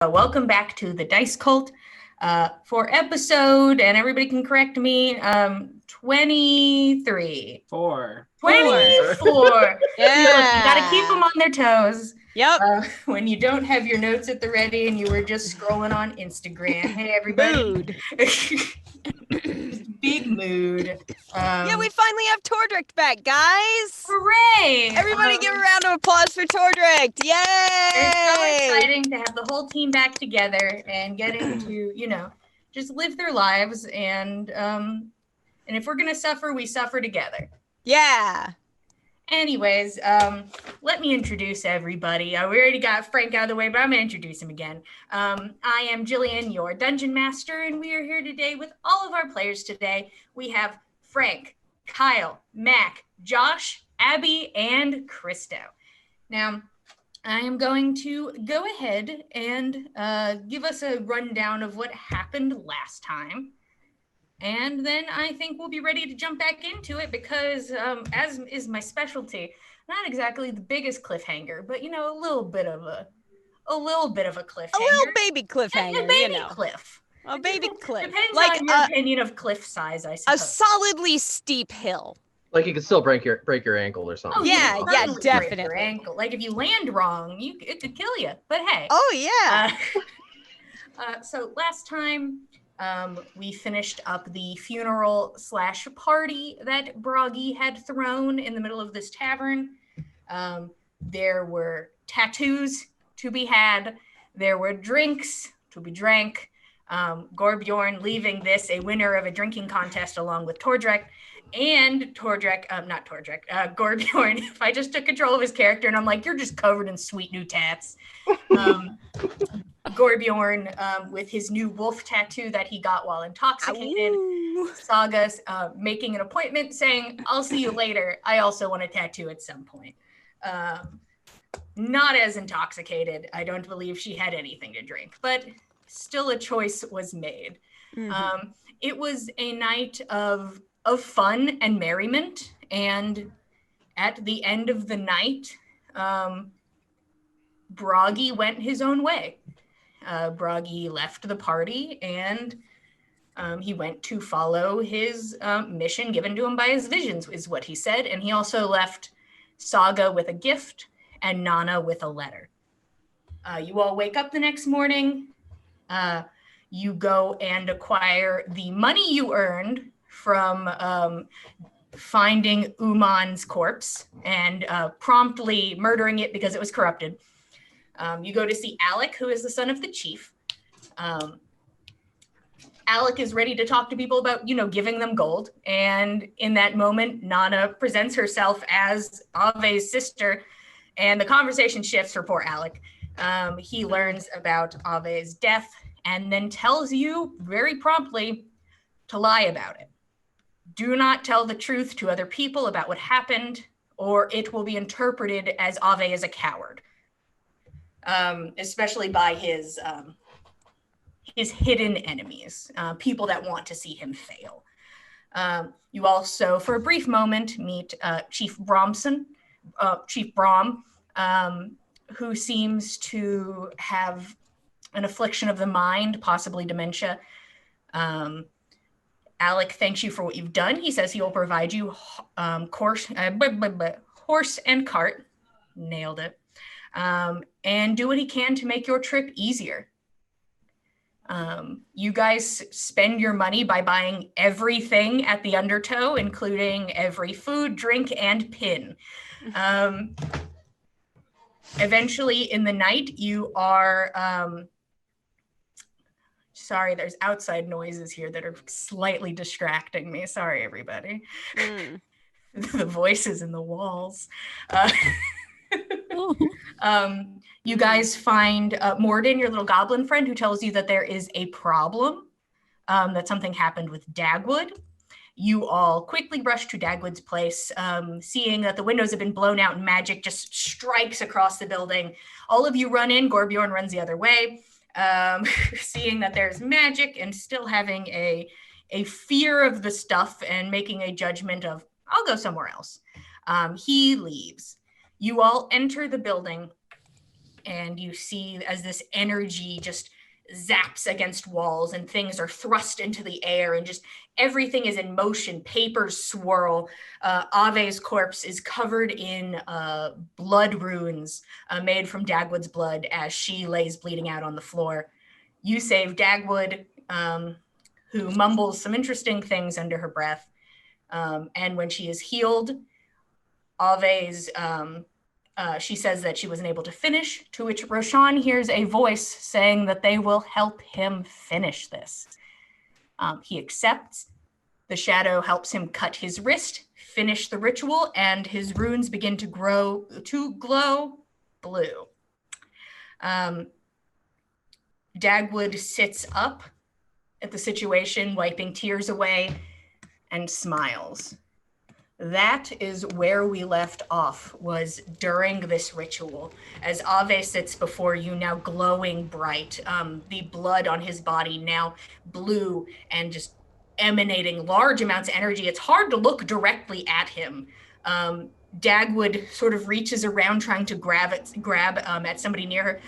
Welcome back to the Dice Cult for episode, and everybody can correct me, 23. Four. 24. Yeah. You got to keep them on their toes. Yep. When you don't have your notes at the ready and you were just scrolling on Instagram. Hey, everybody. Mood. Big mood. Yeah, we finally have Tordrick back, guys. Hooray! Everybody give a round of applause for Tordrick. Yay! It's so exciting to have the whole team back together and getting to, just live their lives. And if we're going to suffer, we suffer together. Yeah. Anyways, let me introduce everybody. We already got Frank out of the way, but I'm going to introduce him again. I am Jillian, your Dungeon Master, and we are here today with all of our players today. We have Frank, Kyle, Mac, Josh, Abby, and Christo. Now, I am going to go ahead and give us a rundown of what happened last time. And then I think we'll be ready to jump back into it because, as is my specialty, not exactly the biggest cliffhanger, but a little bit of a cliffhanger. A little baby cliffhanger, a baby cliff. A baby cliff. Depends on your opinion of cliff size, I suppose. A solidly steep hill. Like you could still break your ankle or something. Oh, yeah, definitely. Break your ankle. Like if you land wrong, it could kill you. But hey. Oh yeah. So last time. We finished up the funeral / party that Broggy had thrown in the middle of this tavern. There were tattoos to be had. There were drinks to be drank. Gorbjorn leaving this a winner of a drinking contest along with Tordrick. And Gorbjorn, if I just took control of his character and I'm like, you're just covered in sweet new tats. Gorbjorn, with his new wolf tattoo that he got while intoxicated. Ooh. Saga's making an appointment saying, I'll see you later. I also want a tattoo at some point. Not as intoxicated. I don't believe she had anything to drink, but still a choice was made. Mm-hmm. It was a night of fun and merriment, and at the end of the night, Broggy went his own way. Broggy left the party, and he went to follow his mission given to him by his visions, is what he said, and he also left Saga with a gift and Nana with a letter. You all wake up the next morning. You go and acquire the money you earned from finding Uman's corpse and promptly murdering it because it was corrupted. You go to see Alec, who is the son of the chief. Alec is ready to talk to people about, giving them gold. And in that moment, Nana presents herself as Ave's sister, and the conversation shifts for poor Alec. He learns about Ave's death and then tells you very promptly to lie about it. Do not tell the truth to other people about what happened, or it will be interpreted as Ave is a coward, especially by his hidden enemies, people that want to see him fail. You also, for a brief moment, meet Chief Brom, who seems to have an affliction of the mind, possibly dementia. Alec thanks you for what you've done. He says he will provide you horse and cart. Nailed it. And do what he can to make your trip easier. You guys spend your money by buying everything at the Undertow, including every food, drink, and pin. Eventually, in the night, you are... Sorry, there's outside noises here that are slightly distracting me. Sorry, everybody. The voices in the walls. You guys find Morden, your little goblin friend, who tells you that there is a problem, that something happened with Dagwood. You all quickly rush to Dagwood's place, seeing that the windows have been blown out and magic just strikes across the building. All of you run in. Gorbjorn runs the other way. Seeing that there's magic and still having a fear of the stuff and making a judgment of, I'll go somewhere else. He leaves. You all enter the building And you see as this energy just zaps against walls and things are thrust into the air and just everything is in motion. Papers swirl. Ave's corpse is covered in blood runes made from Dagwood's blood as she lays bleeding out on the floor. You save Dagwood, who mumbles some interesting things under her breath. And when she is healed, Ave's she says that she wasn't able to finish, to which Roshan hears a voice saying that they will help him finish this. He accepts. The shadow helps him cut his wrist, finish the ritual, and his runes begin to glow blue. Dagwood sits up at the situation, wiping tears away, and smiles. That is where we left off, was during this ritual. As Ave sits before you, now glowing bright, the blood on his body now blue and just emanating large amounts of energy. It's hard to look directly at him. Dagwood sort of reaches around trying to grab at somebody near her.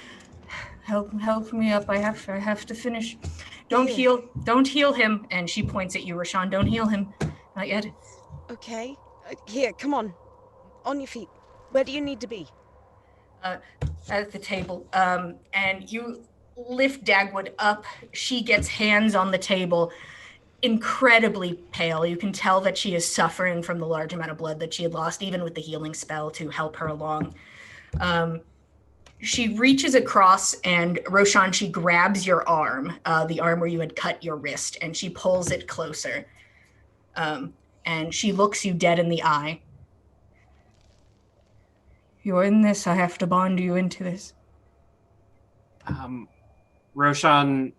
Help me up. I have to finish. Don't heal him. And she points at you, Roshan. Don't heal him. Not yet. Okay. Here, come on. On your feet. Where do you need to be? At the table. And you lift Dagwood up. She gets hands on the table, incredibly pale. You can tell that she is suffering from the large amount of blood that she had lost, even with the healing spell to help her along. She reaches across and Roshan, she grabs your arm, the arm where you had cut your wrist, and she pulls it closer. And she looks you dead in the eye. You're in this. I have to bond you into this. Roshan,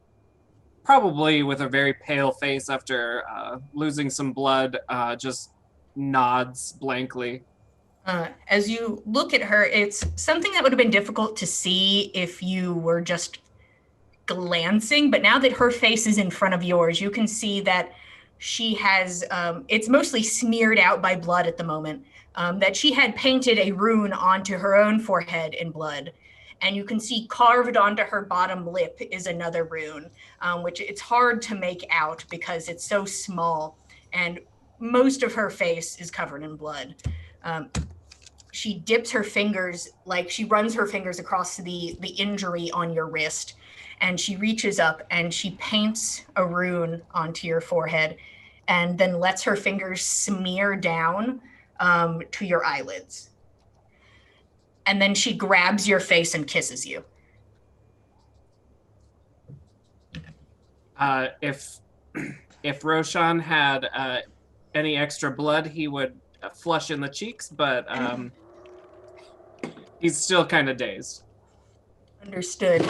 probably with a very pale face after losing some blood, just nods blankly. As you look at her, it's something that would have been difficult to see if you were just glancing, but now that her face is in front of yours, you can see that she has, it's mostly smeared out by blood at the moment, that she had painted a rune onto her own forehead in blood. And you can see carved onto her bottom lip is another rune, which it's hard to make out because it's so small. And most of her face is covered in blood. She dips her fingers, like she runs her fingers across the injury on your wrist. And she reaches up and she paints a rune onto your forehead and then lets her fingers smear down to your eyelids. And then she grabs your face and kisses you. If Roshan had any extra blood, he would flush in the cheeks, but he's still kind of dazed. Understood.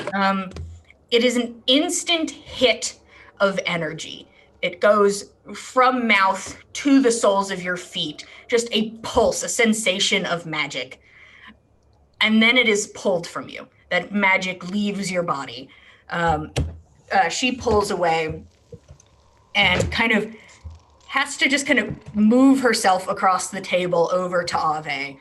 It is an instant hit of energy. It goes from mouth to the soles of your feet, just a pulse, a sensation of magic. And then it is pulled from you. That magic leaves your body. She pulls away and kind of has to just kind of move herself across the table over to Ave,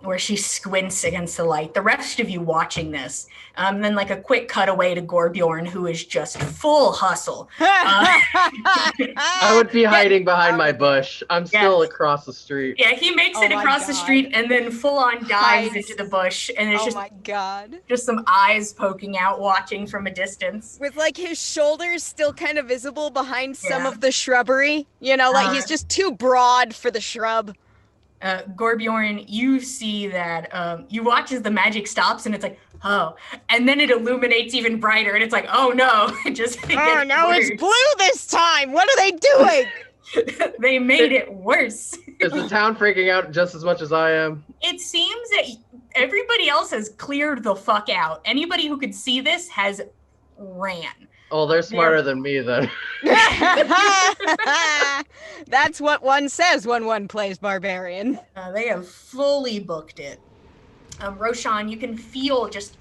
where she squints against the light. The rest of you watching this, then like a quick cutaway to Gorbjorn, who is just full hustle. I would be hiding behind my bush. I'm still across the street. Yeah, he makes it across the street and then full on dives into the bush. And it's just, my God, just some eyes poking out, watching from a distance. with like his shoulders still kind of visible behind some of the shrubbery. You know, like he's just too broad for the shrub. Gorbjorn, you see that you watch as the magic stops and it's like, oh, and then it illuminates even brighter and it's like, oh no, it just oh no, worse. It's blue this time. What are they doing? They made it worse. Is the town freaking out just as much as I am? It seems that everybody else has cleared the fuck out. Anybody who could see this has ran. Oh, they're smarter than me then. That's what one says when one plays barbarian. They have fully booked it. Roshan, you can feel just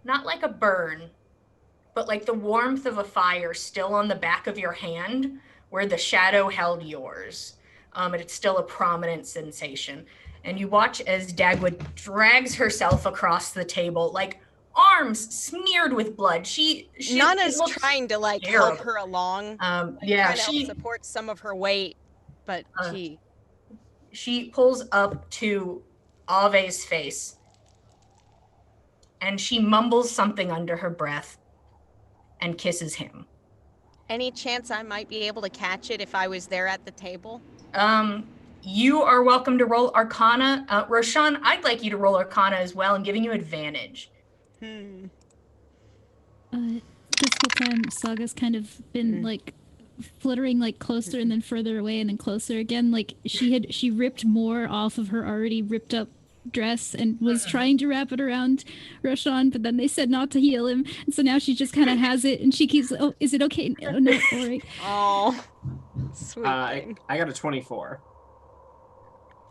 not like a burn, but like the warmth of a fire still on the back of your hand where the shadow held yours. And it's still a prominent sensation. And you watch as Dagwood drags herself across the table, like arms smeared with blood. Nana's trying to like terrible. help her along. Yeah, trying to help support some of her weight, but she pulls up to Ave's face and she mumbles something under her breath and kisses him. Any chance I might be able to catch it if I was there at the table? You are welcome to roll Arcana. Roshan, I'd like you to roll Arcana as well. I'm giving you advantage. This whole time, Saga's kind of been like fluttering like closer and then further away and then closer again. Like she ripped more off of her already ripped up dress and was trying to wrap it around Roshan, but then they said not to heal him, and so now she just kind of has it and she keeps, oh, is it okay? Oh no, all right. Oh, sweet thing. I got a 24.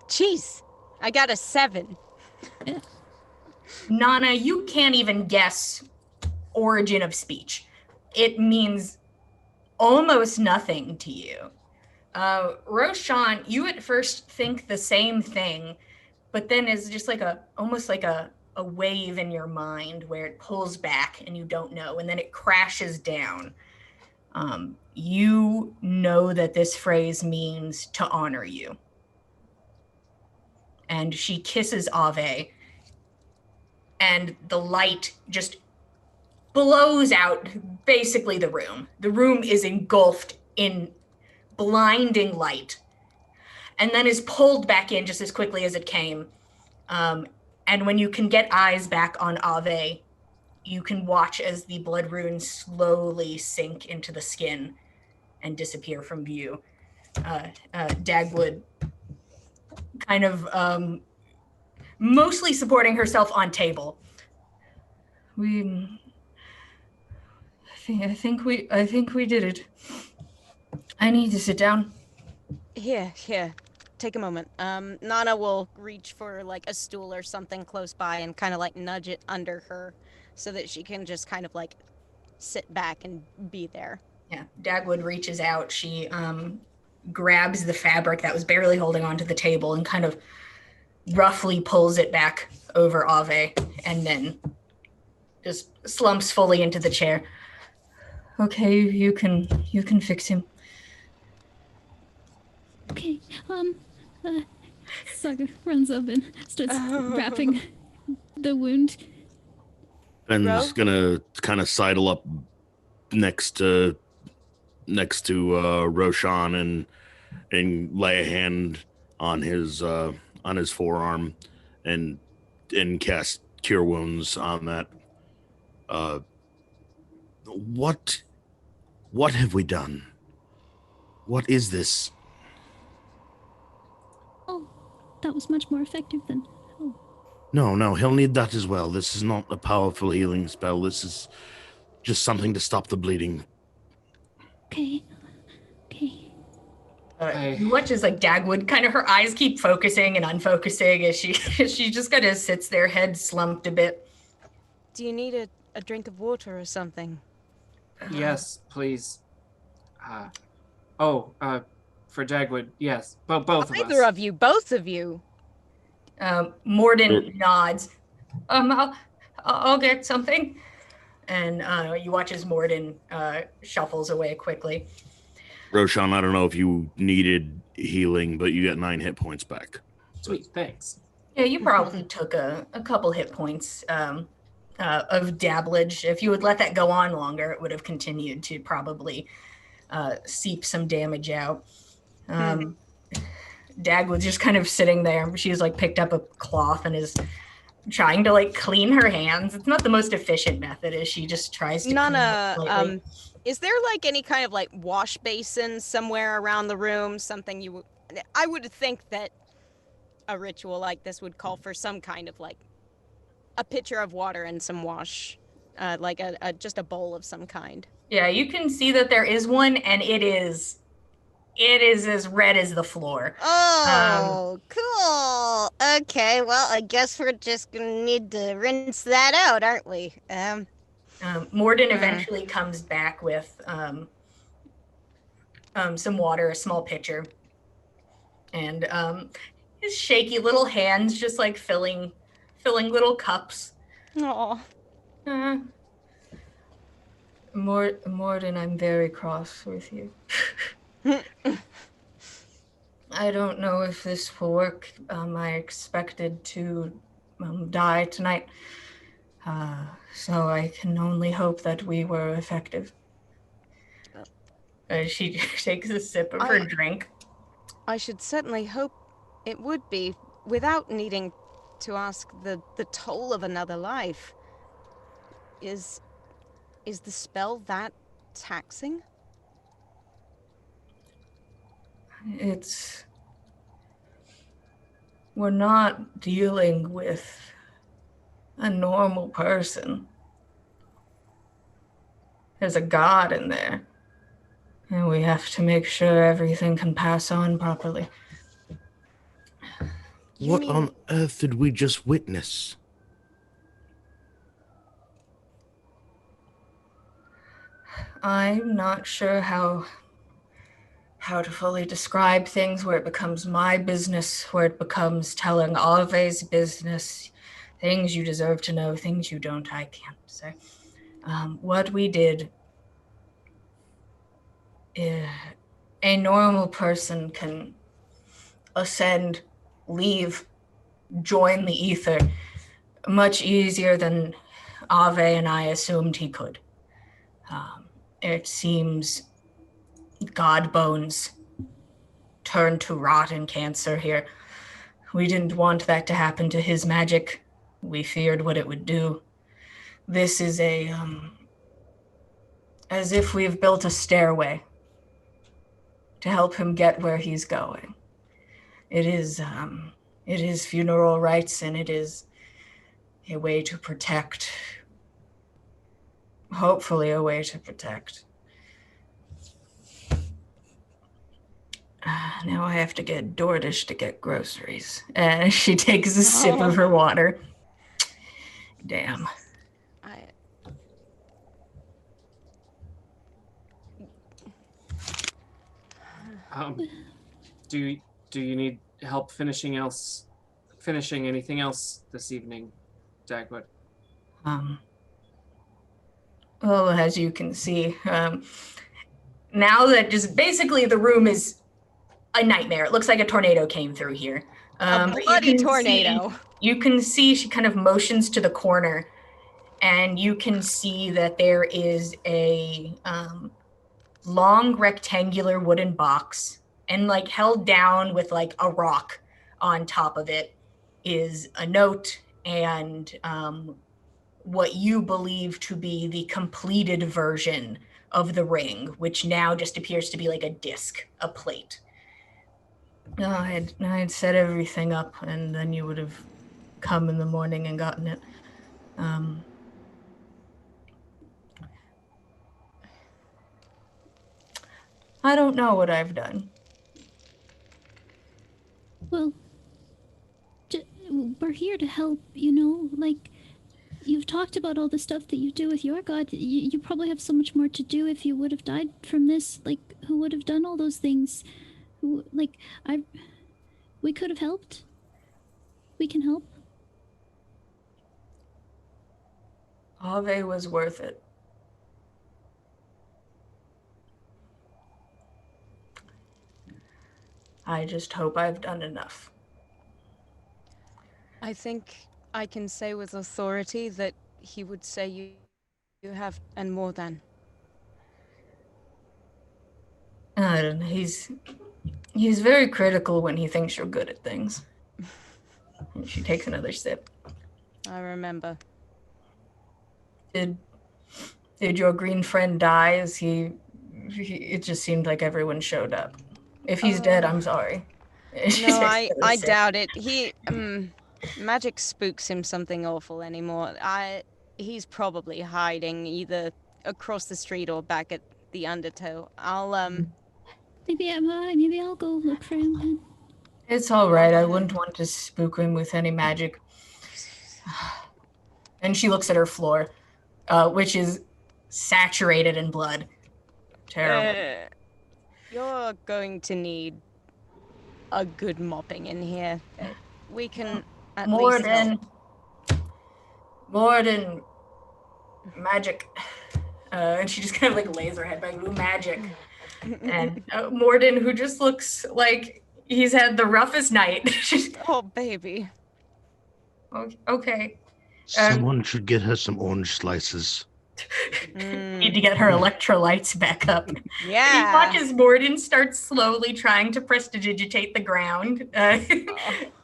Jeez, I got a 7. Yeah. Nana, you can't even guess origin of speech. It means almost nothing to you. Roshan, you at first think the same thing, but then it's just like almost like a wave in your mind where it pulls back and you don't know, and then it crashes down. You know that this phrase means to honor you. And she kisses Ave, and the light just blows out basically the room. The room is engulfed in blinding light and then is pulled back in just as quickly as it came. And when you can get eyes back on Ave, you can watch as the blood runes slowly sink into the skin and disappear from view. Dagwood kind of mostly supporting herself on table. I think we did it. I need to sit down. Here. Take a moment. Nana will reach for like a stool or something close by and kind of like nudge it under her so that she can just kind of like sit back and be there. Yeah, Dagwood reaches out. She grabs the fabric that was barely holding onto the table and kind of roughly pulls it back over Ave and then just slumps fully into the chair. Okay, you can fix him. Okay, Saga runs up and starts wrapping the wound. Ben's gonna kind of sidle up next to Roshan and lay a hand on his forearm and cast Cure Wounds on that. What have we done? What is this? Oh, that was much more effective than... Oh. No, he'll need that as well. This is not a powerful healing spell. This is just something to stop the bleeding. Okay. You watch as like Dagwood kind of her eyes keep focusing and unfocusing as she just kind of sits there, head slumped a bit. Do you need a drink of water or something? Yes, please. For Dagwood, yes. Both of us. Either of you, both of you. Morden nods. I'll get something. And you watch as Morden shuffles away quickly. Roshan, I don't know if you needed healing, but you get 9 hit points back. Sweet, thanks. Yeah, you probably took a couple hit points of dabblage. If you would let that go on longer, it would have continued to probably seep some damage out. Dag was just kind of sitting there. She's like picked up a cloth and is trying to like clean her hands. It's not the most efficient method as she just tries to Nana, is there like any kind of like wash basin somewhere around the room? Something I would think that a ritual like this would call for some kind of like a pitcher of water and some wash, like just a bowl of some kind. Yeah, you can see that there is one, and it is as red as the floor. Oh, cool. Okay, well, I guess we're just gonna need to rinse that out, aren't we? Morden eventually comes back with some water, a small pitcher, and his shaky little hands just like filling little cups. Aw. Uh, Morden, I'm very cross with you. I don't know if this will work. I expected to die tonight. So I can only hope that we were effective. She takes a sip of her drink. I should certainly hope it would be, without needing to ask the toll of another life. Is the spell that taxing? We're not dealing with a normal person. There's a god in there. And we have to make sure everything can pass on properly. What on earth did we just witness? I'm not sure how to fully describe things where it becomes my business, where it becomes telling Ave's business, things you deserve to know, things you don't, I can't say. What we did, a normal person can ascend, leave, join the ether much easier than Ave and I assumed he could. It seems god bones turned to rot and cancer here. We didn't want that to happen to his magic. We feared what it would do. This is as if we've built a stairway to help him get where he's going. It is funeral rites, and it is a way to protect. Hopefully a way to protect. Now I have to get DoorDash to get groceries. And she takes a sip of her water. Damn. Do you need help finishing anything else this evening, Dagwood? Well, as you can see, now that just basically the room is a nightmare. It looks like a tornado came through here. A bloody tornado. You can see she kind of motions to the corner, and you can see that there is a long rectangular wooden box, and like held down with like a rock on top of it is a note and what you believe to be the completed version of the ring, which now just appears to be like a disc, a plate. I had set everything up, and then you would have come in the morning and gotten it. I don't know what I've done. Well, we're here to help, you know? Like, you've talked about all the stuff that you do with your god. You probably have so much more to do if you would have died from this. Like, who would have done all those things? We could have helped. We can help. Ave was worth it. I just hope I've done enough. I think I can say with authority that he would say you have, and more than. He's very critical when he thinks you're good at things. And she takes another sip. I remember. Did your green friend die? It just seemed like everyone showed up. If he's dead, I'm sorry. No, I doubt it. He, magic spooks him something awful anymore. He's probably hiding either across the street or back at the Undertow. Maybe I'll go look for him then. It's all right. I wouldn't want to spook him with any magic. And she looks at her floor, which is saturated in blood. Terrible. You're going to need a good mopping in here. We can at least help. Morden, magic. And she just kind of like lays her head back, ooh, magic. And Morden, who just looks like he's had the roughest night. Oh, baby. Okay. Someone should get her some orange slices. Need to get her electrolytes back up. Yeah. You watch as Morden starts slowly trying to prestidigitate the ground,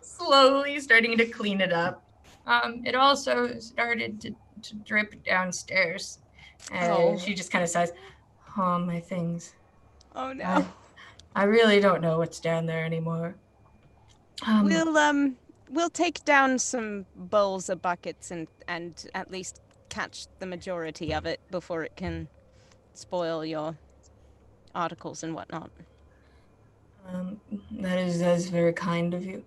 slowly starting to clean it up. It also started to drip downstairs. She just kind of sighs, oh, my things. Oh, no. I really don't know what's down there anymore. We'll take down some bowls or buckets and at least catch the majority of it before it can spoil your articles and whatnot. That is very kind of you.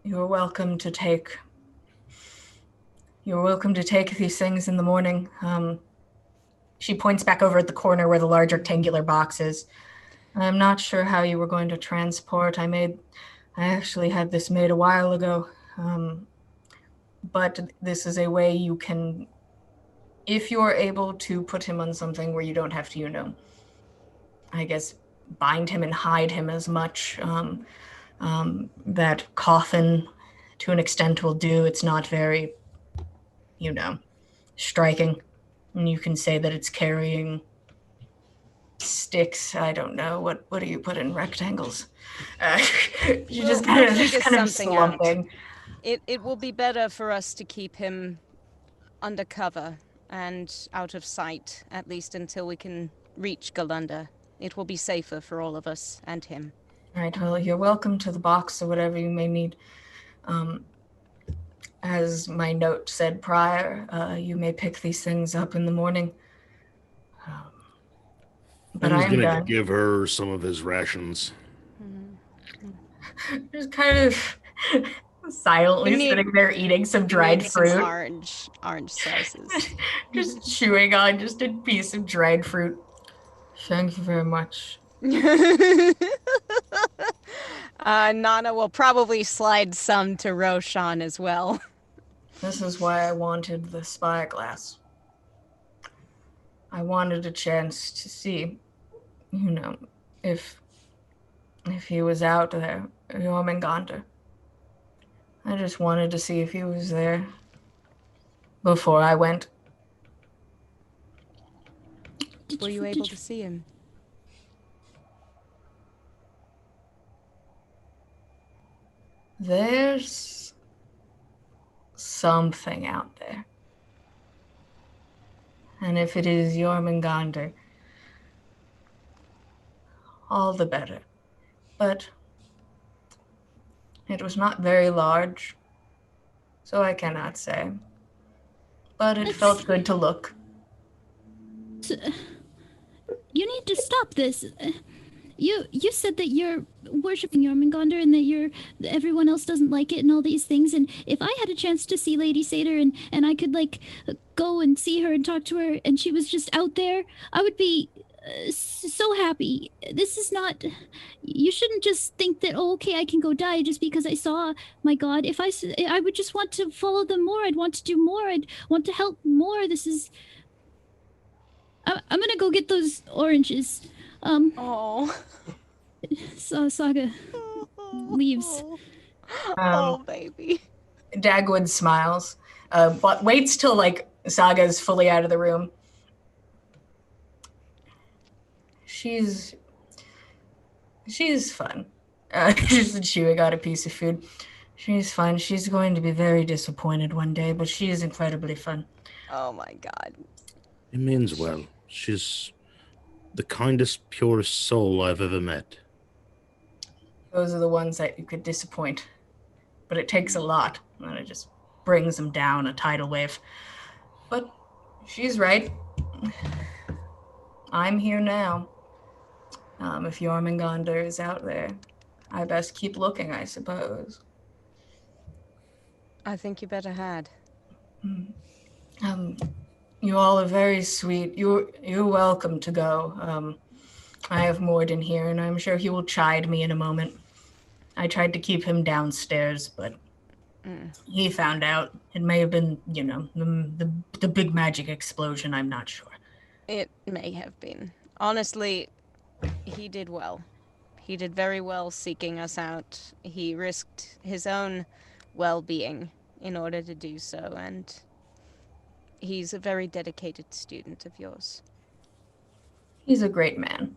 You're welcome to take these things in the morning. She points back over at the corner where the large rectangular box is. I'm not sure how you were going to transport. I actually had this made a while ago. But this is a way you can, if you're able to put him on something where you don't have to, I guess, bind him and hide him as much. That coffin, to an extent, will do. It's not very, striking. And you can say that it's carrying sticks. I don't know. What do you put in rectangles? You just kind of slumping. It will be better for us to keep him undercover and out of sight, at least until we can reach Galunda. It will be safer for all of us and him. All right, well, you're welcome to the box or whatever you may need. As my note said prior, you may pick these things up in the morning. But I'm going to give her some of his rations. Just kind of silently sitting there eating some dried fruit. Some orange slices. Just chewing on just a piece of dried fruit. Thank you very much. Nana will probably slide some to Roshan as well. This is why I wanted the spyglass. I wanted a chance to see, if he was out there, Jormungandr. I just wanted to see if he was there before I went. Were you able to see him? There's something out there. And if it is Jormungandr, all the better. But it was not very large, so I cannot say. But it felt good to look. You need to stop this. You said that you're worshiping Jormungandr and that everyone else doesn't like it and all these things. And if I had a chance to see Lady Satyr and I could go and see her and talk to her and she was just out there, I would be so happy. This is not. You shouldn't just think that, oh, okay, I can go die just because I saw my god. If I would just want to follow them more. I'd want to do more. I'd want to help more. This is. I'm gonna go get those oranges. Saga leaves. Baby. Dagwood smiles, but waits till Saga is fully out of the room. She's fun. Just chewing on a piece of food. She's fun. She's going to be very disappointed one day, but she is incredibly fun. Oh my god. It means well. She's the kindest, purest soul I've ever met. Those are the ones that you could disappoint. But it takes a lot, and it just brings them down a tidal wave. But she's right. I'm here now. If Jormungandr is out there, I best keep looking, I suppose. I think you better had. You all are very sweet. You're welcome to go. I have Morden here, and I'm sure he will chide me in a moment. I tried to keep him downstairs, but he found out. It may have been, the big magic explosion. I'm not sure. It may have been. Honestly, he did well. He did very well seeking us out. He risked his own well-being in order to do so, and he's a very dedicated student of yours. He's a great man.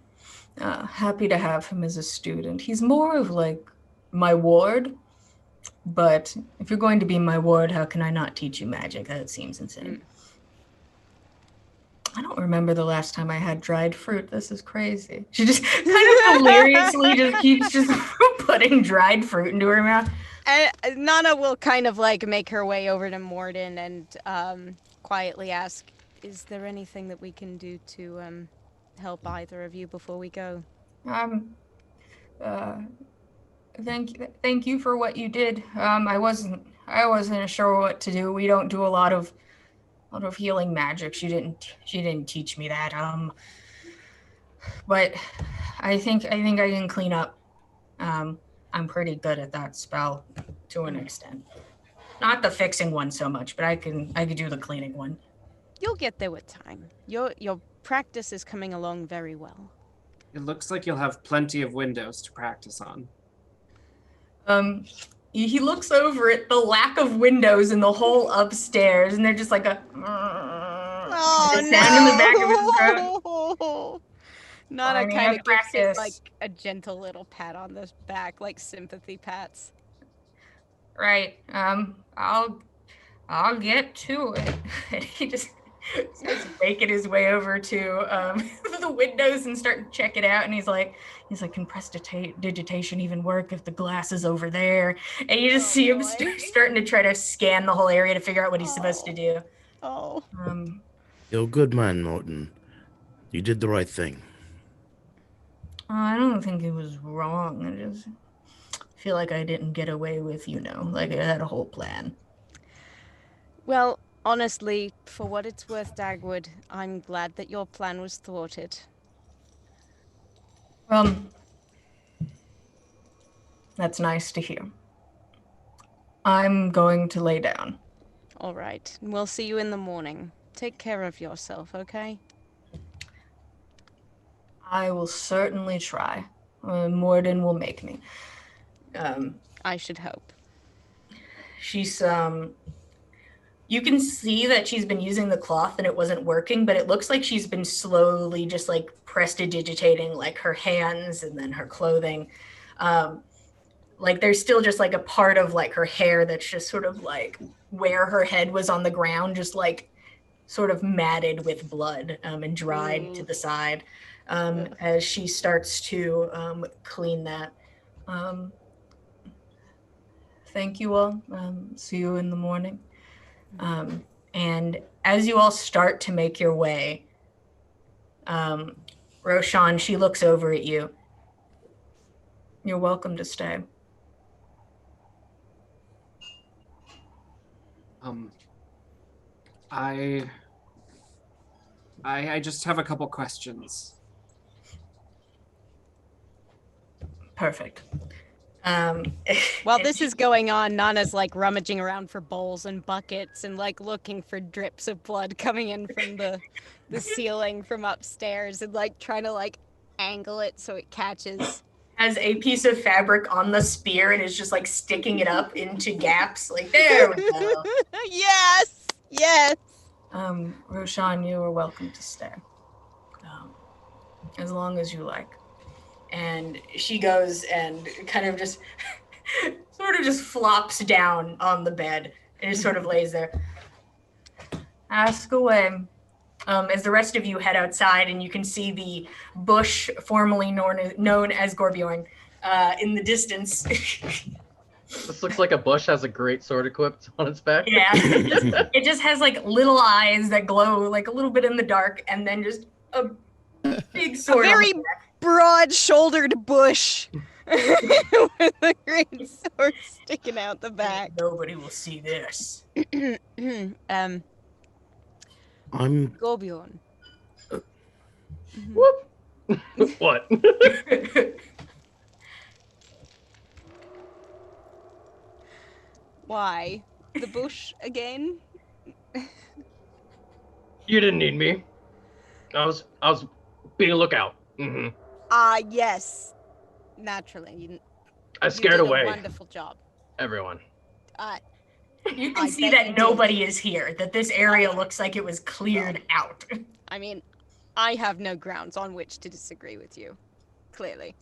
Happy to have him as a student. He's more of like my ward, but if you're going to be my ward, how can I not teach you magic? That seems insane. I don't remember the last time I had dried fruit. This is crazy. She just kind of hilariously just keeps just putting dried fruit into her mouth. Nana will kind of like make her way over to Morden and quietly ask, "Is there anything that we can do to help either of you before we go?" Thank you for what you did. I wasn't sure what to do. We don't do a lot of healing magic. She didn't teach me that. But I think I can clean up. I'm pretty good at that spell to an extent. Not the fixing one so much, but I could do the cleaning one. You'll get there with time. Your practice is coming along very well. It looks like you'll have plenty of windows to practice on. He looks over at the lack of windows in the whole upstairs, and they're just like a sound in the back of his throat. Nana kind of gives him like a gentle little pat on the back, like sympathy pats. Right. I'll get to it. And he just starts making his way over to the windows and start to check it out. And he's like, can prestidigitation even work if the glass is over there? And you just see him starting to try to scan the whole area to figure out what he's supposed to do. Oh. You're a good man, Norton. You did the right thing. I don't think it was wrong. I just feel like I didn't get away with, like I had a whole plan. Well, honestly, for what it's worth, Dagwood, I'm glad that your plan was thwarted. That's nice to hear. I'm going to lay down. All right. We'll see you in the morning. Take care of yourself, okay? I will certainly try. Morden will make me. I should hope. She's, you can see that she's been using the cloth and it wasn't working, but it looks like she's been slowly just like prestidigitating like her hands and then her clothing. Like there's still just like a part of like her hair that's just sort of like where her head was on the ground, just like sort of matted with blood and dried to the side as she starts to clean that. Thank you all. See you in the morning. And as you all start to make your way, Roshan, she looks over at you. You're welcome to stay. I just have a couple questions. Perfect. While this is going on, Nana's like rummaging around for bowls and buckets and like looking for drips of blood coming in from the ceiling from upstairs and like trying to like angle it so it catches. Has a piece of fabric on the spear and is just like sticking it up into gaps. Like, there we go. Yes! Yes! Roshan, you are welcome to stay. As long as you like. And she goes and kind of just sort of just flops down on the bed and just sort of lays there. Ask away. As the rest of you head outside and you can see the bush formerly known as Gorbjorn in the distance. This looks like a bush has a great sword equipped on its back. Yeah, it just has like little eyes that glow like a little bit in the dark and then just a big sword. A very broad-shouldered bush with a great sword sticking out the back. Nobody will see this. I'm Gorbjorn. Whoop. What? Why? The bush again? You didn't need me. I was being a lookout. Hmm. Yes. Naturally. I You scared did away a wonderful job. everyone. You can I see bet that you did. nobody is here, that this area looks like it was cleared out. I mean, I have no grounds on which to disagree with you. Clearly.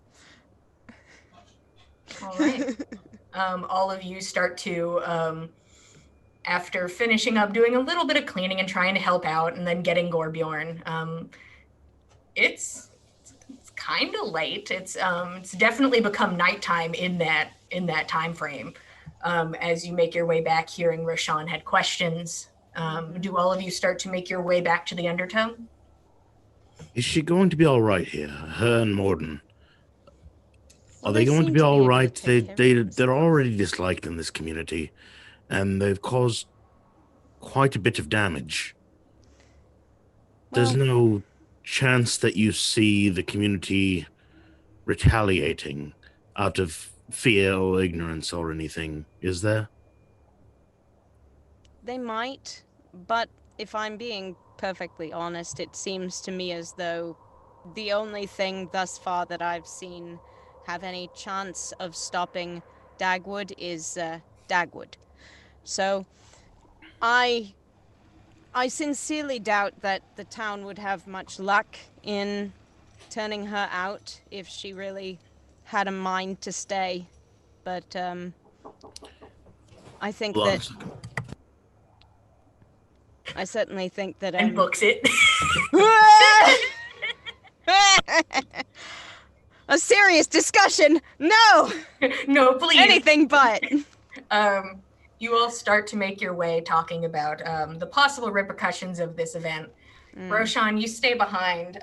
All right. All of you start to, after finishing up doing a little bit of cleaning and trying to help out and then getting Gorbjorn, it's kind of late. It's definitely become nighttime in that time frame. As you make your way back, hearing Roshan had questions, do all of you start to make your way back to the Undertow? Is she going to be all right here? Her and Morden. Well, Are they going to seem be all able to right? take care of They're themselves. already disliked in this community, and they've caused quite a bit of damage. There's Well, no chance that you see the community retaliating out of fear or ignorance or anything, is there? they might, but if I'm being perfectly honest, it seems to me as though the only thing thus far that I've seen have any chance of stopping Dagwood is Dagwood. So I sincerely doubt that the town would have much luck in turning her out if she really had a mind to stay. But I think Hold on a that second. I certainly think that And books it. a serious discussion. No, No, please. anything but. You all start to make your way talking about the possible repercussions of this event. Roshan, you stay behind.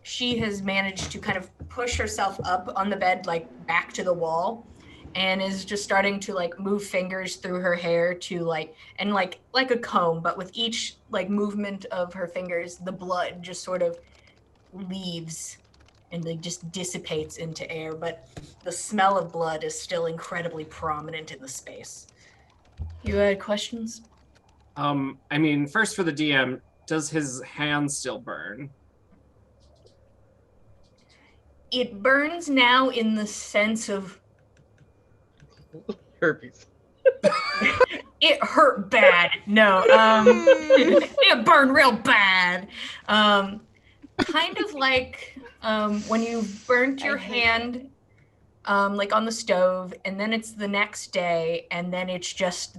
She has managed to kind of push herself up on the bed, like back to the wall, and is just starting to like move fingers through her hair to like a comb, but with each like movement of her fingers, the blood just sort of leaves and like just dissipates into air, but the smell of blood is still incredibly prominent in the space. You had questions? I mean, first for the DM, does his hand still burn? It burns now in the sense of Herpes. it hurt bad. No, it burned real bad. Kind of like when you burnt your hand like on the stove, and then it's the next day, and then it's just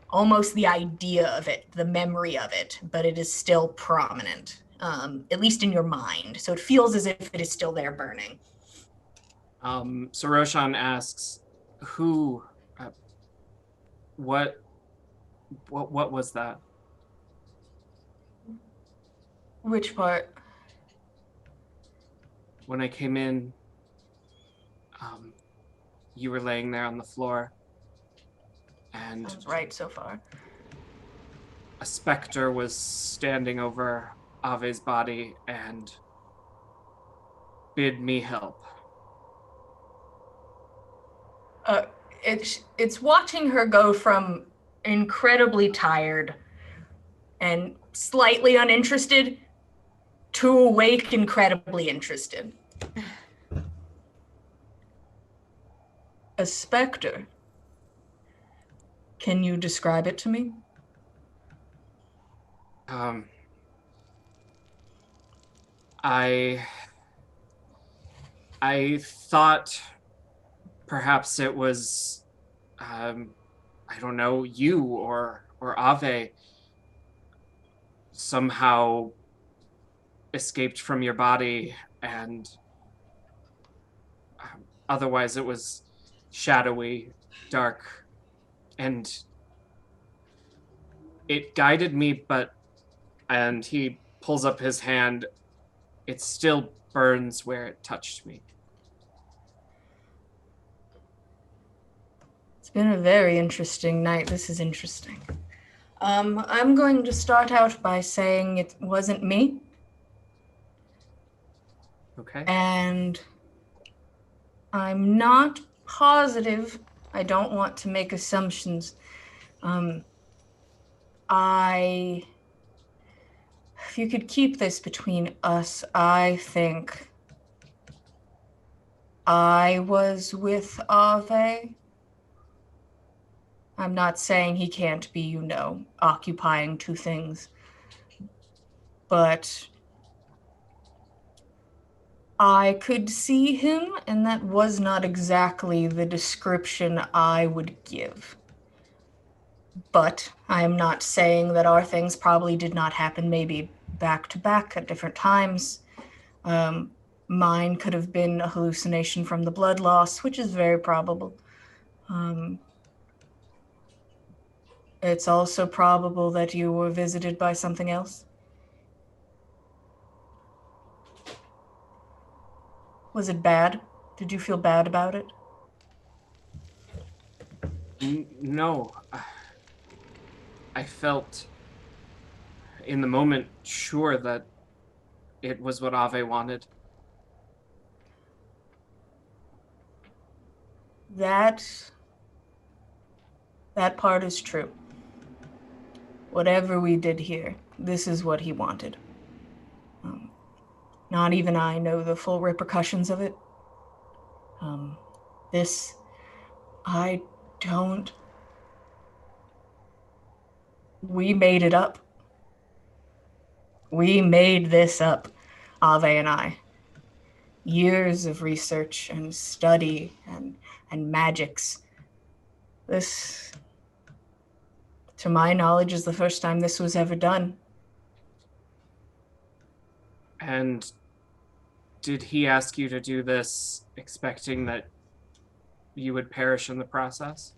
almost the idea of it, the memory of it, but it is still prominent, at least in your mind. So it feels as if it is still there burning. So Roshan asks, who, what was that? Which part? When I came in, you were laying there on the floor, and Sounds right so far. a specter was standing over Ave's body and bid me help. It's watching her go from incredibly tired and slightly uninterested to awake incredibly interested. A specter. Can you describe it to me? I thought perhaps it was, I don't know, you or Ave somehow escaped from your body, and otherwise it was shadowy, dark, and it guided me, and he pulls up his hand, it still burns where it touched me. It's been a very interesting night. This is interesting. I'm going to start out by saying it wasn't me. Okay. And I'm not positive. I don't want to make assumptions. If you could keep this between us, I think I was with Ave. I'm not saying he can't be, occupying two things. But I could see him, and that was not exactly the description I would give. But I am not saying that our things probably did not happen, maybe back to back at different times. Mine could have been a hallucination from the blood loss, which is very probable. It's also probable that you were visited by something else. Was it bad? Did you feel bad about it? No. I felt in the moment sure that it was what Ave wanted. That part is true. Whatever we did here, this is what he wanted. Not even I know the full repercussions of it. I don't. We made it up. We made this up, Ave and I. Years of research and study and magics. This, to my knowledge, is the first time this was ever done. And did he ask you to do this expecting that you would perish in the process?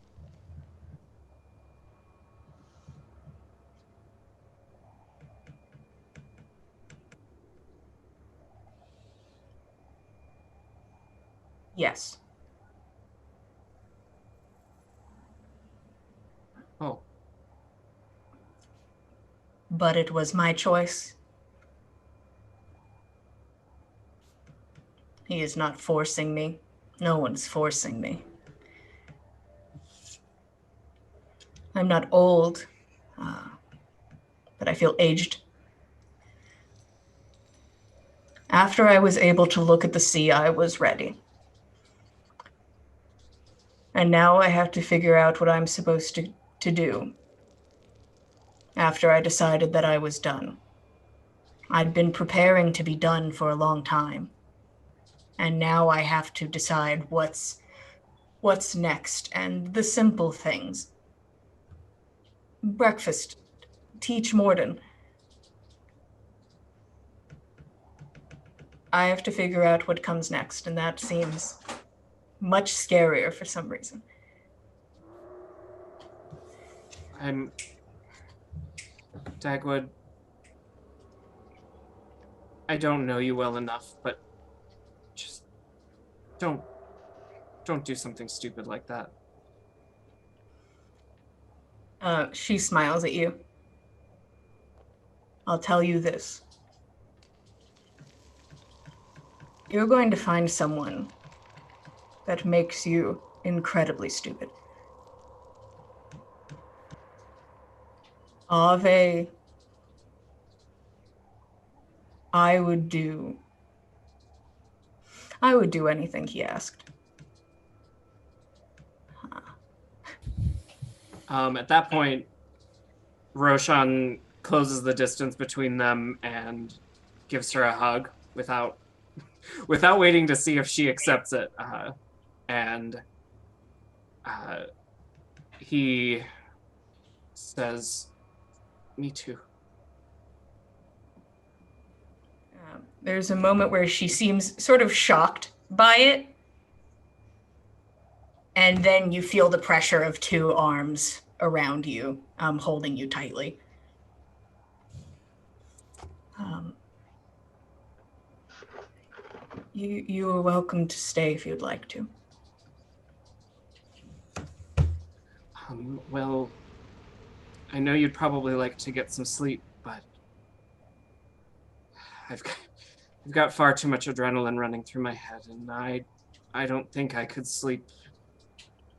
Yes. Oh. But it was my choice. He is not forcing me. No one's forcing me. I'm not old, but I feel aged. After I was able to look at the sea, I was ready. And now I have to figure out what I'm supposed to do. After I decided that I was done. I'd been preparing to be done for a long time. And now I have to decide what's next, and the simple things. Breakfast. Teach Morden. I have to figure out what comes next, and that seems much scarier for some reason. Dagwood, I don't know you well enough, but just don't do something stupid like that. She smiles at you. I'll tell you this. You're going to find someone that makes you incredibly stupid. Ave, I would do anything he asked. At that point, Roshan closes the distance between them and gives her a hug without waiting to see if she accepts it. And he says, "Me too." There's a moment where she seems sort of shocked by it. And then you feel the pressure of two arms around you, holding you tightly. You are welcome to stay if you'd like to. Well, I know you'd probably like to get some sleep, but I've got far too much adrenaline running through my head, and I don't think I could sleep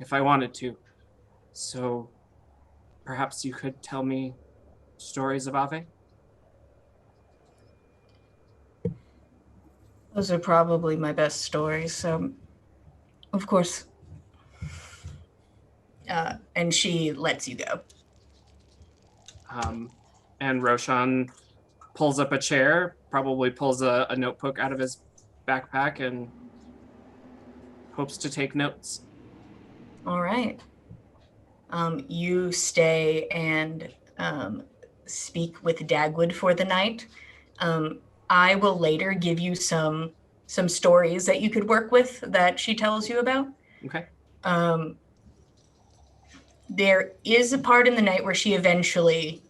if I wanted to. So perhaps you could tell me stories of Ave? Those are probably my best stories. So, of course. And she lets you go. And Roshan pulls up a chair, probably pulls a notebook out of his backpack, and hopes to take notes. All right. You stay and speak with Dagwood for the night. I will later give you some stories that you could work with that she tells you about. Okay. There is a part in the night where she eventually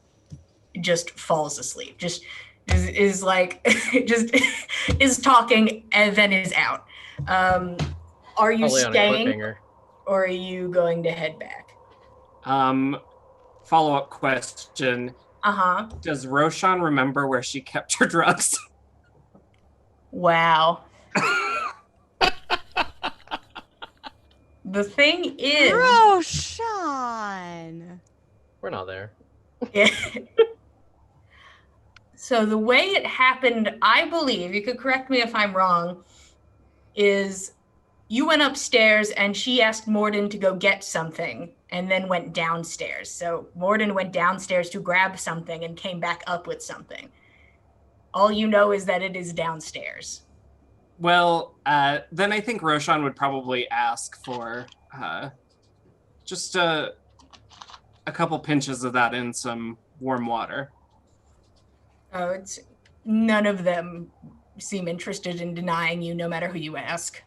just falls asleep. Just is like just is talking and then is out. Are you Probably on a staying, cliffhanger. or are you going to head back? Follow-up question. Does Roshan remember where she kept her drugs? Wow. The thing is, Roshan! We're not there. yeah. So the way it happened, I believe, you could correct me if I'm wrong, is you went upstairs and she asked Morden to go get something and then went downstairs. So Morden went downstairs to grab something and came back up with something. All you know is that it is downstairs. Well, then I think Roshan would probably ask for just a couple pinches of that in some warm water. Oh, it's none of them seem interested in denying you, no matter who you ask.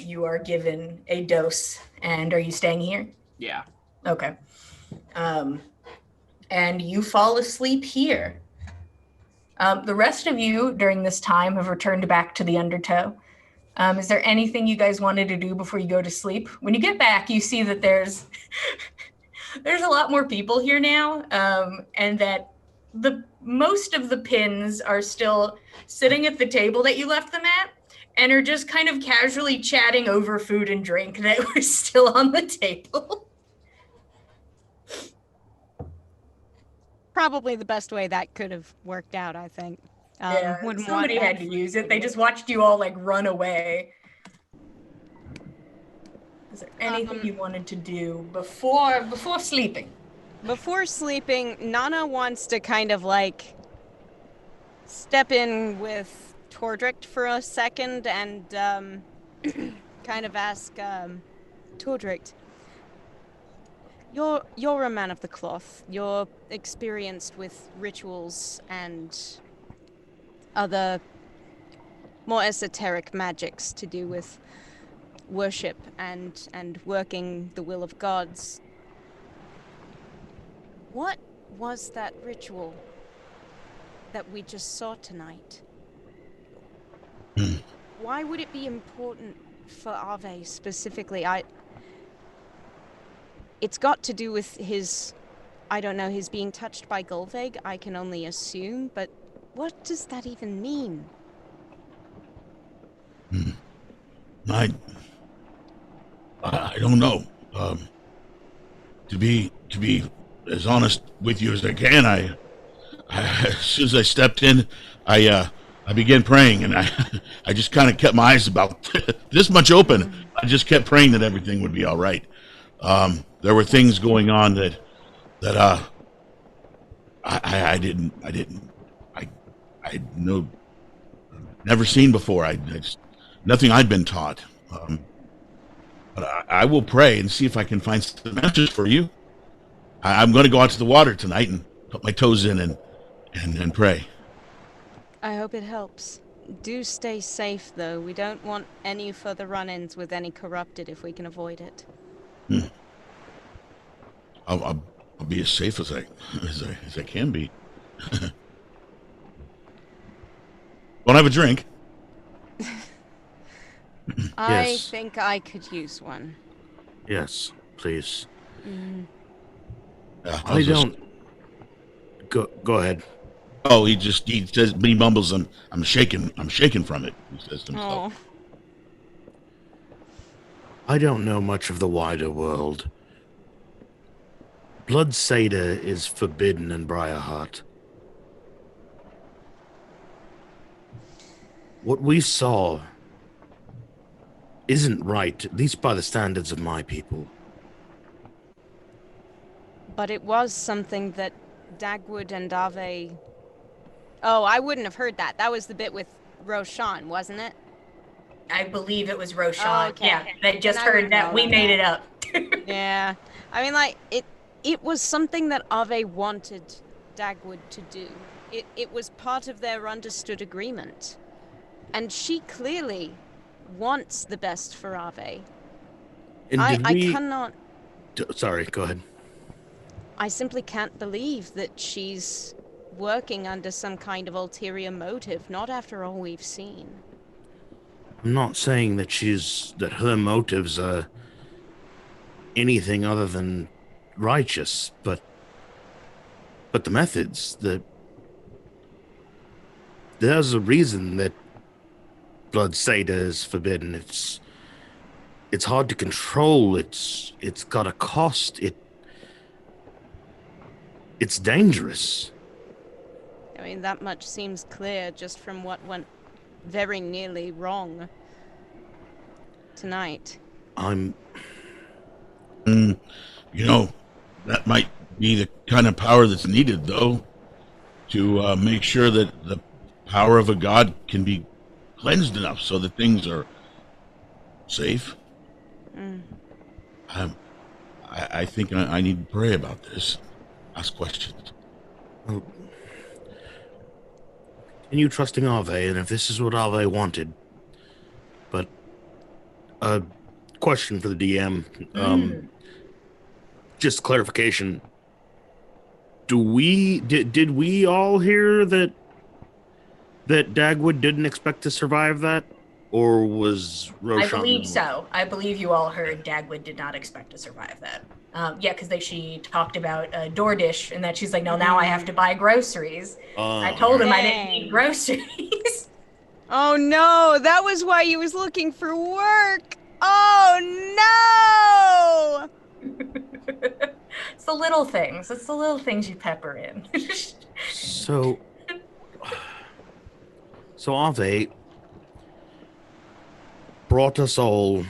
You are given a dose, and are you staying here? Yeah. Okay. And you fall asleep here. The rest of you during this time have returned back to the Undertow. Is there anything you guys wanted to do before you go to sleep? When you get back, you see that there's a lot more people here now, and that most of the pins are still sitting at the table that you left them at, and are just kind of casually chatting over food and drink that was still on the table. Probably the best way that could have worked out, I think. Yeah, wouldn't somebody want had to use it. They just watched you all like run away. Is there anything you wanted to do before sleeping? Before sleeping, Nana wants to kind of like step in with Tordrick for a second and kind of ask Tordrick, you're a man of the cloth. You're experienced with rituals and other more esoteric magics to do with worship and working the will of gods. What was that ritual that we just saw tonight? Why would it be important for Ave specifically? It's got to do with his, I don't know, his being touched by Gulveg, I can only assume, but what does that even mean? I don't know. To be as honest with you as I can, I as soon as I stepped in, I began praying, and I just kind of kept my eyes about this much open. I just kept praying that everything would be all right. There were things going on that I know never seen before. I just nothing I'd been taught. But I will pray and see if I can find some answers for you. I'm going to go out to the water tonight and put my toes in and pray. I hope it helps. Do stay safe, though. We don't want any further run-ins with any corrupted if we can avoid it. I'll be as safe as I can be. Want to have a drink? I Yes. think I could use one. Yes, please. I don't. Go ahead. Oh, he says, he mumbles, I'm shaking from it. He says to himself. Oh. I don't know much of the wider world. Blood Seder is forbidden in Briarheart. What we saw isn't right, at least by the standards of my people. But it was something that Dagwood and Ave... Oh, I wouldn't have heard that. That was the bit with Roshan, wasn't it? I believe it was Roshan. Oh, okay. Yeah, they just I heard wouldn't that. know We that. made it up. Yeah. I mean, like, it was something that Ave wanted Dagwood to do. It was part of their understood agreement. And she clearly wants the best for Ave. And I did we... cannot... Sorry, go ahead. I simply can't believe that she's working under some kind of ulterior motive, not after all we've seen. I'm not saying that her motives are anything other than righteous, but the methods, there's a reason that Blood Seder is forbidden. It's hard to control. It's got a cost. It's dangerous. I mean, that much seems clear just from what went very nearly wrong tonight. That might be the kind of power that's needed, though, to make sure that the power of a god can be cleansed enough so that things are safe. I think I need to pray about this. Ask questions. Well, continue trusting Ave, and if this is what Ave wanted. But, question for the DM. Just clarification. Did we all hear that Dagwood didn't expect to survive that? Or was Roshan? I believe so. I believe you all heard Dagwood did not expect to survive that. Yeah, because she talked about DoorDash and that she's like, no, now I have to buy groceries. I told him I didn't need groceries. Oh no, that was why he was looking for work. Oh no! It's the little things. It's the little things you pepper in. So Ave brought us all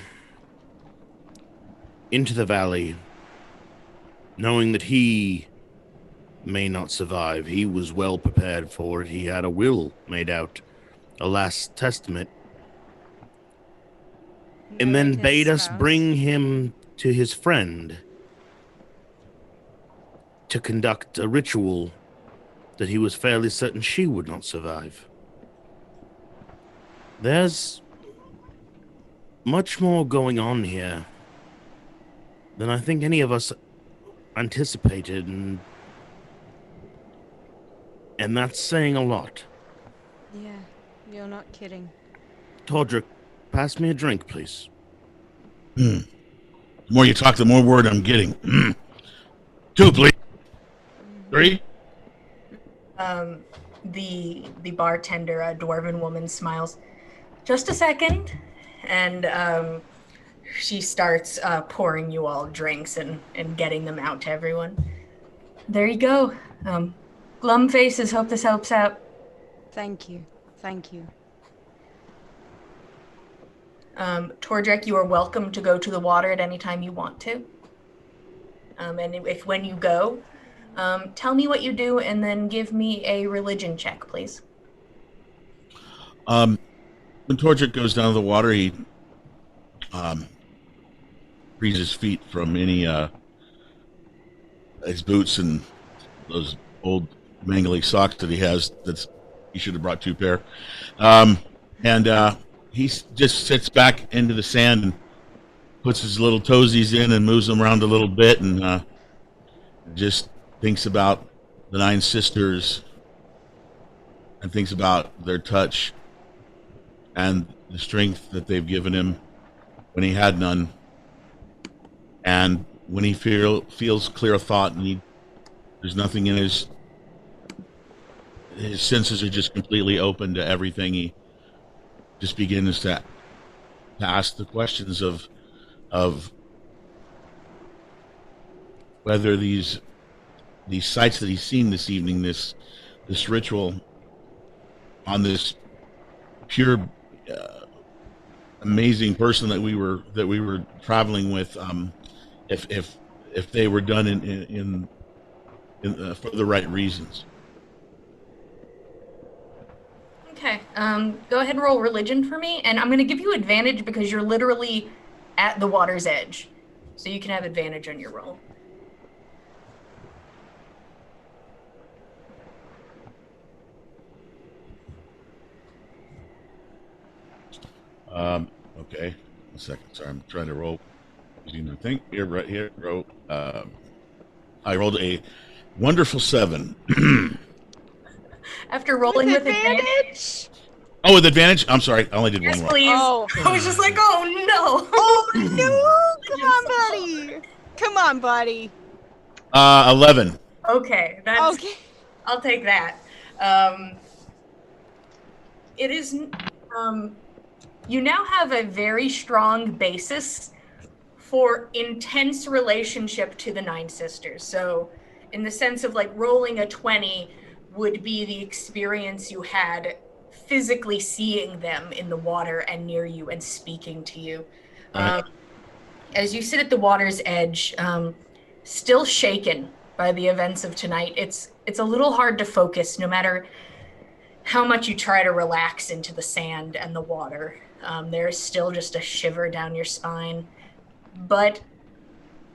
into the valley, knowing that he may not survive. He was well prepared for it. He had a will made out, a last testament, and then bade us bring him to his friend to conduct a ritual that he was fairly certain she would not survive. There's much more going on here than I think any of us anticipated, and that's saying a lot. Yeah, you're not kidding. Todrick, pass me a drink, please. The more you talk, the more word I'm getting. 2, please. 3. The bartender, a dwarven woman, smiles. Just a second. And she starts pouring you all drinks and getting them out to everyone. There you go. Glum faces, hope this helps out. Thank you. Thank you. Tordrek, you are welcome to go to the water at any time you want to. And if when you go, tell me what you do and then give me a religion check, please. When Tordrek goes down to the water, he frees his feet from any his boots and those old mangly socks that he has. He should have brought 2 pair. And he just sits back into the sand and puts his little toesies in and moves them around a little bit and just thinks about the 9 sisters and thinks about their touch and the strength that they've given him when he had none, and when he feels clear thought and there's nothing in his senses are just completely open to everything. He just begins to ask the questions of of whether these sights that he's seen this evening, this ritual on this pure, amazing person that we were traveling with, if they were done for the right reasons. Okay. Go ahead and roll religion for me, and I'm going to give you advantage because you're literally at the water's edge, so you can have advantage on your roll. Okay. 1 second. Sorry, I'm trying to roll. I think here, right here. I rolled a wonderful 7. After rolling with advantage. Oh, with advantage? I'm sorry. I only did Yes, one roll. please. Oh. I was just like, oh no. Oh no! Come on, buddy. Come on, buddy. 11. Okay, that's Okay. I'll take that. It is you now have a very strong basis for intense relationship to the Nine Sisters. So in the sense of like rolling a 20 would be the experience you had physically seeing them in the water and near you and speaking to you. As you sit at the water's edge, still shaken by the events of tonight, it's a little hard to focus no matter how much you try to relax into the sand and the water. There's still just a shiver down your spine. But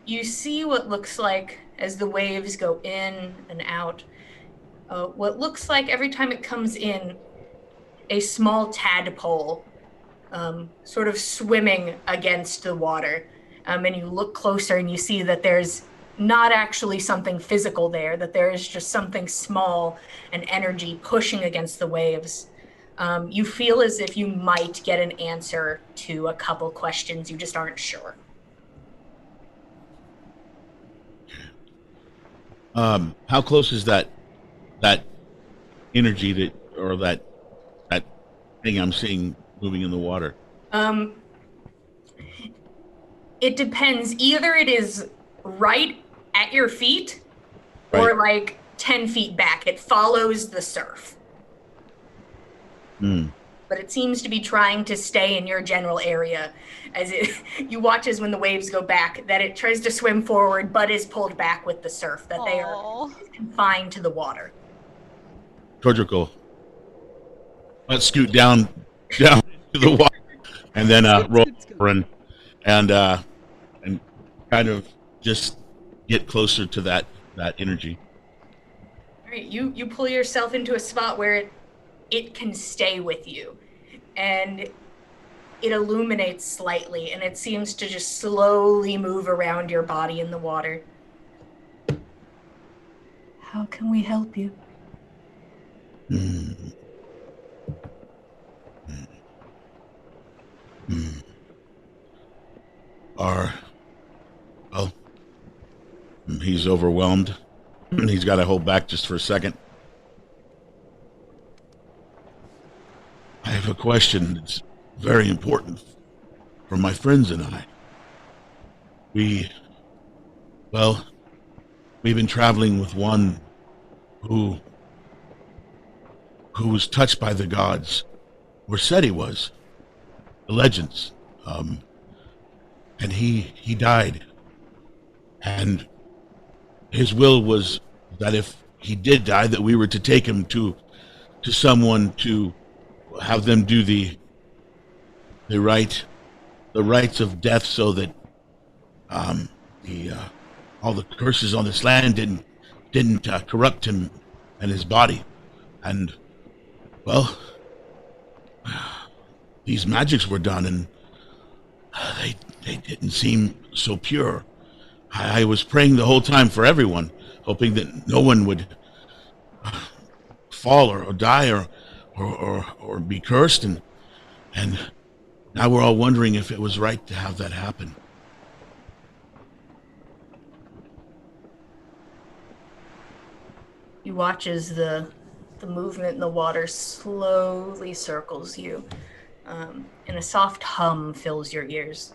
you see what looks like, as the waves go in and out, what looks like every time it comes in, a small tadpole sort of swimming against the water. And you look closer and you see that there's not actually something physical there, that there is just something small and energy pushing against the waves. You feel as if you might get an answer to a couple questions, you just aren't sure. How close is that energy or that thing I'm seeing moving in the water? It depends. Either it is right at your feet or like 10 feet back. It follows the surf. But it seems to be trying to stay in your general area. As you watch as when the waves go back, that it tries to swim forward but is pulled back with the surf, that they are confined to the water. Torgical, let's scoot down to the water and then roll over and kind of just get closer to that energy. All right, you pull yourself into a spot where it can stay with you, and it illuminates slightly, and it seems to just slowly move around your body in the water. How can we help you? Well, he's overwhelmed. He's got to hold back just for a second. I have a question that's very important for my friends and I. We've been traveling with one who was touched by the gods, or said he was, the legends. And he died. And his will was that if he did die, that we were to take him to someone to have them do the rites of death, so that all the curses on this land didn't corrupt him and his body. And these magics were done, and they didn't seem so pure. I was praying the whole time for everyone, hoping that no one would fall or die or be cursed, and now we're all wondering if it was right to have that happen. You watch as the movement in the water slowly circles you, and a soft hum fills your ears.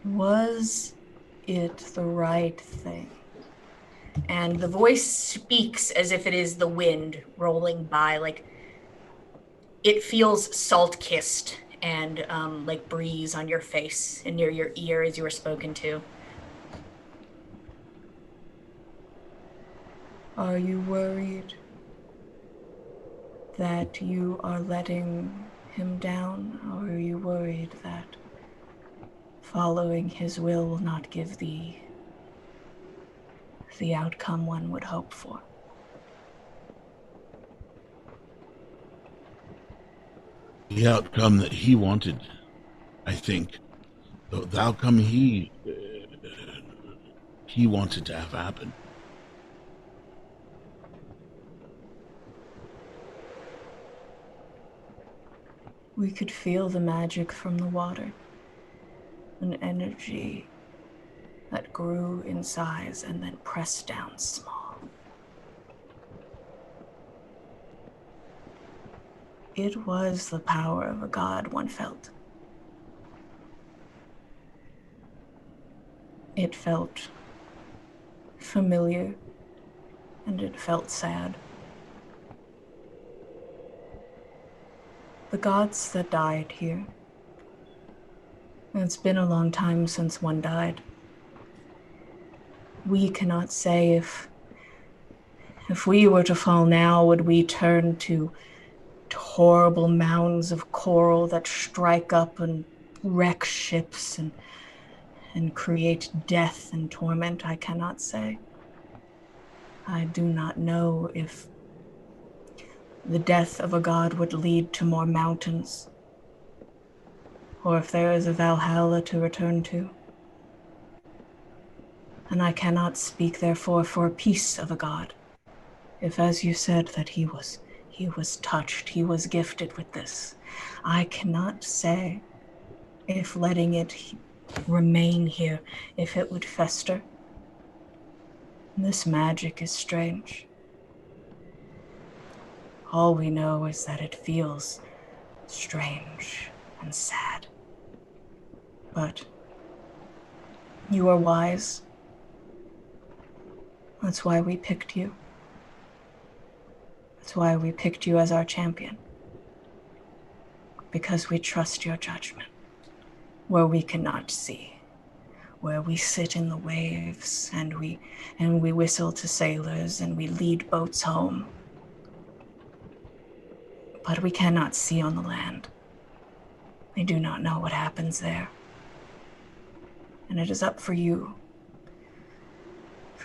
Was it the right thing? And the voice speaks as if it is the wind rolling by, like it feels salt-kissed and like breeze on your face and near your ear as you were spoken to. Are you worried that you are letting him down, or are you worried that following his will not give the outcome one would hope for? The outcome that he wanted, I think. The outcome he wanted to have happen. We could feel the magic from the water, an energy that grew in size and then pressed down small. It was the power of a god, one felt. It felt familiar, and it felt sad. The gods that died here. It's been a long time since one died. We cannot say if we were to fall now, would we turn to horrible mounds of coral that strike up and wreck ships and create death and torment? I cannot say. I do not know if the death of a god would lead to more mountains, or if there is a Valhalla to return to. And I cannot speak, therefore, for a piece of a god. If, as you said, that he was touched, he was gifted with this, I cannot say if letting it remain here, if it would fester. This magic is strange. All we know is that it feels strange and sad. But you are wise. That's why we picked you. That's why we picked you as our champion. Because we trust your judgment, where we cannot see, where we sit in the waves and we whistle to sailors and we lead boats home. But we cannot see on the land. We do not know what happens there. And it is up for you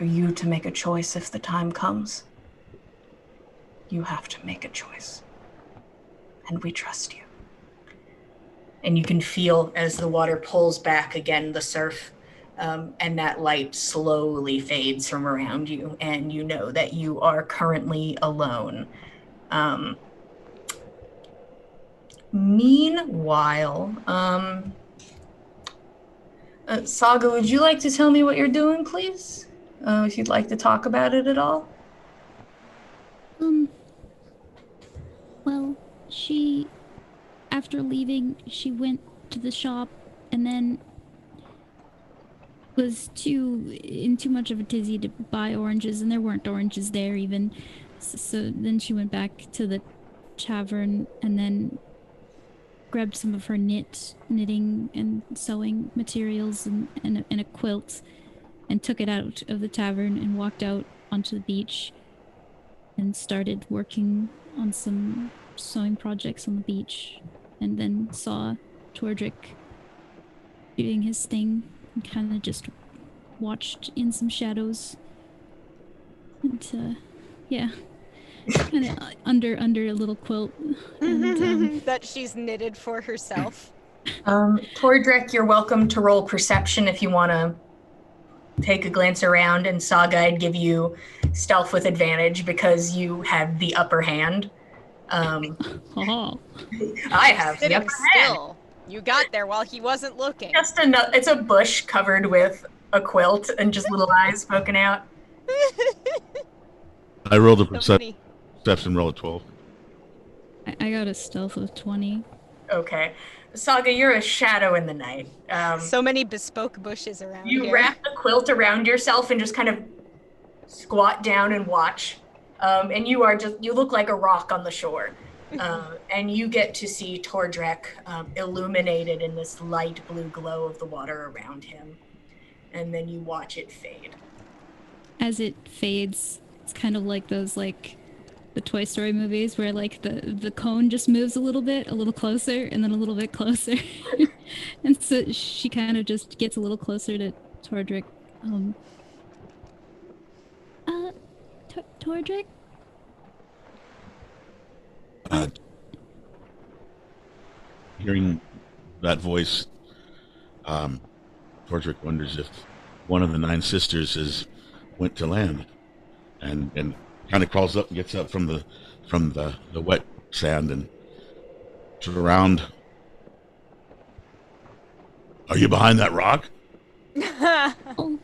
to make a choice if the time comes. You have to make a choice. And we trust you. And you can feel as the water pulls back again, the surf, and that light slowly fades from around you, and you know that you are currently alone. Meanwhile, Saga, would you like to tell me what you're doing, please? If you'd like to talk about it at all? Well, after leaving, she went to the shop and then was in too much of a tizzy to buy oranges, and there weren't oranges there even. So then she went back to the tavern and then grabbed some of her knitting and sewing materials and a quilt and took it out of the tavern and walked out onto the beach and started working on some sewing projects on the beach, and then saw Tordrick doing his thing and kind of just watched in some shadows. And yeah, kind of under a little quilt. And, that she's knitted for herself. Tordrick, you're welcome to roll perception if you want to take a glance around, and Saga, I'd give you stealth with advantage because you have the upper hand. I have the upper hand. You got there while he wasn't looking. It's a bush covered with a quilt and just little eyes poking out. I rolled a perception roll at 12. I got a stealth of 20. Okay. Saga, you're a shadow in the night. So many bespoke bushes around You here. wrap the quilt around yourself and just kind of squat down and watch. And you look like a rock on the shore. And you get to see Tordrek illuminated in this light blue glow of the water around him. And then you watch it fade. As it fades, it's kind of like those the Toy Story movies where the cone just moves a little closer, and then a little bit closer. And so she kind of just gets a little closer to Tordrick. Tordrick? Hearing that voice, Tordrick wonders if one of the 9 sisters has went to land, and kind of crawls up and gets up from the wet sand and turns around. Are you behind that rock? Oh,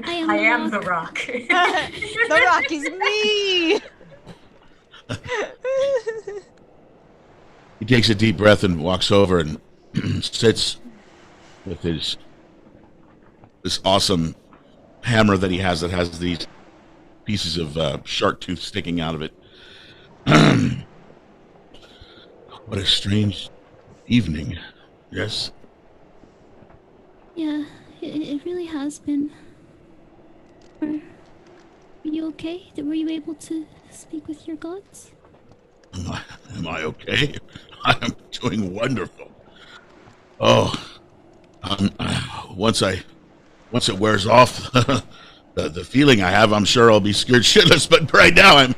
I am the rock. The rock is me! He takes a deep breath and walks over and sits with this awesome hammer that he has that has these pieces of shark tooth sticking out of it. What a strange evening. Yes? Yeah, it really has been. Are you okay? Were you able to speak with your gods? Am I okay? I'm doing wonderful. Oh, once it wears off, the feeling I have, I'm sure I'll be scared shitless. But right now,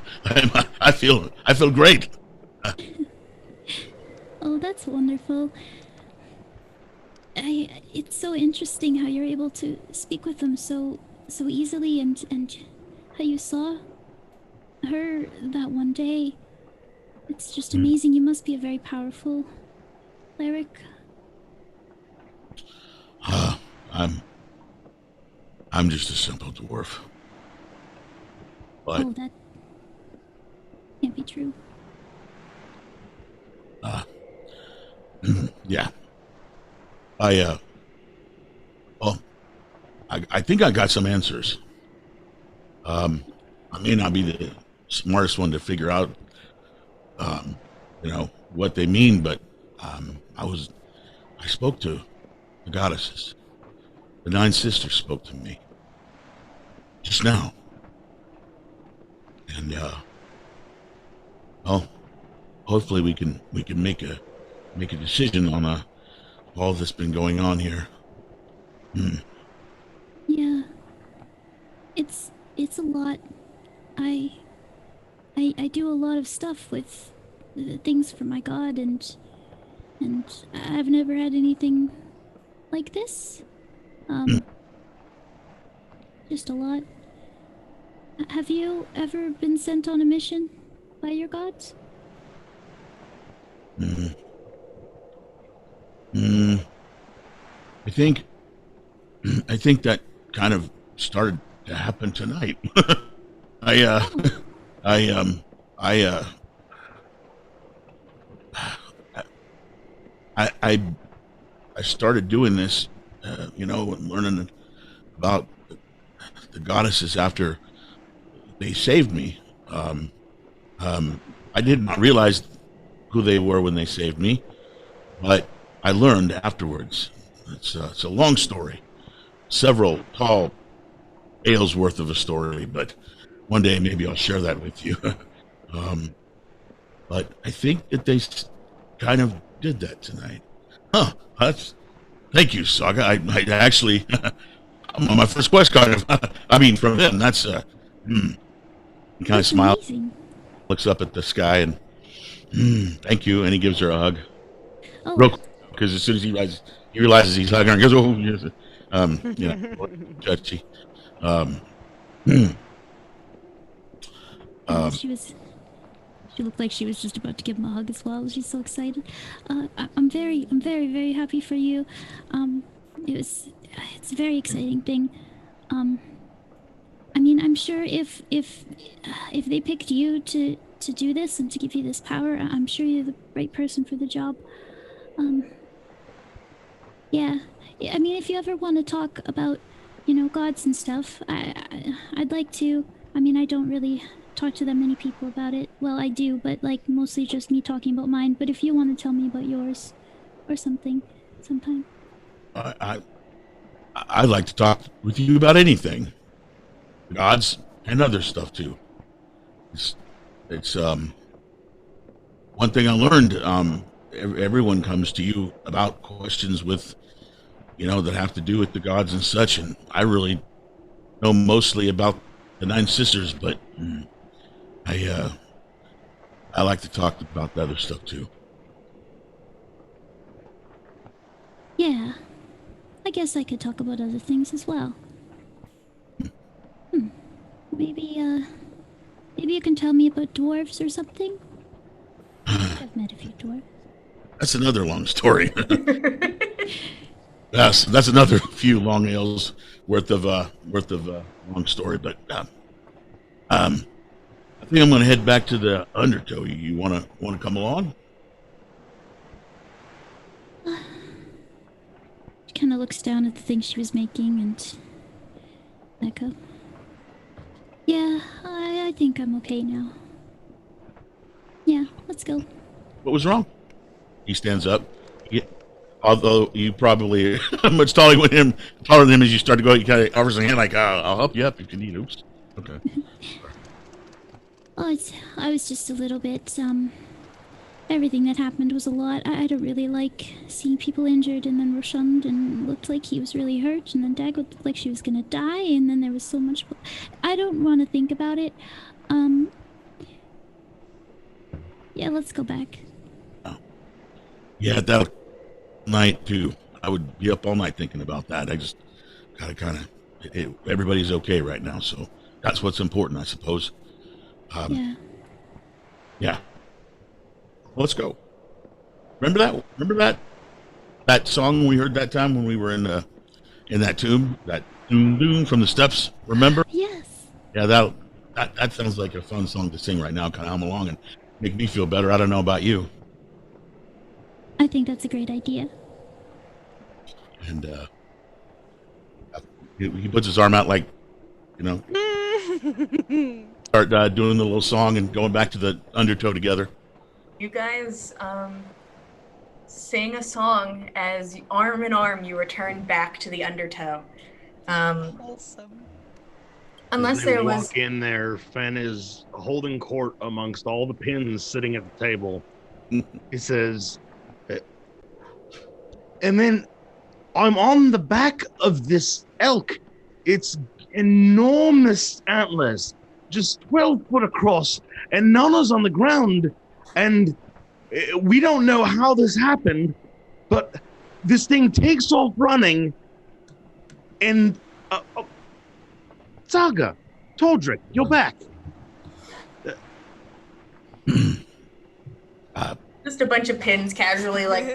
I feel great. Oh, that's wonderful. It's so interesting how you're able to speak with them so easily, and how you saw her that one day. It's just amazing. You must be a very powerful cleric. I'm just a simple dwarf. But Oh, that can't be true. yeah. I think I got some answers. I may not be the smartest one to figure out, what they mean, but I spoke to the goddesses. The 9 sisters spoke to me just now, and hopefully we can make a decision on all that's been going on here. Yeah, it's a lot. I do a lot of stuff with things for my god, and I've never had anything like this. Just a lot. Have you ever been sent on a mission by your gods? I think that kind of started to happen tonight. I started doing this, and learning about the goddesses after they saved me. I did not realize who they were when they saved me, but I learned afterwards. It's a long story, several tall ales worth of a story, but one day maybe I'll share that with you. But I think that they kind of did that tonight. Thank you, Saga. I actually, I'm on my first quest card. From them. That's he kind of smiles, Amazing. looks up at the sky, and thank you, and he gives her a hug. Oh, Real quick, because as soon as he realizes he's hugging her, he goes, "Oh, yes." Touchy. She looked like she was just about to give him a hug as well. She's so excited. I'm very, very happy for you. It's a very exciting thing. I'm sure if they picked you to do this and to give you this power, I'm sure you're the right person for the job. Um, yeah. I mean, if you ever want to talk about, gods and stuff, I'd like to. I mean, I don't really talk to that many people about it. Well, I do, but like mostly just me talking about mine. But if you want to tell me about yours or something sometime. I'd like to talk with you about anything, gods and other stuff too. It's one thing I learned. Everyone comes to you about questions with, that have to do with the gods and such. And I really know mostly about the Nine Sisters, but I like to talk about the other stuff too. Yeah. I guess I could talk about other things as well. Maybe you can tell me about dwarves or something? I've met a few dwarves. That's another long story. That's another few long ales worth of long story. But I think I'm going to head back to the Undertow. You want to come along? She kind of looks down at the things she was making and echo. Yeah, I think I'm okay now. Yeah, let's go. What was wrong? He stands up. Although you probably much taller than him as you start to go, he kind of offers a hand like, I'll help you up if you need. Oops. Okay. Oh, I was just a little bit, everything that happened was a lot. I don't really like seeing people injured, and then Roshan and looked like he was really hurt, and then Dag looked like she was gonna die, and then there was so much. I don't want to think about it. Yeah, let's go back. Oh. Yeah, that night too. I would be up all night thinking about that. I just gotta kind of. Everybody's okay right now, so that's what's important, I suppose. Yeah. Yeah. Let's go. Remember that song we heard that time when we were in that tomb, that doom doom from the steps. Remember? Yes. Yeah, that sounds like a fun song to sing right now. Kind of hum along and make me feel better. I don't know about you. I think that's a great idea. And he puts his arm out like, start doing the little song and going back to the Undertow together. You guys sing a song as arm in arm you return back to the Undertow. Wholesome. Unless As they there was. walk in there, Fen is holding court amongst all the pins sitting at the table. He says, and then I'm on the back of this elk. It's enormous antlers, just 12 foot across, and Nana's on the ground, and we don't know how this happened, but this thing takes off running, and Saga, Todrick, you're back. Just a bunch of pins casually like,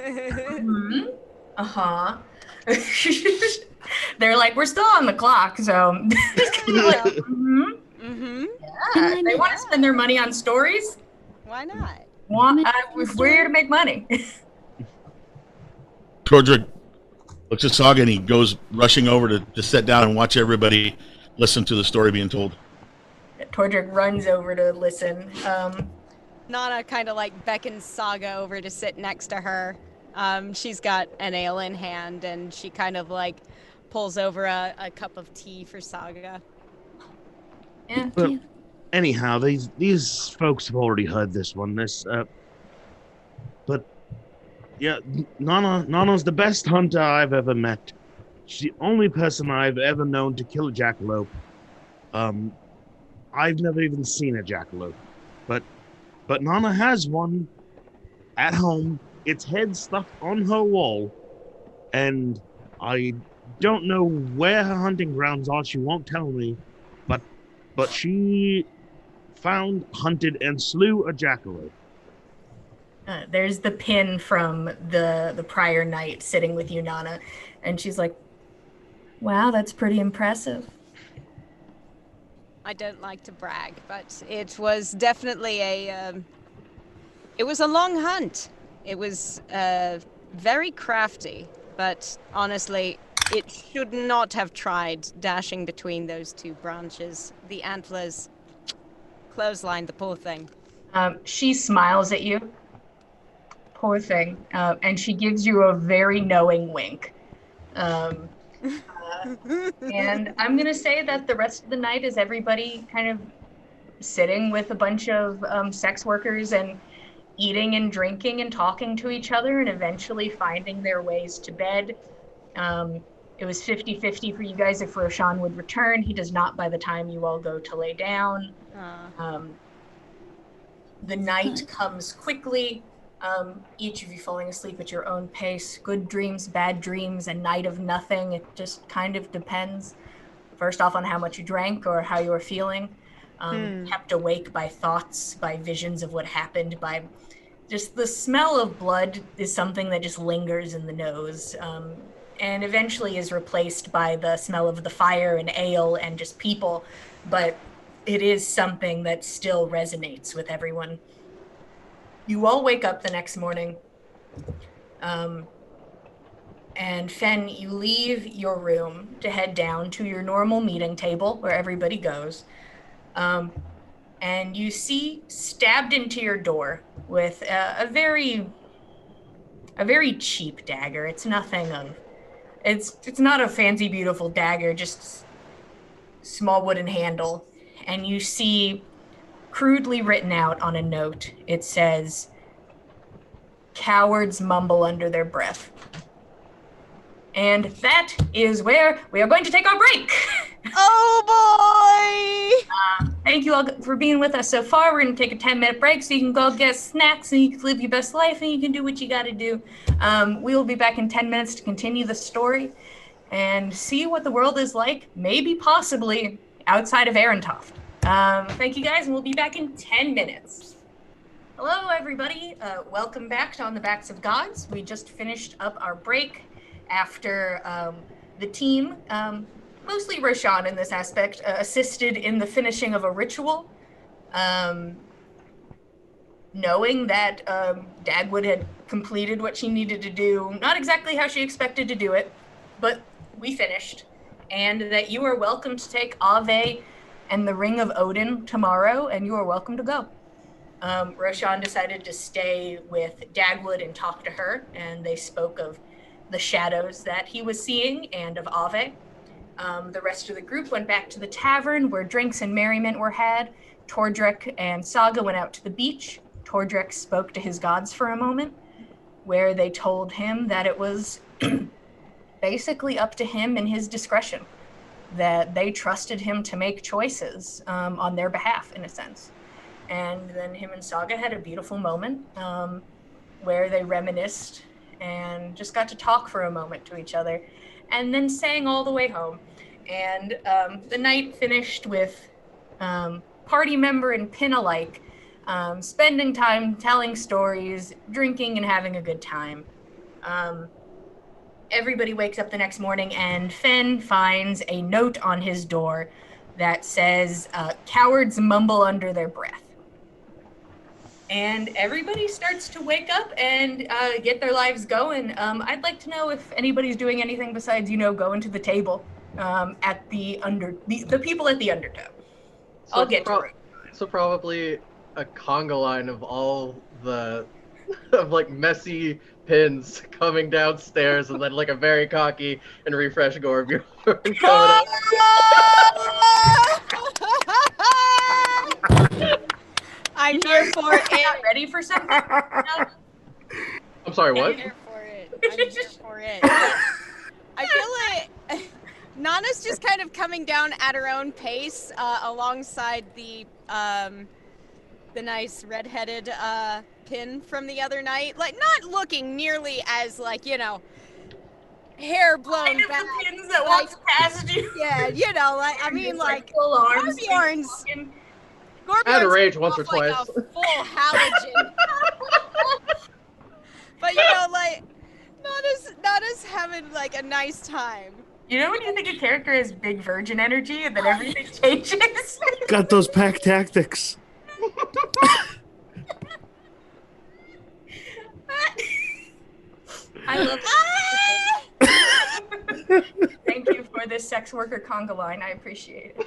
They're like, we're still on the clock, so like, yeah, they want to spend their money on stories. Why not? We're here to make money. Todrick looks at Saga and he goes rushing over to sit down and watch everybody listen to the story being told. Todrick runs over to listen. Nana kind of like beckons Saga over to sit next to her. She's got an ale in hand, and she kind of like pulls over a cup of tea for Saga. Yeah. Well, anyhow, these folks have already heard this one. But yeah, Nana's the best hunter I've ever met. She's the only person I've ever known to kill a jackalope. I've never even seen a jackalope, but Nana has one at home. Its head stuck on her wall, and I don't know where her hunting grounds are. She won't tell me, but she found, hunted, and slew a jackalope. There's the pin from the prior night sitting with you, Nana, and she's like, "Wow, that's pretty impressive." I don't like to brag, but it was definitely it was a long hunt. It was very crafty, but honestly, it should not have tried dashing between those two branches. The antlers clotheslined the poor thing. She smiles at you. Poor thing. And she gives you a very knowing wink. And I'm going to say that the rest of the night is everybody kind of sitting with a bunch of sex workers and eating and drinking and talking to each other and eventually finding their ways to bed. It was 50-50 for you guys if Roshan would return. He does not by the time you all go to lay down. The night comes quickly. Each of you falling asleep at your own pace. Good dreams, bad dreams, a night of nothing. It just kind of depends. First off on how much you drank or how you were feeling. Kept awake by thoughts, by visions of what happened, by just the smell of blood is something that just lingers in the nose. And eventually is replaced by the smell of the fire and ale and just people. But it is something that still resonates with everyone. You all wake up the next morning. And Fen, you leave your room to head down to your normal meeting table where everybody goes. And you see stabbed into your door with a very cheap dagger. It's nothing of, it's not a fancy, beautiful dagger, just small wooden handle. And you see crudely written out on a note, it says, "Cowards mumble under their breath." And that is where we are going to take our break. Oh boy! Thank you all for being with us so far. We're going to take a 10-minute break so you can go get snacks and you can live your best life and you can do what you got to do. We will be back in 10 minutes to continue the story and see what the world is like, maybe possibly outside of Arintoft. Thank you guys, and we'll be back in 10 minutes. Hello, everybody. Welcome back to On the Backs of Gods. We just finished up our break after the team, mostly Roshan in this aspect, assisted in the finishing of a ritual. Knowing that Dagwood had completed what she needed to do, not exactly how she expected to do it, but we finished. And that you are welcome to take Ave and the Ring of Odin tomorrow, and you are welcome to go. Roshan decided to stay with Dagwood and talk to her, and they spoke of the shadows that he was seeing and of Ave. The rest of the group went back to the tavern where drinks and merriment were had. Tordric and Saga went out to the beach. Tordric spoke to his gods for a moment, where they told him that it was basically up to him and his discretion, that they trusted him to make choices on their behalf, in a sense. And then him and Saga had a beautiful moment where they reminisced and just got to talk for a moment to each other, and then sang all the way home. And the night finished with party member and pin alike spending time telling stories, drinking, and having a good time. Everybody wakes up the next morning, and Fen finds a note on his door that says, "Cowards mumble under their breath." And everybody starts to wake up and get their lives going. I'd like to know if anybody's doing anything besides, going to the table at the people at the Undertow. I'll get to it. So probably a conga line of all the of like messy pins coming downstairs, and then like a very cocky and refreshed Gorbjorn coming up. I'm here for it. Ready for something? I'm sorry, what? I'm here for it. I'm here for it. I feel like Nana's just kind of coming down at her own pace, alongside the nice redheaded pin from the other night. Like, not looking nearly as hair blown back. The pins that walks past you. Yeah, I mean, like full arms. Gorbjorn's I had a rage once or like twice. a full halogen. But not as having like a nice time. You know when you think a character has big virgin energy and then everything changes? Got those pack tactics. I I love it. Thank you for this sex worker conga line. I appreciate it.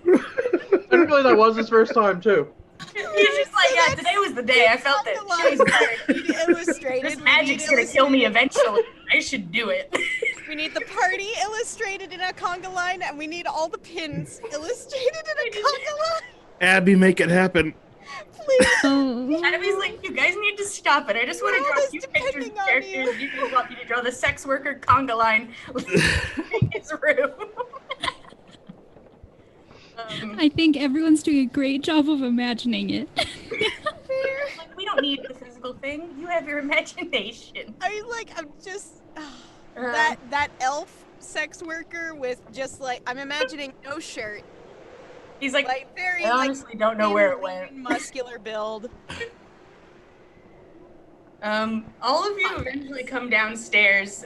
I didn't realize that was his first time too. He's just like, yeah, today was the day. I felt it. She was weird. Illustrated. This magic's gonna kill me eventually. I should do it. We need the party illustrated in a conga line, and we need all the pins illustrated in a conga line. Abby, make it happen. Please. Oh. Abby's like, you guys need to stop it. I just want to draw a few pictures of characters. You guys want me to draw the sex worker conga line in his room. I think everyone's doing a great job of imagining it. Like, we don't need the physical thing. You have your imagination. I'm just that elf sex worker with just like I'm imagining no shirt. He's like very I honestly don't know where it went. Muscular build. All of you eventually come downstairs.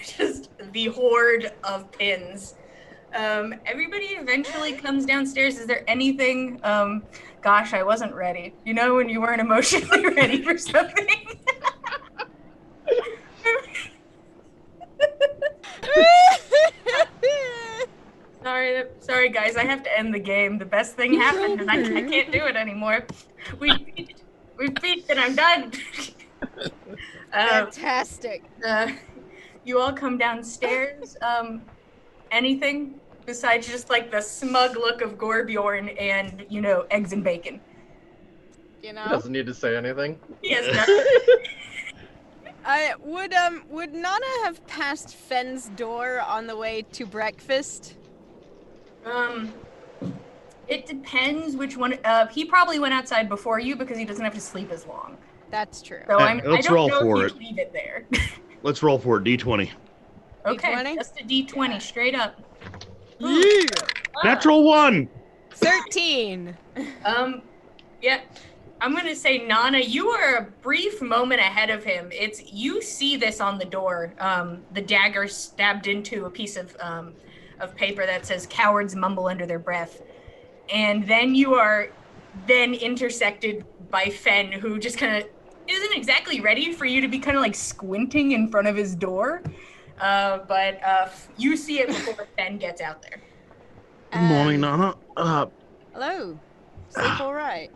Just the horde of pins. Everybody eventually comes downstairs. Is there anything? Gosh, I wasn't ready. You know when you weren't emotionally ready for something? Sorry, guys. I have to end the game. The best thing happened, and I can't do it anymore. We beat, and I'm done. Fantastic. You all come downstairs. Anything besides just like the smug look of Gorbjorn and eggs and bacon. He doesn't need to say anything. He has nothing. Would Nana have passed Fenn's door on the way to breakfast? It depends which one. He probably went outside before you because he doesn't have to sleep as long. That's true. So I let's don't roll know for if it. he'd leave it there. Let's roll for it. D20. Okay, D20? just a D20, straight up. Yeah. Natural 1. 13. Yeah. I'm gonna say, Nana, you are a brief moment ahead of him. You see this on the door. The dagger stabbed into a piece of paper that says "Cowards mumble under their breath," and then you are intersected by Fen, who just kind of isn't exactly ready for you to be kind of like squinting in front of his door. But you see it before Fen gets out there. Good morning, Nana. Hello. Sleep all right?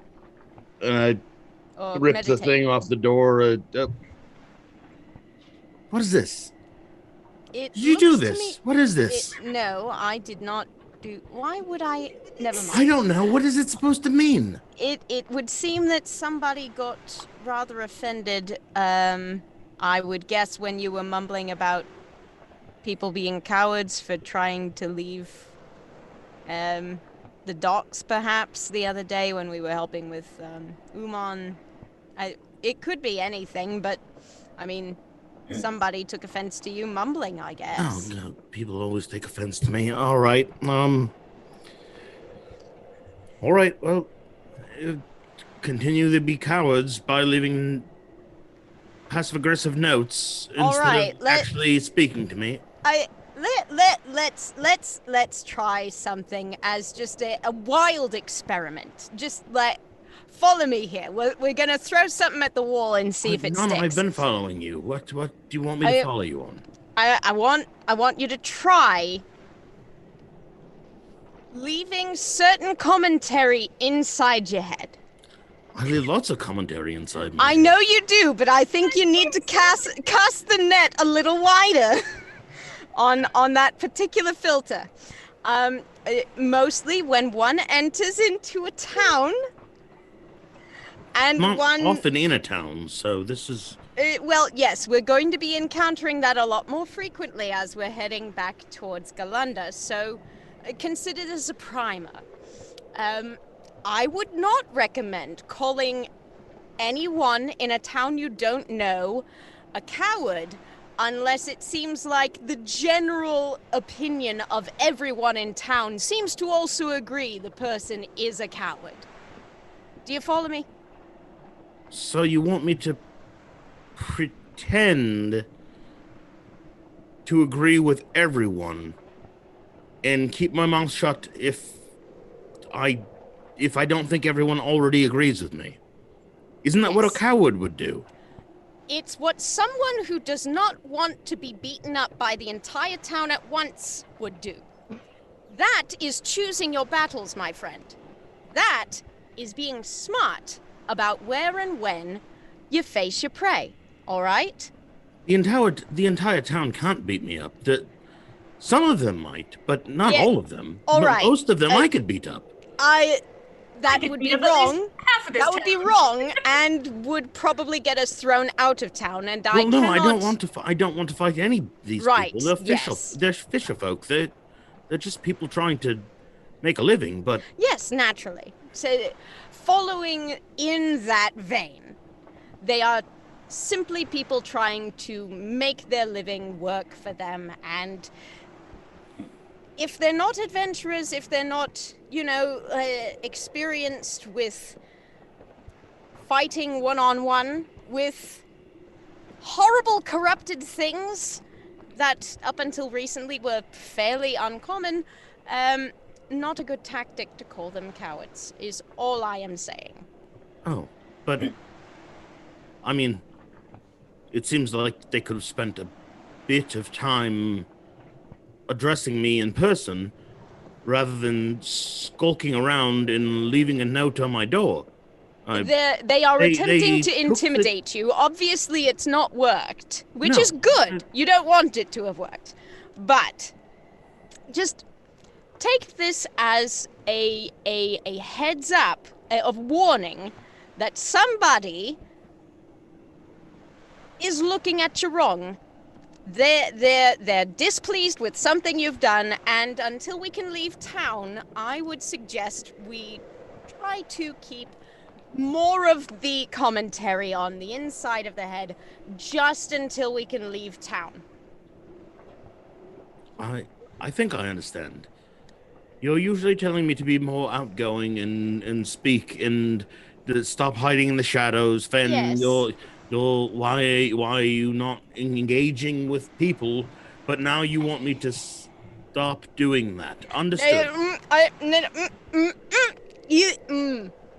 And I ripped the thing off the door. What is this? Did you do this? What is this? No, I did not do. Why would I? Never mind. I don't know. What is it supposed to mean? It would seem that somebody got rather offended. I would guess when you were mumbling about people being cowards for trying to leave the docks, perhaps, the other day when we were helping with Uman. It could be anything, but, I mean, somebody took offense to you mumbling, I guess. Oh, no. People always take offense to me. All right. All right, well, continue to be cowards by leaving passive-aggressive notes instead of actually speaking to me. Let's try something as just a wild experiment. Just follow me here. We're gonna throw something at the wall and see if it sticks. I've been following you. What do you want me to follow you on? I want you to try leaving certain commentary inside your head. I leave lots of commentary inside me. I know you do, but I think you need to cast the net a little wider on that particular filter. Mostly when one enters into a town and I'm not one often in a town, so this is... well, yes, we're going to be encountering that a lot more frequently as we're heading back towards Galunda, so consider this a primer. I would not recommend calling anyone in a town you don't know a coward unless it seems like the general opinion of everyone in town seems to also agree the person is a coward. Do you follow me? So you want me to pretend to agree with everyone and keep my mouth shut if I don't think everyone already agrees with me? Isn't that what a coward would do? It's what someone who does not want to be beaten up by the entire town at once would do. That is choosing your battles, my friend. That is being smart about where and when you face your prey, all right? The entire town can't beat me up. Some of them might, but not Yeah, all of them. all right. Most of them I could beat up. That could would beat be up at least wrong. half of this That would be town. wrong, and would probably get us thrown out of town. And Well, no, I cannot... don't want to. I don't want to fight any of these Right, people. yes. They're fisher folk. They're just people trying to make a living. But Yes, naturally. So, following in that vein, they are simply people trying to make their living work for them. And if they're not adventurers, if they're not, experienced with fighting one-on-one with horrible corrupted things that up until recently were fairly uncommon, not a good tactic to call them cowards, is all I am saying. oh, but I mean, it seems like they could have spent a bit of time addressing me in person rather than skulking around and leaving a note on my door. They are they attempting to took the- intimidate you. Obviously, it's not worked, which No. is good. You don't want it to have worked. But just take this as a heads up of warning that somebody is looking at you wrong. They're displeased with something you've done, and until we can leave town, I would suggest we try to keep more of the commentary on the inside of the head just until we can leave town. I think I understand. You're usually telling me to be more outgoing and speak and to stop hiding in the shadows. Fen, Yes. why are you not engaging with people? But now you want me to stop doing that. Understood.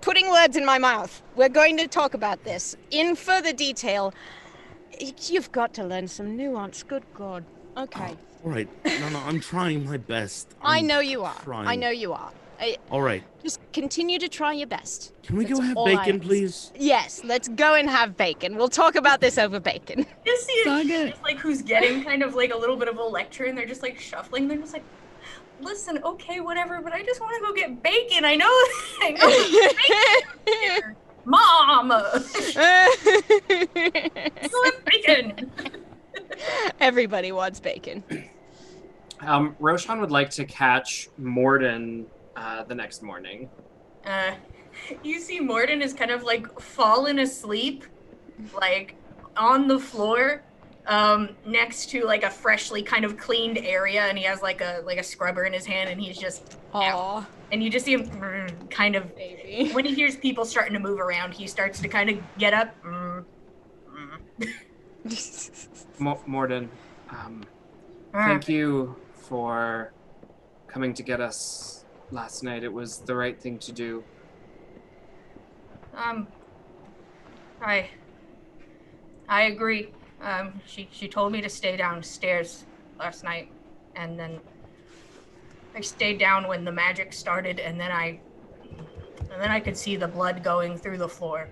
Putting words in my mouth. We're going to talk about this in further detail. You've got to learn some nuance. Good God. Okay. All right. No, I'm trying my best. I I'm know you are. trying. I know you are. All right. Just continue to try your best. Can we go That's have all I bacon, ask. please? Yes, let's go and have bacon. We'll talk about this over bacon. Just see it, Saga- just like who's getting kind of like a little bit of a lecture, and they're just like shuffling. They're just like, listen, okay, whatever, but I just want to go get bacon. I know there's bacon here. Mom, go have bacon. Everybody wants bacon. Roshan would like to catch Morden the next morning. You see Morden is kind of like fallen asleep, like on the floor, next to like a freshly kind of cleaned area, and he has like a scrubber in his hand, and he's just Aw, and you just see him kind of baby. when he hears people starting to move around, he starts to kind of get up. Morden, thank you for coming to get us last night. It was the right thing to do. I agree. She told me to stay downstairs last night, and then I stayed down when the magic started, and then I could see the blood going through the floor.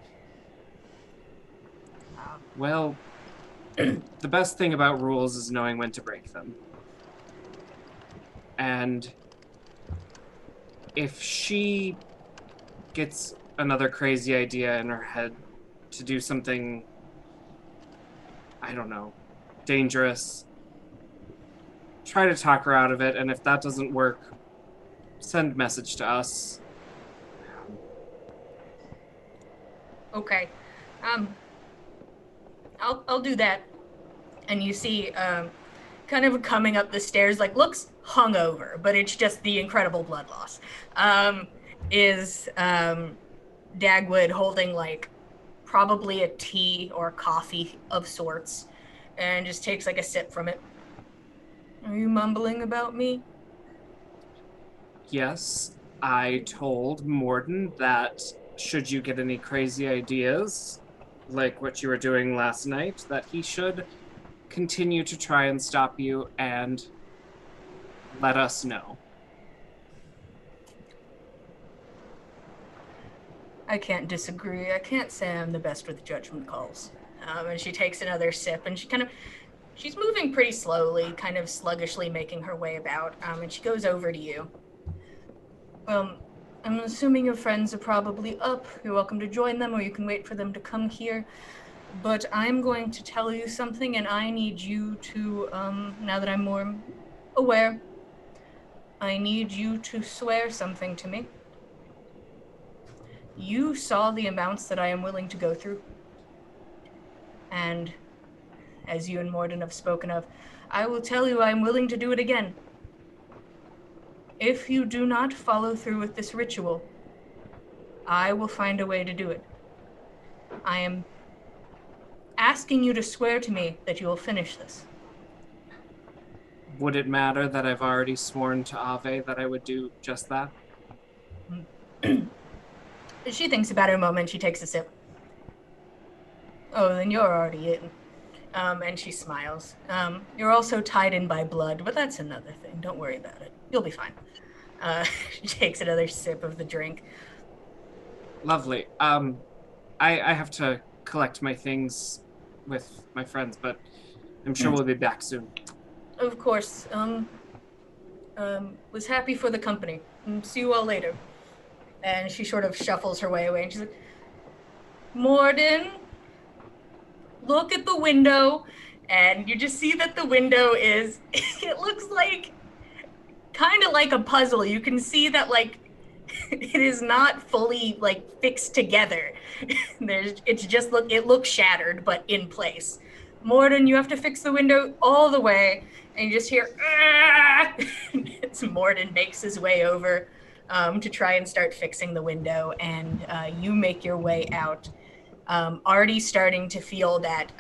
Well, the best thing about rules is knowing when to break them. And if she gets another crazy idea in her head to do something, I don't know, dangerous, try to talk her out of it, and if that doesn't work, send message to us. Okay. I'll do that. And you see, kind of coming up the stairs, like looks hungover, but it's just the incredible blood loss. Is Dagwood holding like probably a tea or coffee of sorts, and just takes like a sip from it. Are you mumbling about me? Yes, I told Morden that should you get any crazy ideas, like what you were doing last night, that he should continue to try and stop you and let us know. I can't disagree. I can't say I'm the best with judgment calls. And she takes another sip, and she's moving pretty slowly, kind of sluggishly making her way about, and she goes over to you. I'm assuming your friends are probably up. You're welcome to join them, or you can wait for them to come here. But I'm going to tell you something, and I need you to, now that I'm more aware, I need you to swear something to me. You saw the amounts that I am willing to go through. And as you and Morden have spoken of, I will tell you I'm willing to do it again. If you do not follow through with this ritual, I will find a way to do it. I am asking you to swear to me that you will finish this. Would it matter that I've already sworn to Ave that I would do just that? She thinks about it a moment. She takes a sip. Oh, then you're already in. And she smiles. You're also tied in by blood, but that's another thing. Don't worry about it. You'll be fine. She takes another sip of the drink. Lovely. I have to collect my things with my friends, but I'm sure we'll be back soon. Of course. Was happy for the company. See you all later. And she sort of shuffles her way away, and she's like, Morden, look at the window. And you just see that the window is, it looks like, kind of like a puzzle. You can see that, like, it is not fully, like, fixed together. It looks shattered, but in place. Morden, you have to fix the window all the way. And you just hear, ah! It's Morden makes his way over to try and start fixing the window. And you make your way out. Already starting to feel that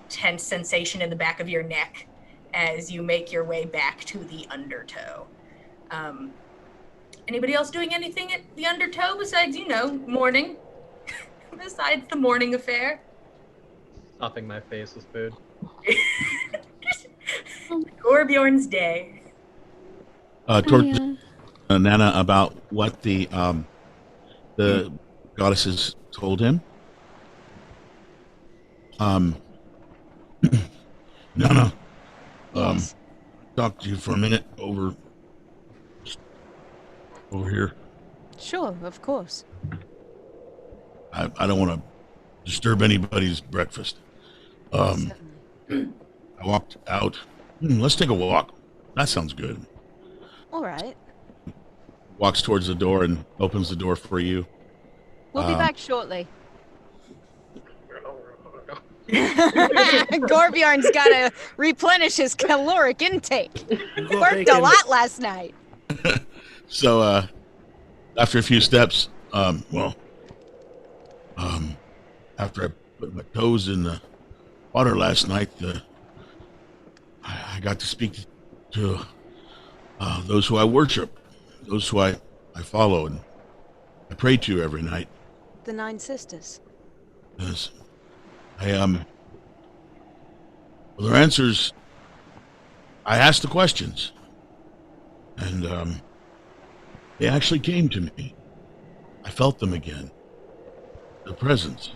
tense sensation in the back of your neck as you make your way back to the undertow. Anybody else doing anything at the undertow besides, morning? Besides the morning affair? Stuffing my face with food. Gorbjorn's day. Towards Nana about what the goddesses told him. Nana, Yes. talk to you for a minute over here. Sure, of course. I don't want to disturb anybody's breakfast. Certainly. I walked out. Let's take a walk. That sounds good. All right. Walks towards the door and opens the door for you. We'll be back shortly. Gorbjorn's got to replenish his caloric intake. Worked a lot last night. So, after a few steps, after I put my toes in the water last night, I got to speak to those who I worship, those who I follow, and I pray to every night. The 9 sisters. Yes. Well, their answers, I asked the questions, and they actually came to me. I felt them again. The presence.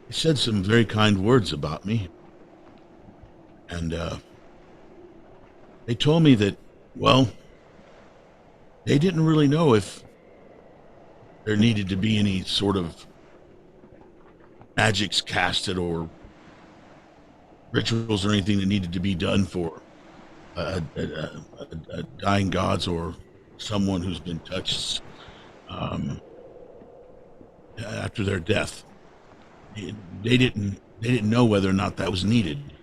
They said some very kind words about me. And they told me that, well, they didn't really know if there needed to be any sort of magics casted or rituals or anything that needed to be done for a dying gods or someone who's been touched after their death. They didn't know whether or not that was needed,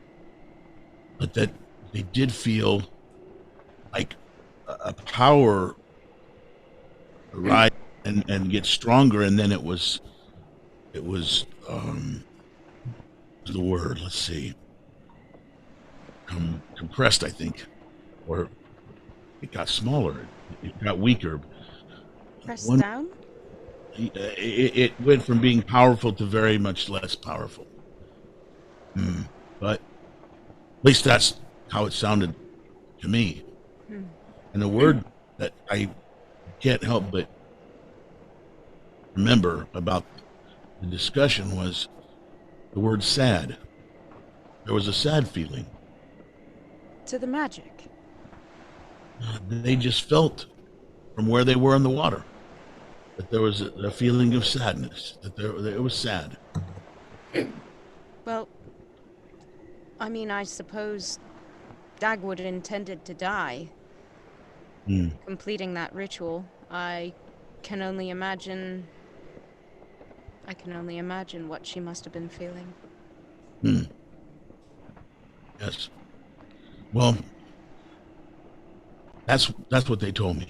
but that they did feel like a power rise and get stronger, and then it was the word, let's see, compressed, I think, or it got smaller, it got weaker. Press down? it went from being powerful to very much less powerful. But at least that's how it sounded to me. And the word that I can't help but remember about the discussion was the word sad. There was a sad feeling. To the magic. They just felt from where they were in the water that there was a feeling of sadness, that it was sad. Well, I mean, I suppose Dagwood intended to die, completing that ritual. I can only imagine what she must have been feeling. Yes. Well, that's what they told me.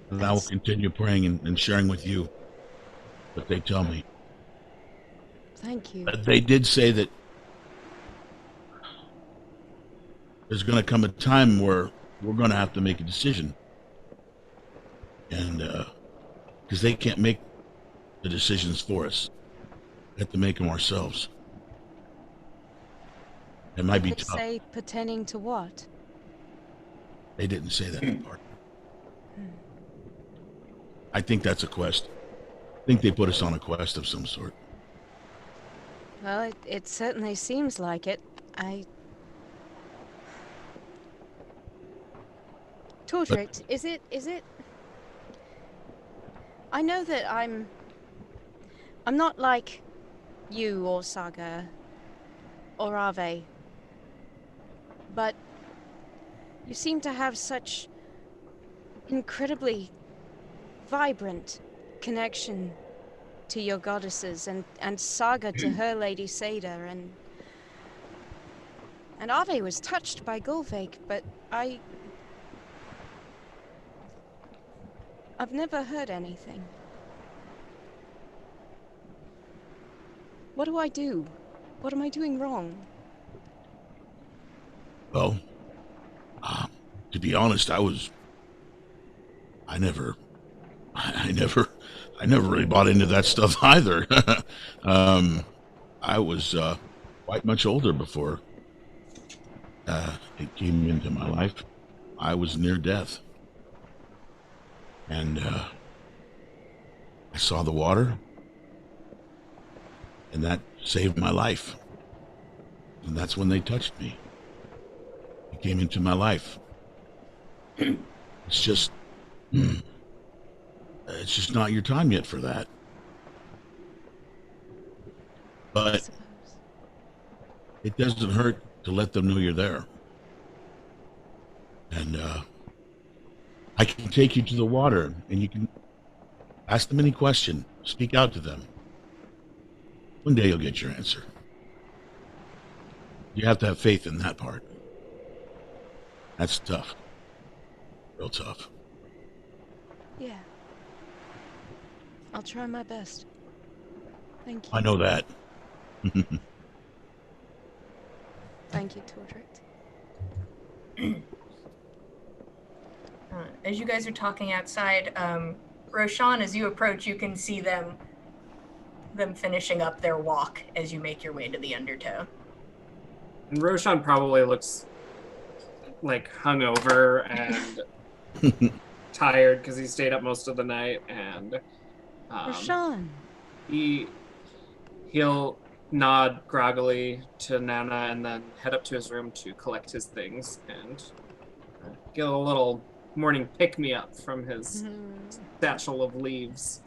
And I will continue praying and sharing with you what they tell me. Thank you. But they did say that there's going to come a time where we're going to have to make a decision. And because they can't make the decisions for us. We have to make them ourselves. It might be They tough. say pertaining to what? They didn't say that part. I think that's a quest. I think they put us on a quest of some sort. Well, it certainly seems like it. Tordrict, is it... I know that I'm not like you or Saga or Ave, but you seem to have such incredibly vibrant connection to your goddesses, and Saga to her Lady Sada, and Ave was touched by Gulveig, but I've never heard anything. What do I do? What am I doing wrong? Well, to be honest, I never really bought into that stuff either. I was quite much older before it came into my life. I was near death. And I saw the water, and that saved my life. And that's when they touched me. It came into my life. It's just not your time yet for that. But it doesn't hurt to let them know you're there. And I can take you to the water, and you can ask them any question, speak out to them. One day you'll get your answer. You have to have faith in that part. That's tough. Real tough. Yeah. I'll try my best. Thank you. I know that. Thank you, Tordrict. As you guys are talking outside, Roshan, as you approach, you can see them finishing up their walk as you make your way to the Undertow. And Roshan probably looks like hungover and tired because he stayed up most of the night, and Roshan. He'll nod groggily to Nana and then head up to his room to collect his things and get a little morning pick-me-up from his satchel of leaves.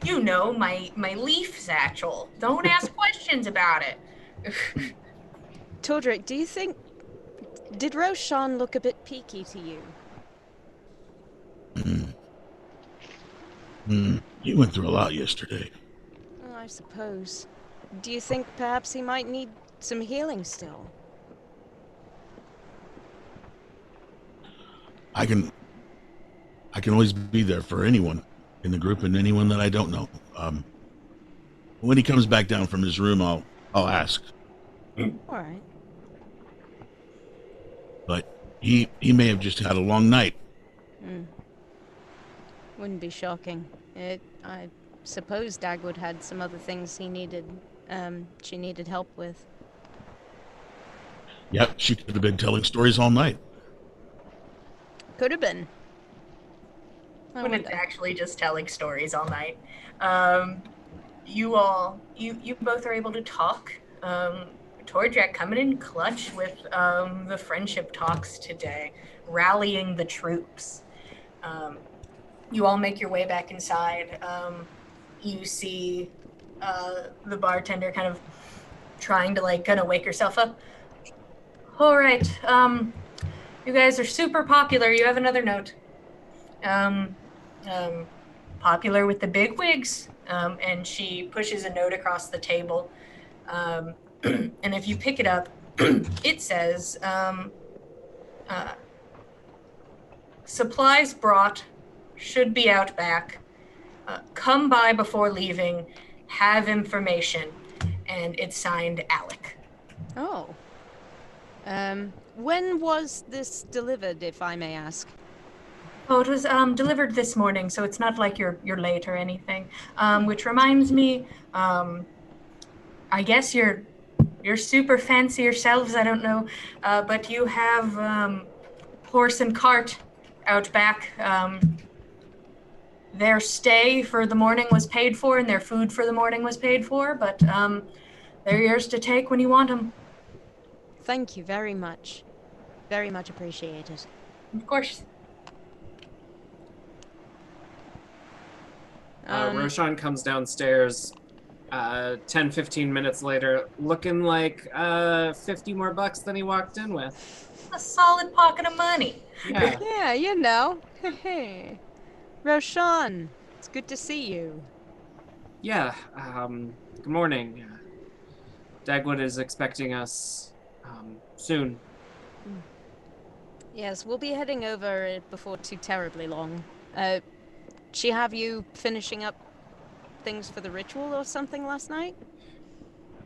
You know, my leaf satchel. Don't ask questions about it. Tordric, do you think... Did Roshan look a bit peaky to you? He went through a lot yesterday. Oh, I suppose. Do you think perhaps he might need some healing still? I can always be there for anyone in the group and anyone that I don't know. When he comes back down from his room, I'll ask. All right. But he may have just had a long night. Wouldn't be shocking. I suppose Dagwood had some other things she needed help with. Yep, she could have been telling stories all night. Could have been. When it's actually just telling stories all night. You both are able to talk. Tordrak coming in clutch with the friendship talks today, rallying the troops. You all make your way back inside. You see the bartender kind of trying to kind of wake yourself up. All right, you guys are super popular. You have another note. Popular with the big wigs. And she pushes a note across the table. And if you pick it up, it says, supplies brought, should be out back. Come by before leaving, have information. And it's signed Alec. Oh. When was this delivered, if I may ask? Oh, it was delivered this morning, so it's not like you're late or anything. Which reminds me, I guess you're super fancy yourselves. I don't know, but you have horse and cart out back. Their stay for the morning was paid for, and their food for the morning was paid for. But they're yours to take when you want them. Thank you very much. Very much appreciated. Of course. Roshan comes downstairs 10-15 minutes later, looking like 50 more bucks than he walked in with. A solid pocket of money. Yeah. Yeah, you know. Hey, Roshan, it's good to see you. Yeah, good morning. Dagwood is expecting us soon. Yes, we'll be heading over before too terribly long. She have you finishing up things for the ritual or something last night?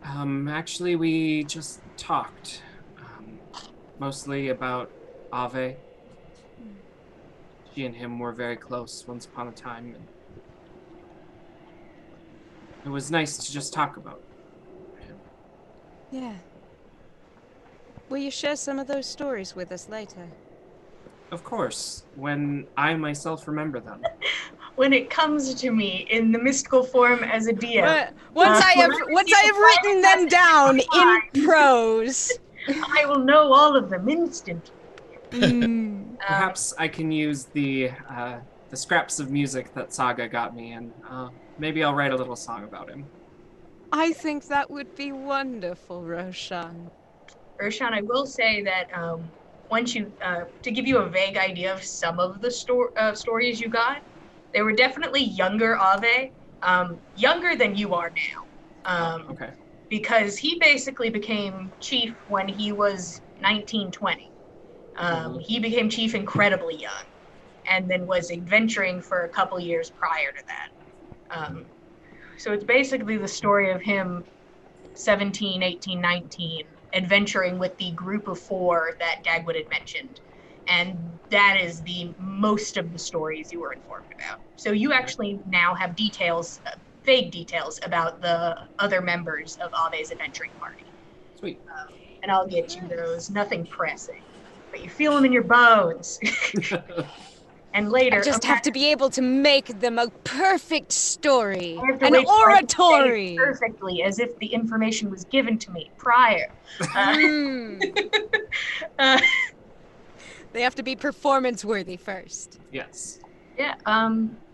Actually, we just talked. Mostly about Ave. She and him were very close once upon a time. And it was nice to just talk about him. Yeah. Will you share some of those stories with us later? Of course, when I myself remember them. When it comes to me in the mystical form as a DM. Once I have written them down in prose, I will know all of them instantly. Perhaps I can use the scraps of music that Saga got me, and maybe I'll write a little song about him. I think that would be wonderful, Roshan. Roshan, I will say that once you, to give you a vague idea of some of the stories you got, they were definitely younger Ave, younger than you are now. Okay. Because he basically became chief when he was 19, 20. He became chief incredibly young, and then was adventuring for a couple years prior to that. So it's basically the story of him 17, 18, 19, adventuring with the group of 4 that Dagwood had mentioned. And that is the most of the stories you were informed about. So you actually now have details, vague details about the other members of Ave's adventuring party. Sweet. And I'll get you those. Nothing pressing. But you feel them in your bones. And later... I just have to be able to make them a perfect story. An oratory. Perfectly, as if the information was given to me prior. They have to be performance worthy first. Yes. Yeah.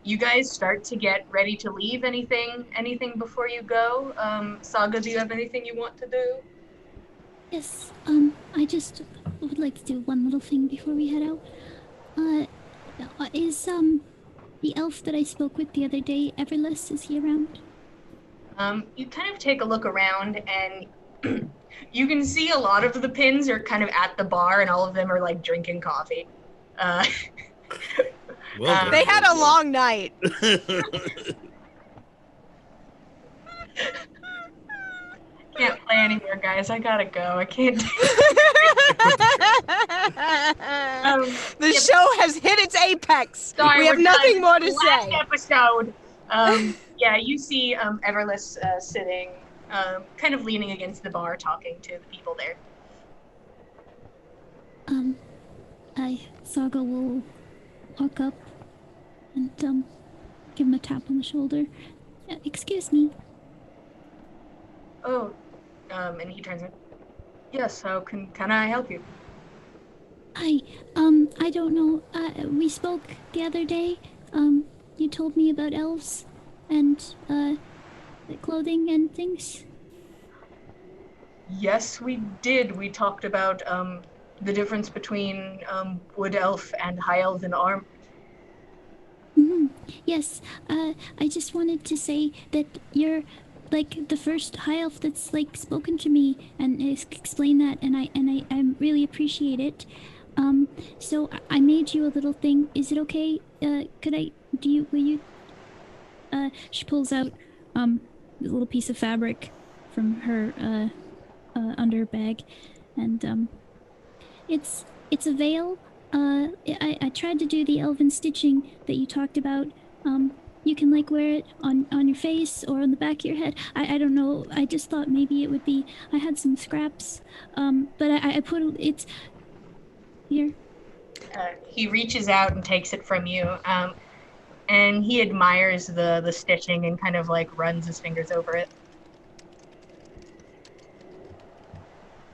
You guys start to get ready to leave. Anything before you go? Saga, do you have anything you want to do? Yes, I just would like to do one little thing before we head out. Is the elf that I spoke with the other day, Everless, is he around? You kind of take a look around, and you can see a lot of the pins are kind of at the bar, and all of them are like drinking coffee. Well, they had a long night. Yeah. play anymore, guys. I gotta go. I can't. The Yep. show has hit its apex. Sorry, We have we're nothing done. more to Last say. episode. Yeah, you see Everless sitting, kind of leaning against the bar, talking to the people there. Saga will walk up and give him a tap on the shoulder. Excuse me. Oh, and he turns in. Yes, how can I help you? Hi. I don't know. We spoke the other day. You told me about elves and the clothing and things. Yes, we did. We talked about the difference between wood elf and high elven arm. Mm-hmm. Yes. I just wanted to say that you're like the first high elf that's like spoken to me and explained that, and I really appreciate it. So I made you a little thing. Is it okay? Will you? She pulls out a little piece of fabric from her under her bag, and it's a veil. I tried to do the elven stitching that you talked about. You can like wear it on your face or on the back of your head. I don't know. I just thought maybe it would be. I had some scraps, but I put it's here. He reaches out and takes it from you, and he admires the stitching and kind of like runs his fingers over it.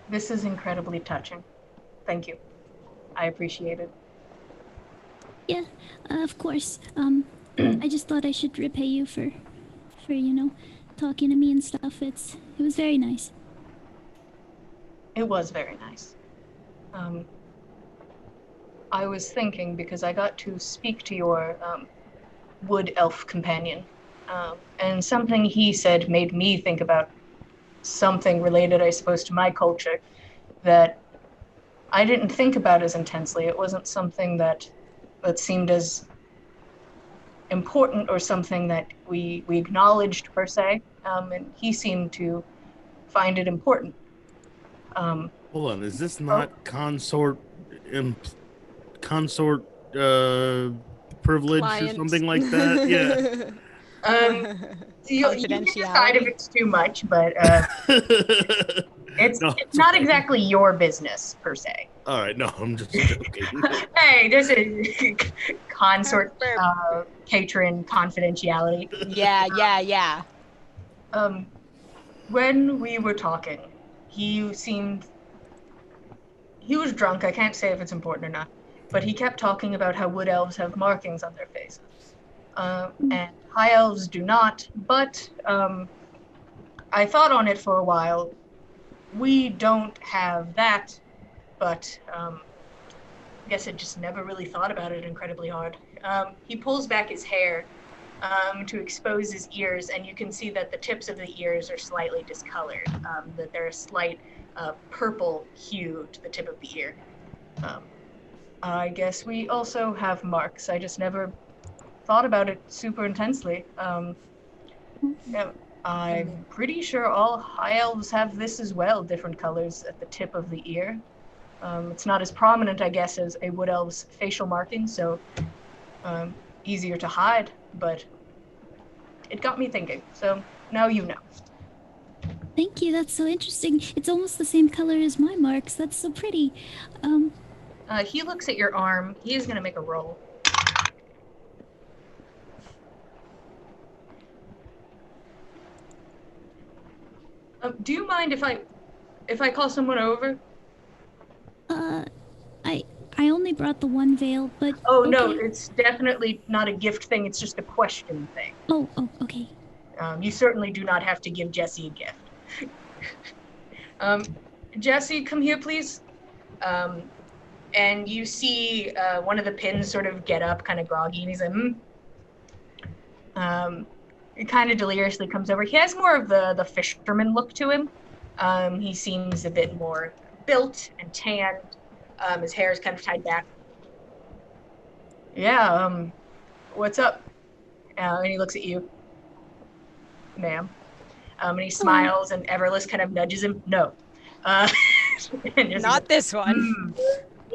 This is incredibly touching. Thank you. I appreciate it. Yeah, of course. I just thought I should repay you for talking to me and stuff. It was very nice. It was very nice. I was thinking because I got to speak to your wood elf companion, and something he said made me think about something related, I suppose, to my culture that I didn't think about as intensely. It wasn't something that seemed as important or something that we acknowledged per se, and he seemed to find it important. Hold on, is this not consort privilege Client. or something like that? Yeah. You can decide if it's too much, but it's not exactly your business per se. All right, no, I'm just joking. Hey, this is consort patron confidentiality. Yeah. When we were talking, he was drunk. I can't say if it's important or not, but he kept talking about how wood elves have markings on their faces, and high elves do not. But I thought on it for a while. We don't have that, but I guess I just never really thought about it incredibly hard. He pulls back his hair to expose his ears, and you can see that the tips of the ears are slightly discolored, that they're a slight purple hue to the tip of the ear. I guess we also have marks. I just never thought about it super intensely. I'm pretty sure all high elves have this as well, different colors at the tip of the ear. It's not as prominent, I guess, as a wood elf's facial marking, so easier to hide, but it got me thinking, so now you know. Thank you, that's so interesting. It's almost the same color as my marks. That's so pretty. He looks at your arm. He is going to make a roll. Do you mind if I call someone over? I only brought the one veil, but Oh, okay. no, it's definitely not a gift thing. It's just a question thing. Oh, okay. You certainly do not have to give Jesse a gift. Jesse, come here, please. And you see one of the pins sort of get up, kind of groggy, and he's like, He kind of deliriously comes over. He has more of the fisherman look to him. He seems a bit more built and tanned. His hair is kind of tied back. Yeah, what's up? And he looks at you, ma'am. And he smiles, and Everless kind of nudges him. No. And Jesse's Not like, this one.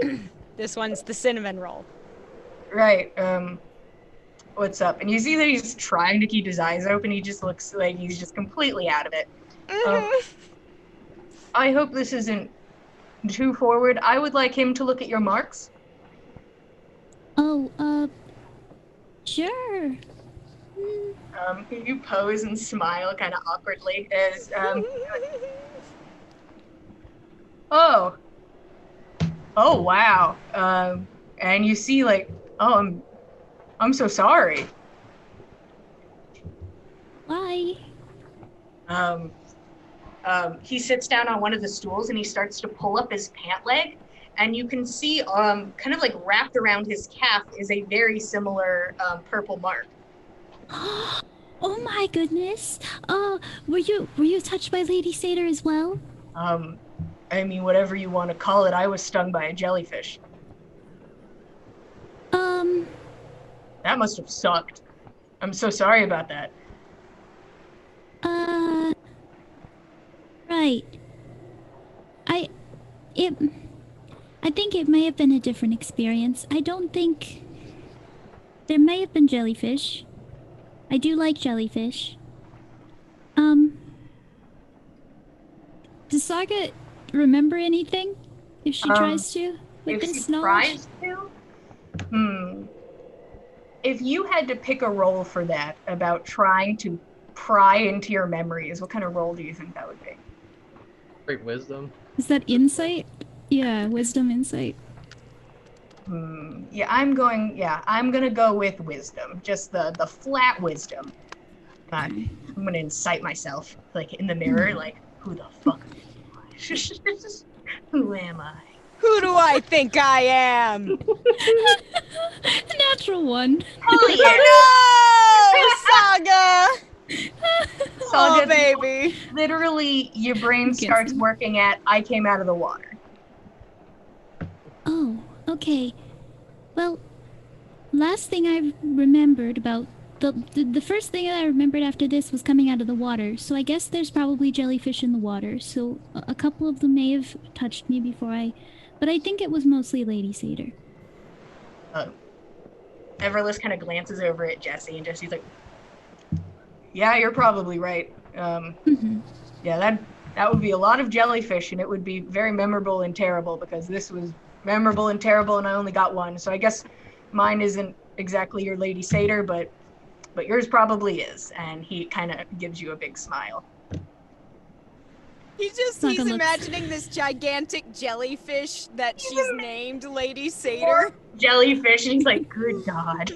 "Hmm, This one's the cinnamon roll. right. What's up?" And you see that he's trying to keep his eyes open. He just looks like he's just completely out of it. I hope this isn't too forward. I would like him to look at your marks. Oh, sure. You pose and smile kind of awkwardly as, oh, wow. And you see like, oh, I'm so sorry. Why? He sits down on one of the stools and he starts to pull up his pant leg, and you can see, kind of like wrapped around his calf is a very similar purple mark. Oh my goodness. Were you touched by Lady Satyr as well? I mean, whatever you want to call it, I was stung by a jellyfish. That must have sucked. I'm so sorry about that. Right. I think it may have been a different experience. I don't think there may have been jellyfish. I do like jellyfish. Does Saga remember anything? If she tries to? With If she this knowledge? tries to? If you had to pick a role for that, about trying to pry into your memories, what kind of role do you think that would be? Great wisdom. Is that insight? Yeah, wisdom, insight. Yeah, I'm gonna go with wisdom. Just the flat wisdom. I'm gonna incite myself, like, in the mirror, like, who the fuck am I? Who am I? Who do I think I am? Natural one. Oh yeah! No, Saga! Saga, Oh, baby. Literally, your brain Guessing. starts working at, I came out of the water. Oh, okay. Well, last thing I remembered about the first thing that I remembered after this was coming out of the water. So I guess there's probably jellyfish in the water. So a couple of them may have touched me before but I think it was mostly Lady Satyr. Everless kind of glances over at Jesse, and Jesse's like, yeah, you're probably right. Yeah, that would be a lot of jellyfish, and it would be very memorable and terrible, because this was memorable and terrible, and I only got one. So I guess mine isn't exactly your Lady Satyr, but yours probably is. And he kind of gives you a big smile. He's Saga looks- imagining this gigantic jellyfish that she's named Lady Satyr. Jellyfish, and he's like, good God.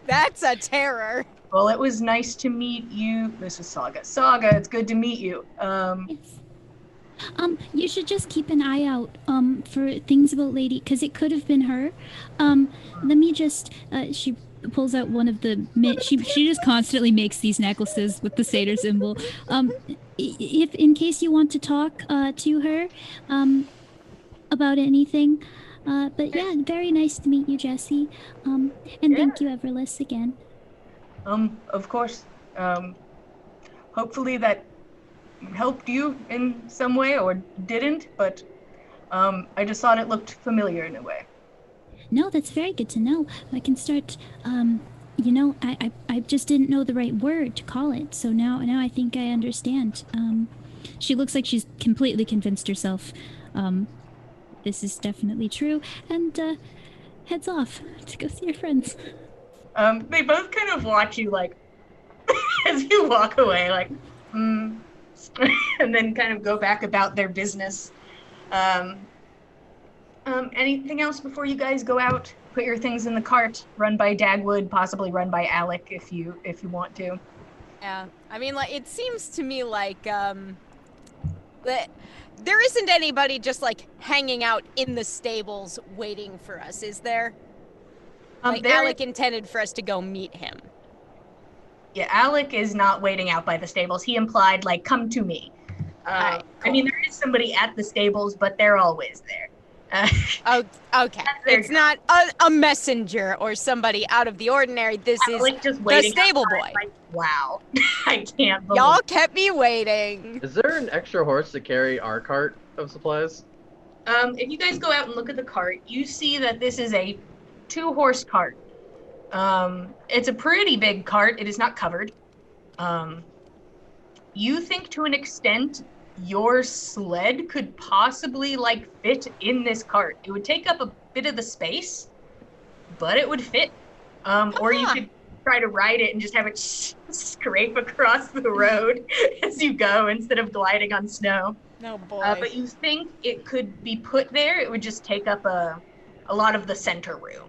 That's a terror. Well, it was nice to meet you. This is Saga. Saga, it's good to meet you. Yes. You should just keep an eye out for things about Lady, because it could have been her. Let me just she pulls out one of the she just constantly makes these necklaces with the satyr symbol. If in case you want to talk to her about anything. But yeah, very nice to meet you, Jesse. And thank you, Everless, again. Of course. Hopefully that helped you in some way, or didn't, but I just thought it looked familiar in a way. No, that's very good to know. I can start, I just didn't know the right word to call it, so now I think I understand. She looks like she's completely convinced herself. This is definitely true, and heads off to go see her friends. They both kind of watch you, like, as you walk away, like, and then kind of go back about their business. Anything else before you guys go out? Put your things in the cart, run by Dagwood, possibly run by Alec if you want to. Yeah, I mean, like, it seems to me like that there isn't anybody just like hanging out in the stables waiting for us, is there? Like, Alec intended for us to go meet him. Yeah, Alec is not waiting out by the stables. He implied, like, come to me. Alright, cool. I mean, there is somebody at the stables, but they're always there. Oh, okay. their It's not a messenger or somebody out of the ordinary. This is like just the waiting stable outside, boy. like, wow, I can't believe. Y'all kept me waiting. Is there an extra horse to carry our cart of supplies? If you guys go out and look at the cart, you see that this is a 2-horse cart. It's a pretty big cart. It is not covered. You think to an extent your sled could possibly like fit in this cart. It would take up a bit of the space, but it would fit. Or you could try to ride it and just have it scrape across the road as you go instead of gliding on snow. No boy. But you think it could be put there. It would just take up a lot of the center room.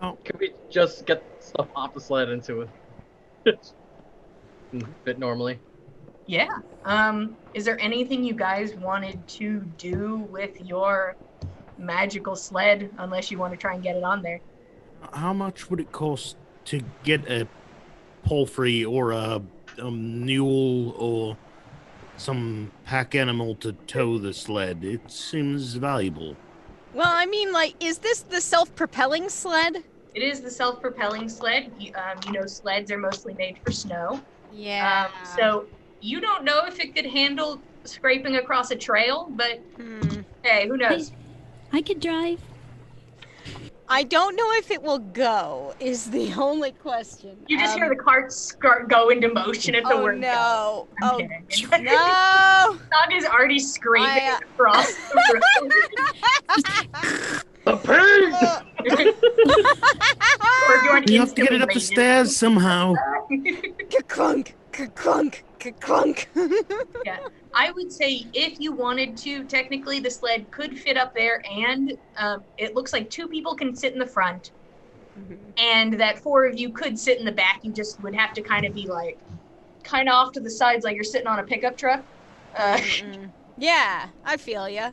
Can we just get stuff off the sled into it? Fit normally. Yeah. Is there anything you guys wanted to do with your magical sled, unless you want to try and get it on there? How much would it cost to get a palfrey or a mule or some pack animal to tow the sled? It seems valuable. Well, I mean, like, is this the self-propelling sled? It is the self-propelling sled. You know, sleds are mostly made for snow. Yeah. So you don't know if it could handle scraping across a trail, but hey, who knows? I could drive. I don't know if it will go, is the only question. You just hear the cart go into motion at the Oh, word no. go. I'm Oh, kidding. no. Dog is already scraping across the road. A pig! Or do you want We have to get it up the instantly stairs somehow. Ka-clunk, ka-clunk, ka-clunk. Yeah, I would say if you wanted to, technically the sled could fit up there, and it looks like 2 people can sit in the front, and that 4 of you could sit in the back. You just would have to kind of be like, kind of off to the sides, like you're sitting on a pickup truck. Yeah, I feel ya.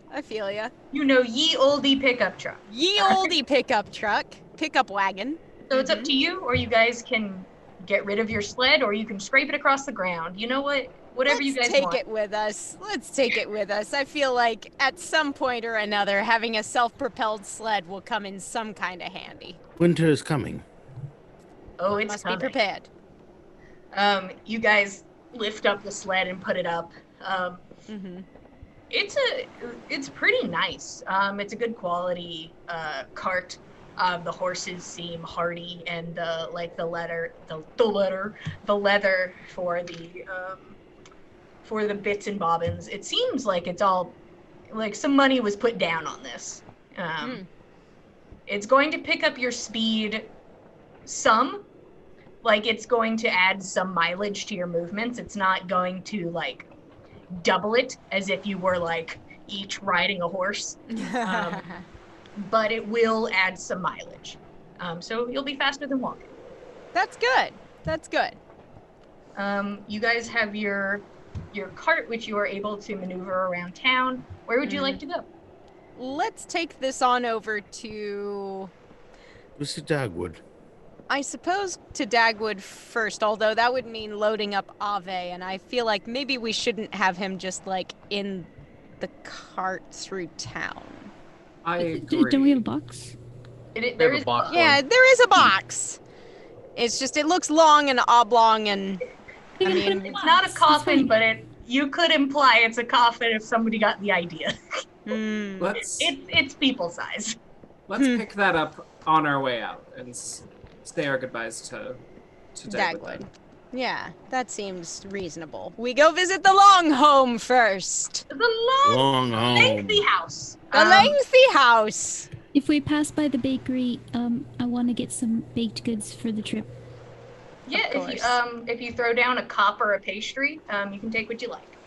You know, ye oldie pickup truck. Ye olde pickup truck, pickup wagon. So it's up to you, or you guys can get rid of your sled, or you can scrape it across the ground. You know what? Whatever you guys Let's take want. it with us. Let's take it with us. I feel like at some point or another, having a self-propelled sled will come in some kind of handy. Winter is coming. Oh, it's Must coming. be prepared. You guys lift up the sled and put it up. It's pretty nice. It's a good quality cart. The horses seem hardy, and the leather for the bits and bobbins. It seems like it's all like some money was put down on this. It's going to pick up your speed some. Like, it's going to add some mileage to your movements. It's not going to like double it as if you were like each riding a horse. But it will add some mileage. So you'll be faster than walking. That's good. That's good. You guys have your cart, which you are able to maneuver around town. Where would you like to go? Let's take this on over to, Mr. Dagwood. I suppose, to Dagwood first, although that would mean loading up Ave, and I feel like maybe we shouldn't have him just, like, in the cart through town. I agree. Don't we have a box? There is a box. Yeah, there is a box. It's just, it looks long and oblong, and We I can put mean, him in It's the not a box. It's coffin, fine. but you could imply it's a coffin if somebody got the idea. Let's It's people size. pick that up on our way out and say our goodbyes to Dagwood. Dagwood. Yeah, that seems reasonable. We go visit the long home first. The Long home. lengthy house. The lengthy house. If we pass by the bakery, I want to get some baked goods for the trip. Yeah, Of if you throw down a cup or a pastry, you can take what you like.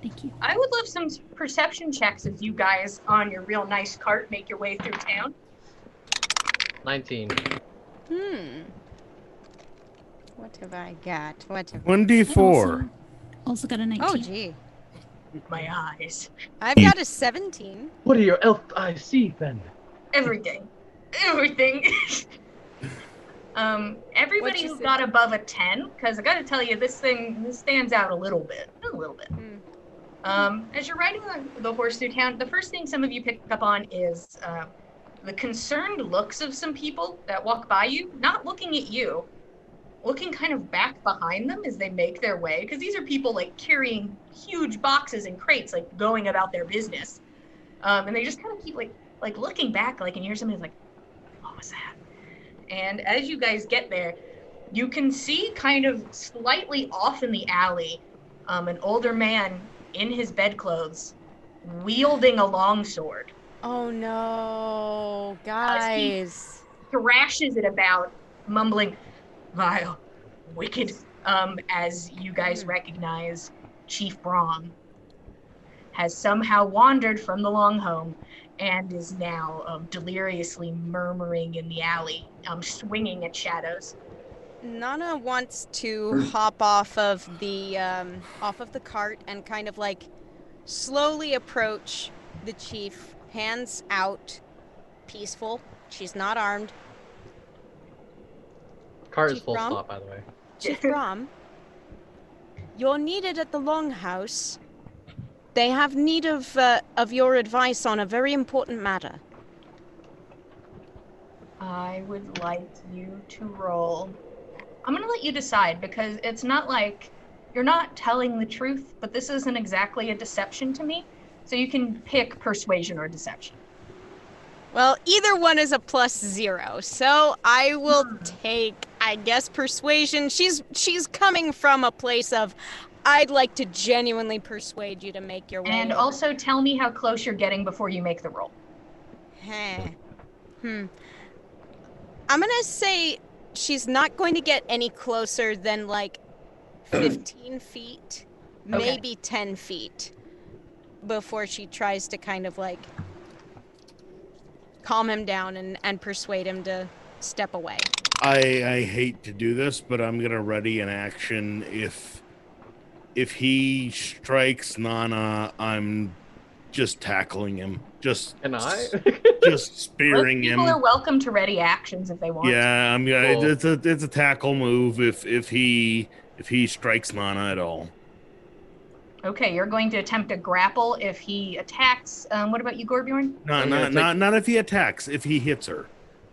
Thank you. I would love some perception checks as you guys on your real nice cart make your way through town. 19. What have I got? What have 1d4. Also got a 19. Oh, gee. My eyes. I've got a 17. What do your elf eyes see, then? Everything. Everything. Everybody What'd you who say? got above a 10, because I gotta tell you, this stands out a little bit. A little bit. As you're riding the horse through town, the first thing some of you pick up on is the concerned looks of some people that walk by you, not looking at you, looking kind of back behind them as they make their way, because these are people like carrying huge boxes and crates, like going about their business. And they just kind of keep like looking back, like, and you hear somebody's like, what was that? And as you guys get there, you can see kind of slightly off in the alley, an older man in his bedclothes, wielding a longsword. Oh no, guys. Thrashes it about, mumbling, vile, wicked, as you guys recognize Chief Brahm has somehow wandered from the long home and is now deliriously murmuring in the alley, swinging at shadows. Nana wants to hop off of the cart and kind of like slowly approach the chief, hands out, peaceful. She's not armed. Car is Chief full Brahm? stop, by the way. Chief Brahm, you're needed at the Longhouse. They have need of your advice on a very important matter. I would like you to roll. I'm gonna let you decide, because it's not like you're not telling the truth, but this isn't exactly a deception to me. So you can pick persuasion or deception. Well, either one is a +0, so I will take, I guess, persuasion. She's coming from a place of, I'd like to genuinely persuade you to make your way. And over. also tell me how close you're getting before you make the roll. I'm gonna say she's not going to get any closer than like 15 feet, maybe 10 feet, before she tries to kind of like calm him down and persuade him to step away. I hate to do this, but I'm gonna ready an action if he strikes Nana. I'm just tackling him. Just Can I? just spearing him. People are welcome to ready actions if they want. Yeah, I'm gonna. Cool. It's a tackle move if he strikes Nana at all. Okay, you're going to attempt to grapple if he attacks. What about you, Gorbjorn? Not if he attacks. If he hits her.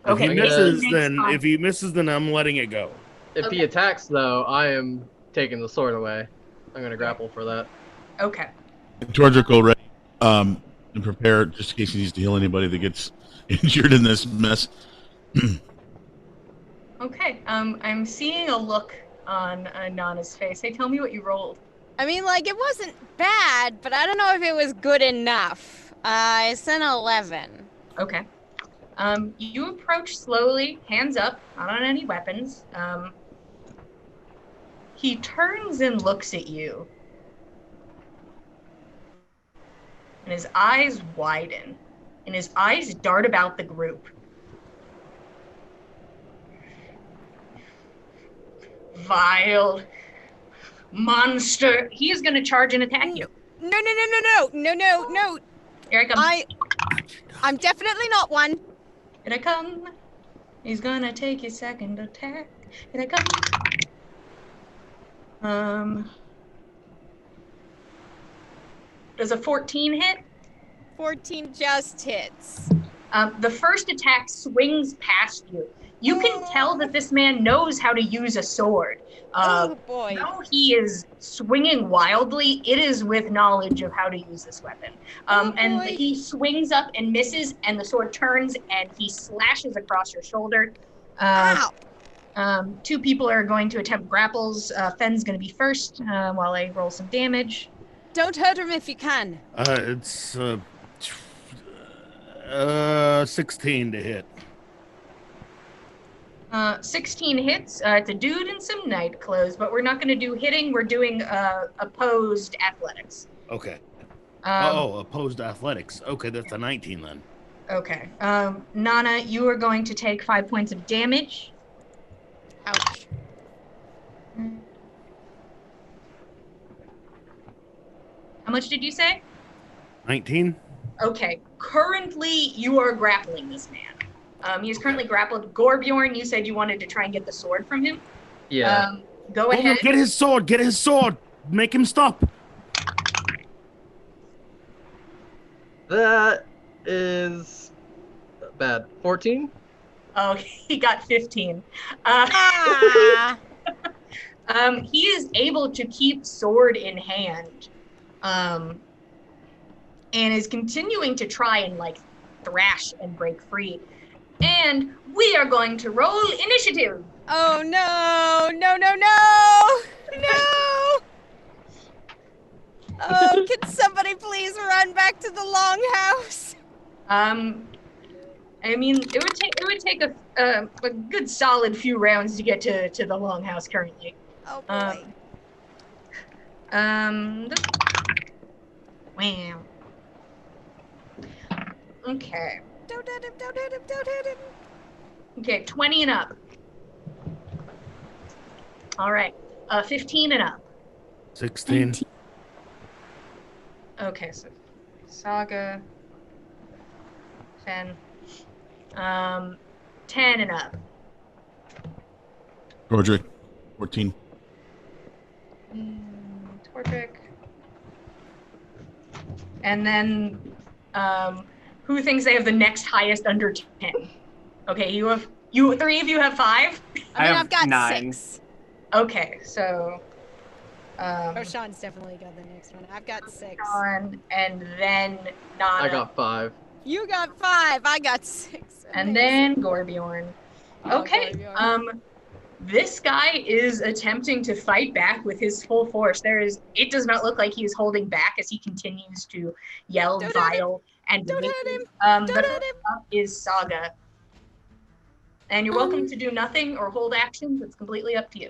Okay, If he misses, then I'm letting it go. If he attacks, though, I am taking the sword away. I'm gonna grapple for that. Okay. Tordrick go ready and prepare just in case he needs to heal anybody that gets injured in this mess. Okay. I'm seeing a look on Nana's face. Hey, tell me what you rolled. I mean, like, it wasn't bad, but I don't know if it was good enough. It's an 11. Okay. You approach slowly, hands up, not on any weapons. He turns and looks at you. And his eyes widen, and his eyes dart about the group. Vile monster. He is going to charge and attack you. No. Here I come. I'm definitely not one. Here I come. He's going to take his second attack. Here I come. Does a 14 hit? 14 just hits. The first attack swings past you. You can tell that this man knows how to use a sword. Oh boy. Though he is swinging wildly, it is with knowledge of how to use this weapon. And he swings up and misses, and the sword turns, and he slashes across your shoulder. Ow! Two people are going to attempt grapples. Fenn's going to be first while I roll some damage. Don't hurt him if you can. It's 16 to hit. 16 hits. It's a dude in some night clothes, but we're not going to do hitting. We're doing opposed athletics. Okay. Opposed athletics. Okay, that's a 19 then. Okay. Nana, you are going to take 5 points of damage. Ouch. How much did you say? 19? Okay. Currently, you are grappling this man. He is currently grappled. Gorbjorn, you said you wanted to try and get the sword from him. Yeah. Go ahead. Get his sword! Get his sword! Make him stop! That is bad. 14? Oh, he got 15. Ah! He is able to keep sword in hand, and is continuing to try and like thrash and break free. And we are going to roll initiative. Oh no! No! No! No! No! Oh, can somebody please run back to the longhouse? I mean, it would take a good solid few rounds to get to the longhouse currently. Oh boy. Wow. Okay. Don't hit him! Don't hit him! Don't hit him! Okay, 20 and up. All right. 15 and up. 16. Okay, so Saga, Fen, 10 and up. Roderick, 14. Torvik. And then, who thinks they have the next highest under 10? Okay, you three of you have 5? I mean, have I've got 9. 6. Okay, so Roshan's definitely got the next one. I've got 6. Sean, and then Nana, I got 5. You got 5. I got 6. and then Gorbjorn. Oh, Okay. Gorbjorn. This guy is attempting to fight back with his full force. It does not look like he is holding back as he continues to yell Don't hit vile and Don't wicked. hit him. The Don't hit first him. up is Saga. And you're welcome to do nothing or hold actions. It's completely up to you.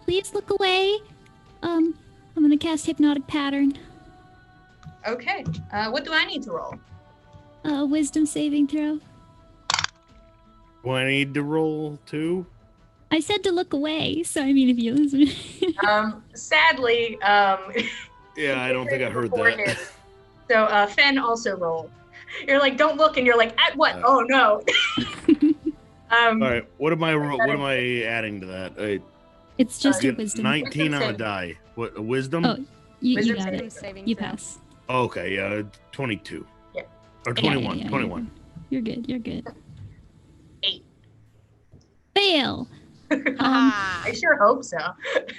Please look away. I'm gonna cast Hypnotic Pattern. Okay. What do I need to roll? Wisdom saving throw. Do I need to roll 2? I said to look away, so I mean, if you listen. Sadly, Yeah, I don't think I heard beforehand. that. So Fen also rolled. You're like, don't look, and you're like, at what? Oh no. All right, what am I adding to that? It's just your Get wisdom. 19 on a Wisdom die. What, a wisdom? Oh, you Wisdom got saving it. Saving You throw. pass. Okay, 22. Yeah. Or Yeah, 21. yeah, 21. You're good. You're good. 8. Fail. Ah. I sure hope so.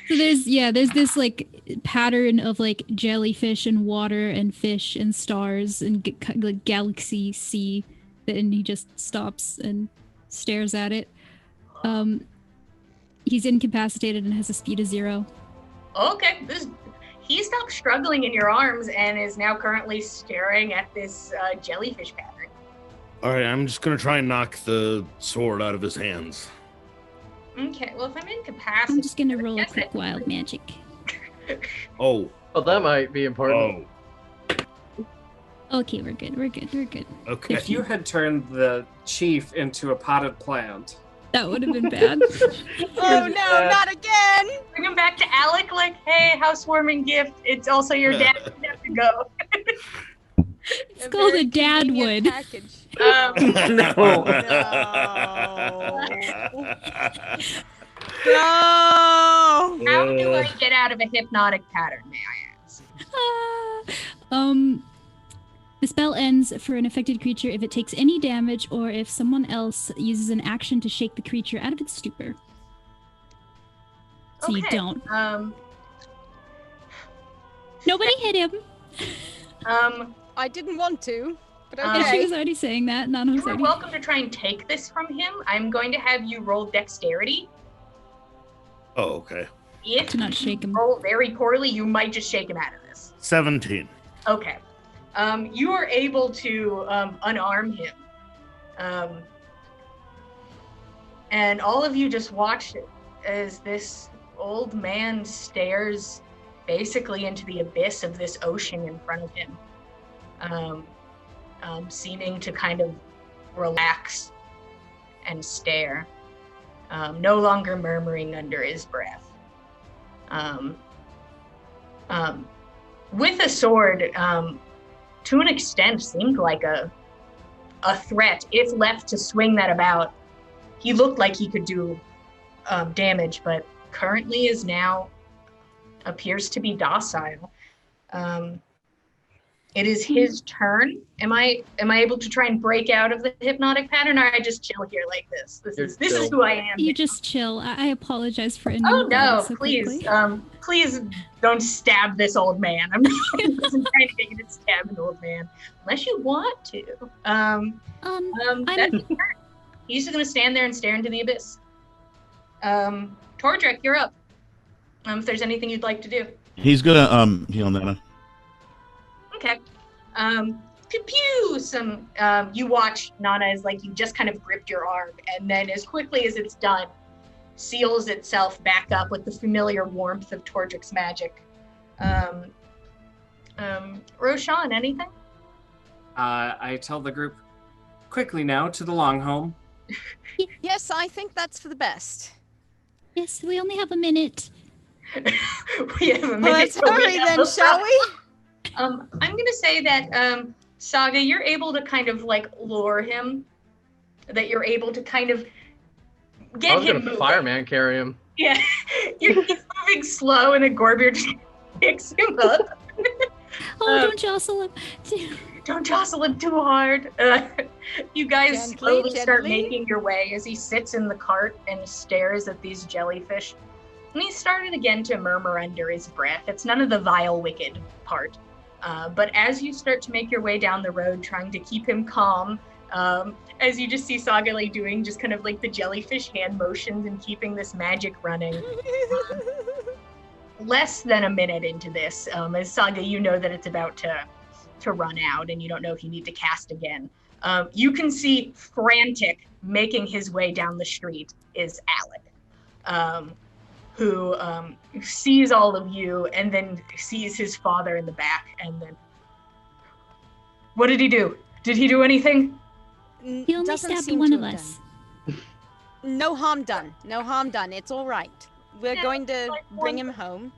So there's this like pattern of like jellyfish and water and fish and stars and like galaxy sea, and he just stops and stares at it. He's incapacitated and has a speed of 0. Okay, he stopped struggling in your arms and is now currently staring at this jellyfish pattern. All right, I'm just going to try and knock the sword out of his hands. Okay, well, if I'm incapacitated, I'm just gonna roll a guess quick I- wild magic. Oh. Well, that might be important. Okay, we're good. We're good. We're good. Okay. If you had turned the chief into a potted plant, That would have been bad. Oh no, not again! Bring him back to Alec, like, hey, housewarming gift. It's also your dad. You have to go. It's called very a dad convenient wood. Package. no. No. No. How do I get out of a hypnotic pattern, may I ask? The spell ends for an affected creature if it takes any damage or if someone else uses an action to shake the creature out of its stupor. So you Okay, don't. Um, Nobody hit him. I didn't want to, but Okay. She okay. was already saying that. Nana was you are already. welcome to try and take this from him. I'm going to have you roll dexterity. Oh, okay. If To not shake him. you roll very poorly, you might just shake him out of this. 17. Okay. You are able to unarm him. And all of you just watch as this old man stares basically into the abyss of this ocean in front of him, seeming to kind of relax and stare, no longer murmuring under his breath. With a sword, to an extent, seemed like a threat if left to swing that about. He looked like he could do damage, but currently appears to be docile. It is his turn. Am I able to try and break out of the hypnotic pattern, or I just chill here like this? This is chill. who I am. You now. just chill. I apologize for ending Oh no, so please, quickly. please don't stab this old man. I'm not trying to get you to stab an old man, unless you want to. That's his turn. He's just gonna stand there and stare into the abyss. Tordrick, you're up. If there's anything you'd like to do. He's gonna heal Nana. Okay. Pew pew. You watch Nana as like you just kind of gripped your arm, and then as quickly as it's done, seals itself back up with the familiar warmth of Tordrick's magic. Roshan, anything? I tell the group, quickly now to the long home. Yes, I think that's for the best. Yes, we only have a minute. We have a minute. Well, let's hurry then, shall we? I'm gonna say that Saga, you're able to kind of like lure him. That you're able to kind of get I was him gonna moving. fireman carry him. Yeah, he's moving slow, and then Gorbir just picks him up. Don't jostle him. Don't jostle him too hard. You guys Gently, slowly start gently. making your way as he sits in the cart and stares at these jellyfish. And he started again to murmur under his breath. It's none of the vile, wicked part. But as you start to make your way down the road, trying to keep him calm, as you just see Saga like doing just kind of like the jellyfish hand motions and keeping this magic running. Less than a minute into this, as Saga, you know that it's about to run out, and you don't know if you need to cast again. You can see frantic, making his way down the street, is Alec, who sees all of you and then sees his father in the back, and then, what did he do? Did he do anything? He only Doesn't stabbed seem one to of have us. done. No harm done. No harm done. It's all right. We're Yeah, going to like bring one- him home.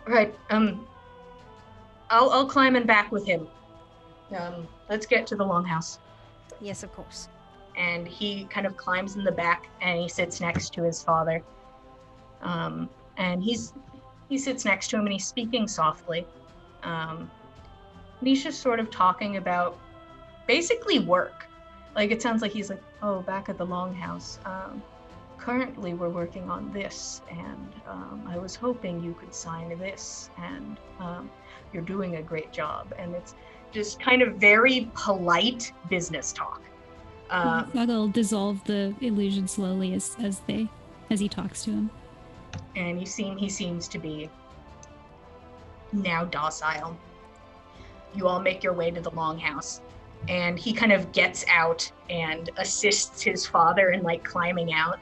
Right. I'll climb in back with him. Let's get to the longhouse. Yes, of course. And he kind of climbs in the back and he sits next to his father. And he sits next to him and he's speaking softly. And he's just sort of talking about basically work. Like it sounds like he's like, oh, back at the longhouse. Currently we're working on this, and I was hoping you could sign this, and you're doing a great job. And it's just kind of very polite business talk. Saga will dissolve the illusion slowly as he talks to him. And he seems to be now docile. You all make your way to the longhouse, and he kind of gets out and assists his father in like climbing out.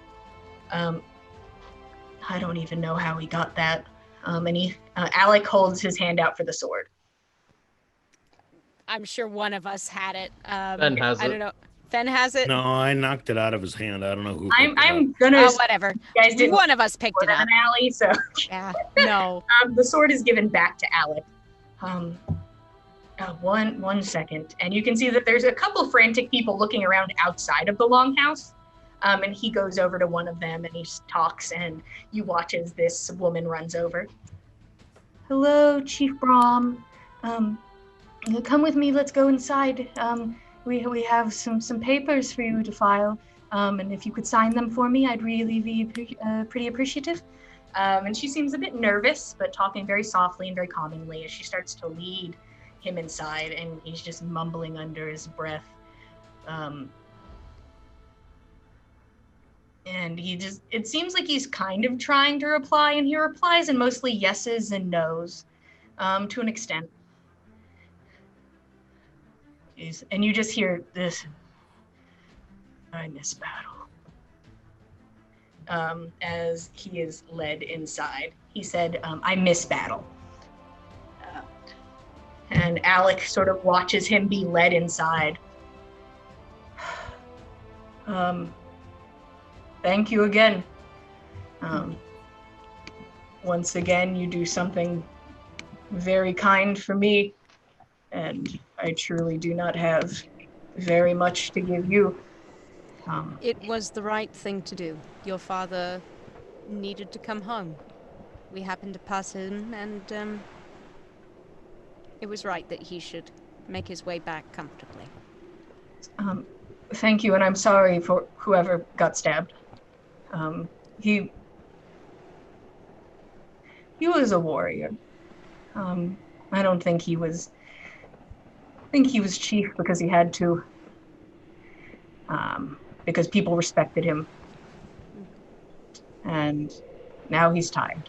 I don't even know how he got that. And Alec holds his hand out for the sword. I'm sure one of us had it. Ben has I it. don't know. Fen has it. No, I knocked it out of his hand. I don't know who. I'm gonna. Oh, whatever. You guys didn't One of us picked it have up. an alley, so Yeah. No. the sword is given back to Alec. One second, and you can see that there's a couple frantic people looking around outside of the longhouse. And he goes over to one of them and he talks, and you watch as this woman runs over. Hello, Chief Brom. Come with me. Let's go inside. We have some papers for you to file. And if you could sign them for me, I'd really be pretty appreciative. And she seems a bit nervous, but talking very softly and very calmingly as she starts to lead him inside, and he's just mumbling under his breath. And it seems like he's kind of trying to reply, and he replies in mostly yeses and nos, to an extent. And you just hear this, I miss battle. As he is led inside. He said, I miss battle. And Alec sort of watches him be led inside. Thank you again. Once again, you do something very kind for me, and I truly do not have very much to give you. It was the right thing to do. Your father needed to come home. We happened to pass him, and It was right that he should make his way back comfortably. Thank you, and I'm sorry for whoever got stabbed. He was a warrior. I don't think he was. I think he was chief because he had to. Because people respected him, and now he's tired.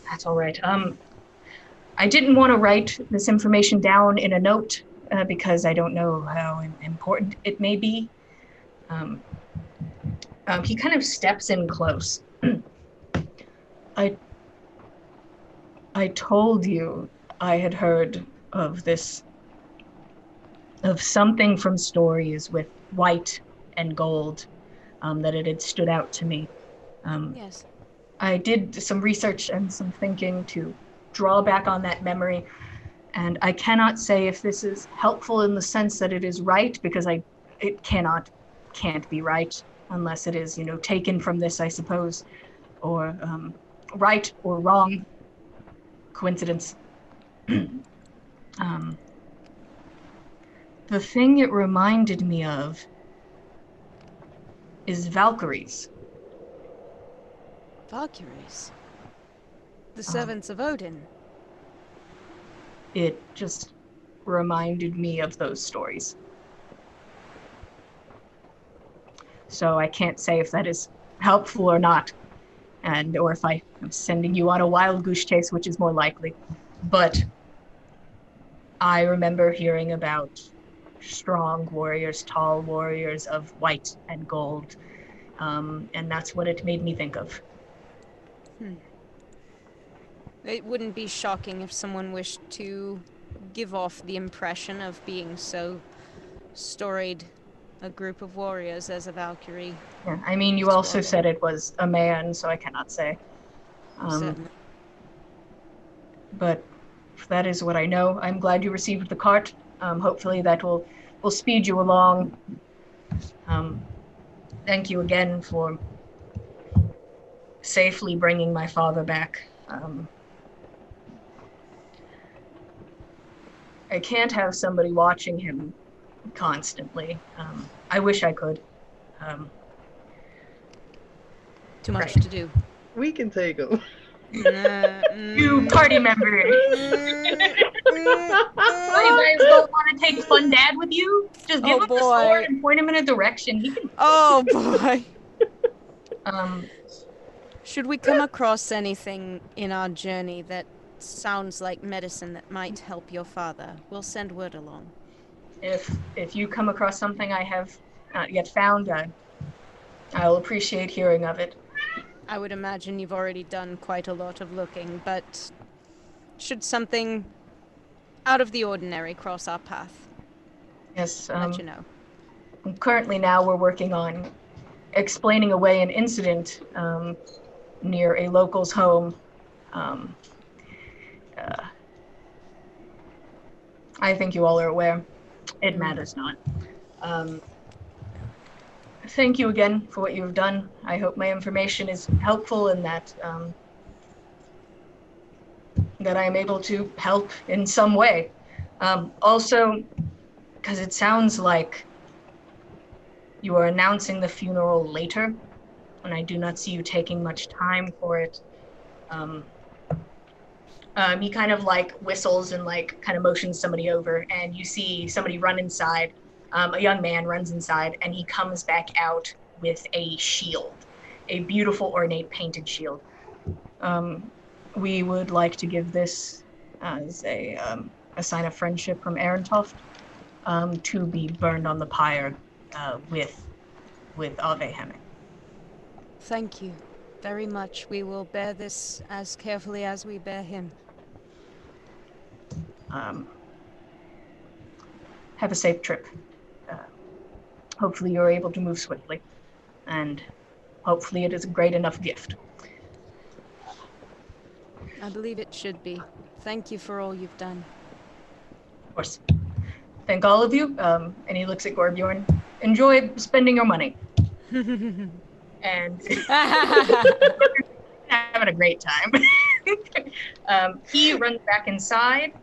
That's all right. I didn't want to write this information down in a note because I don't know how important it may be. He kind of steps in close. I told you I had heard of this, of something from stories with white and gold, that it had stood out to me. Yes. I did some research and some thinking to draw back on that memory, and I cannot say if this is helpful in the sense that it is right, because it can't be right unless it is, taken from this, I suppose, or right or wrong, coincidence. The thing it reminded me of is Valkyries. Valkyries? The servants of Odin? It just reminded me of those stories. So I can't say if that is helpful or not, or if I am sending you on a wild goose chase, which is more likely. But I remember hearing about strong warriors, tall warriors of white and gold, and that's what it made me think of. It wouldn't be shocking if someone wished to give off the impression of being so storied a group of warriors as a Valkyrie. Yeah, I mean, you also said it was a man, so I cannot say. Certainly. But that is what I know. I'm glad you received the cart. Hopefully that will speed you along. Thank you again for safely bringing my father back. I can't have somebody watching him constantly. I wish I could. Too much right. to do. We can take him. You party members. Why you guys don't want to take Fun Dad with you? Just give him the sword and point him in a direction. He can. Oh boy. Should we come across anything in our journey that sounds like medicine that might help your father, we'll send word along. If you come across something I have not yet found, I'll appreciate hearing of it. I would imagine you've already done quite a lot of looking, but should something out of the ordinary cross our path, yes, let you know. Currently now we're working on explaining away an incident near a local's home. I think you all are aware. It matters not. Thank you again for what you have done. I hope my information is helpful and that I am able to help in some way. Also, because it sounds like you are announcing the funeral later, and I do not see you taking much time for it. He kind of like whistles and like kind of motions somebody over, and you see somebody run inside. A young man runs inside, and he comes back out with a shield, a beautiful ornate painted shield. We would like to give this as a sign of friendship from Arintoft, to be burned on the pyre with Ave Hemming. Thank you very much. We will bear this as carefully as we bear him. Have a safe trip. Hopefully you're able to move swiftly, and hopefully it is a great enough gift. I believe it should be. Thank you for all you've done. Of course. Thank all of you. And he looks at Gorbjorn. Enjoy spending your money. And having a great time. He runs back inside,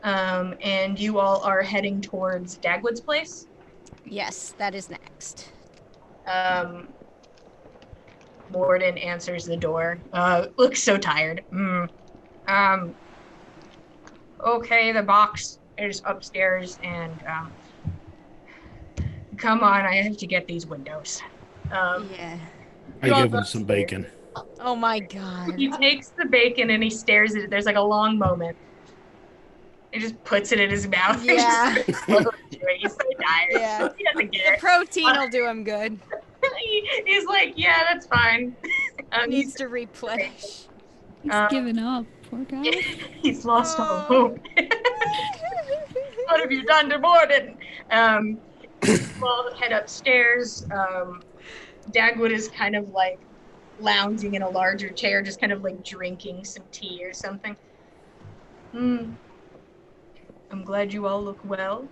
and you all are heading towards Dagwood's place. Yes, that is next. Morden answers the door. Looks so tired. Okay, the box is upstairs, and come on, I have to get these windows. Yeah. I you all give go him some upstairs. bacon. Oh my god. He takes the bacon and he stares at it. There's like a long moment. He just puts it in his mouth. Yeah. And just blows through it. He's so tired. Yeah. He doesn't The care. protein will do him good. He's like, yeah, that's fine. Needs to replenish. He's given up. Poor guy. He's lost all Oh. hope. What have you done to Morden? We'll head upstairs. Dagwood is kind of like lounging in a larger chair, just kind of like drinking some tea or something. I'm glad you all look well.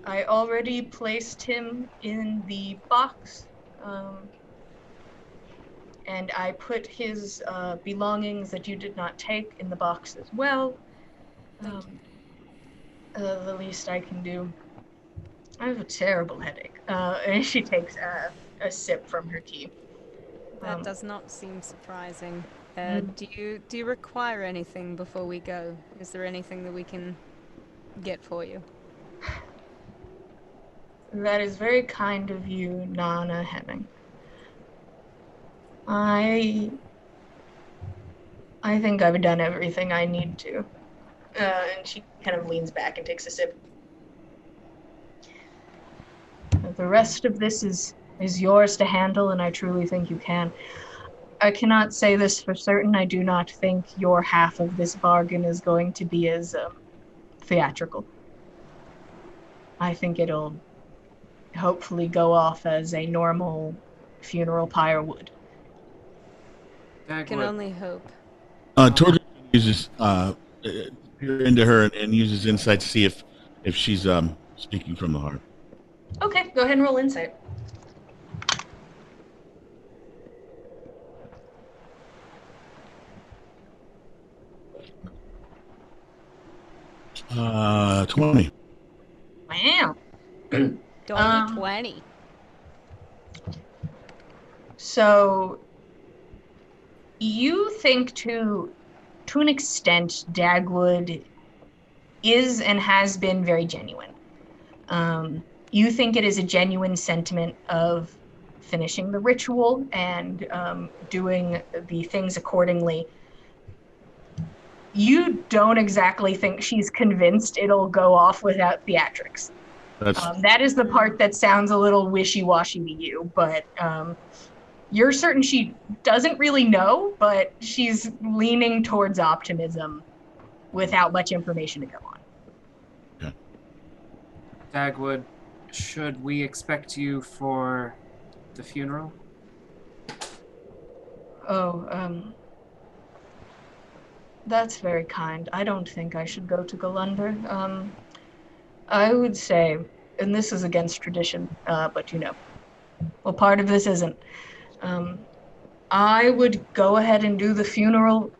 I already placed him in the box, and I put his belongings that you did not take in the box as well. The least I can do. I have a terrible headache. And she takes a sip from her tea. That does not seem surprising. Mm. Do you require anything before we go? Is there anything that we can get for you? That is very kind of you, Nana Hemming. I think I've done everything I need to. And she kind of leans back and takes a sip. The rest of this is yours to handle, and I truly think you can. I cannot say this for certain. I do not think your half of this bargain is going to be as theatrical. I think it'll hopefully go off as a normal funeral pyre would. I can only hope. Torger uses peer into her and uses insight to see if she's speaking from the heart. Okay, go ahead and roll insight. Uh, 20. Wow. 2020. So you think to an extent Dagwood is and has been very genuine. You think it is a genuine sentiment of finishing the ritual and doing the things accordingly. You don't exactly think she's convinced it'll go off without theatrics. That is the part that sounds a little wishy-washy to you, but you're certain she doesn't really know, but she's leaning towards optimism without much information to go on. Yeah. Dagwood, should we expect you for the funeral? Oh, that's very kind. I don't think I should go to Golunder. I would say, and this is against tradition, but well, part of this isn't. I would go ahead and do the funeral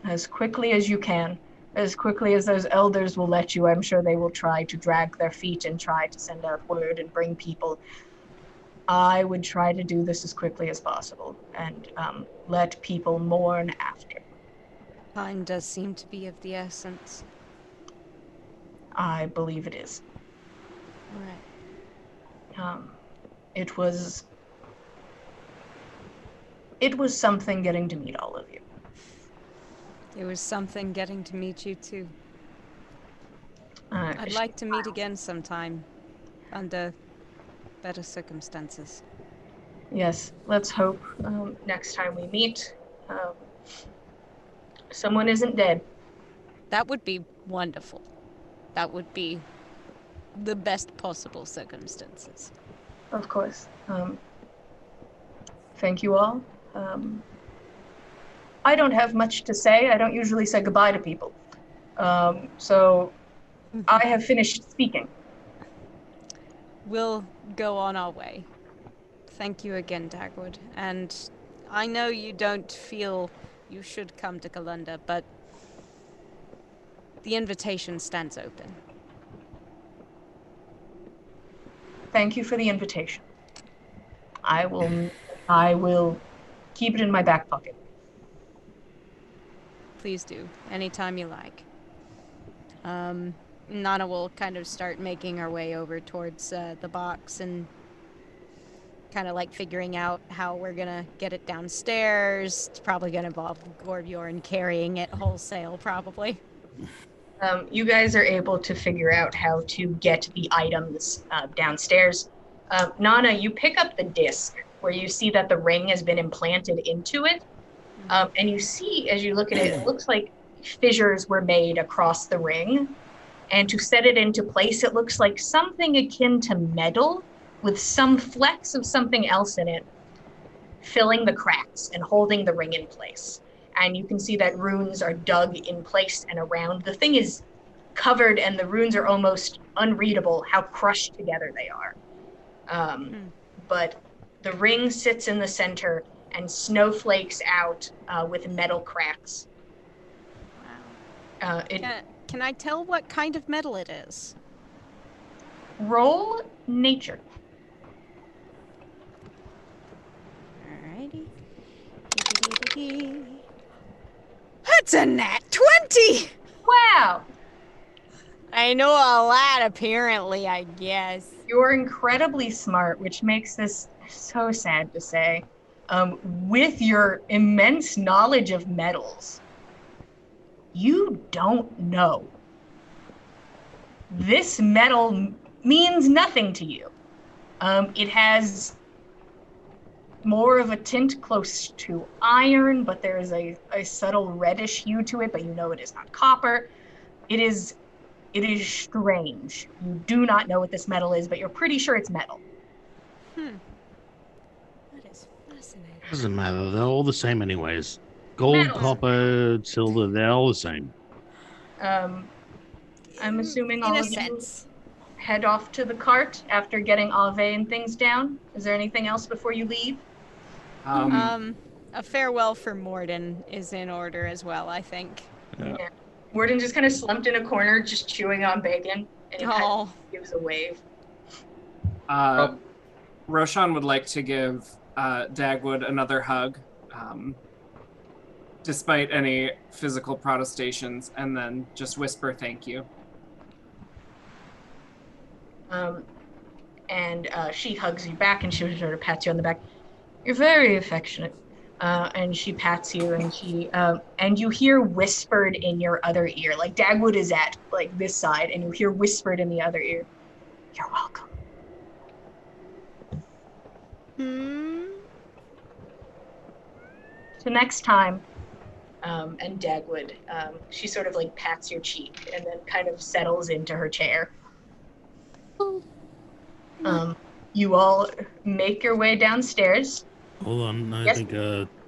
as quickly as you can, as quickly as those elders will let you. I'm sure they will try to drag their feet and try to send out word and bring people. I would try to do this as quickly as possible and let people mourn after. Time does seem to be of the essence. I believe it is. Right. It was something getting to meet all of you. It was something getting to meet you too. I'd I'd like to meet again sometime, under better circumstances. Yes, let's hope next time we meet, someone isn't dead. That would be wonderful. That would be the best possible circumstances. Of course. Thank you all. I don't have much to say. I don't usually say goodbye to people. So I have finished speaking. We'll go on our way. Thank you again, Dagwood. And I know you don't feel you should come to Kalunda, but the invitation stands open. Thank you for the invitation. I will keep it in my back pocket. Please do, anytime you like. Nana will kind of start making her way over towards the box and kind of like figuring out how we're gonna get it downstairs. It's probably gonna involve Gorbjorn carrying it wholesale, probably. You guys are able to figure out how to get the items downstairs. Nana, you pick up the disc where you see that the ring has been implanted into it. And you see, as you look at it, it looks like fissures were made across the ring. And to set it into place, it looks like something akin to metal with some flecks of something else in it, filling the cracks and holding the ring in place. And you can see that runes are dug in place and around. The thing is covered and the runes are almost unreadable how crushed together they are. But the ring sits in the center and snowflakes out with metal cracks. Wow. Can I tell what kind of metal it is? Roll nature. Alrighty. That's a nat 20! Wow. I know a lot, apparently, I guess. You're incredibly smart, which makes this so sad to say. With your immense knowledge of metals, you don't know. This metal means nothing to you. It has more of a tint close to iron, but there is a subtle reddish hue to it, but you know it is not copper. It is strange. You do not know what this metal is, but you're pretty sure it's metal. That is fascinating. Doesn't matter. They're all the same anyways. Gold, Metal. copper, silver, they're all the same. I'm assuming all In a of you sense. head off to the cart after getting Ave and things down. Is there anything else before you leave? A farewell for Morden is in order as well, I think. Yeah. Morden just kind of slumped in a corner, just chewing on bacon, and he kind of gives a wave. Roshan would like to give Dagwood another hug, despite any physical protestations, and then just whisper thank you. And she hugs you back, and she sort of pats you on the back. You're very affectionate. And she pats you, and and you hear whispered in your other ear, like Dagwood is at like this side, and you hear whispered in the other ear, "You're welcome." So next time, and Dagwood, she sort of like pats your cheek and then kind of settles into her chair. You all make your way downstairs. Hold on, I Yes. think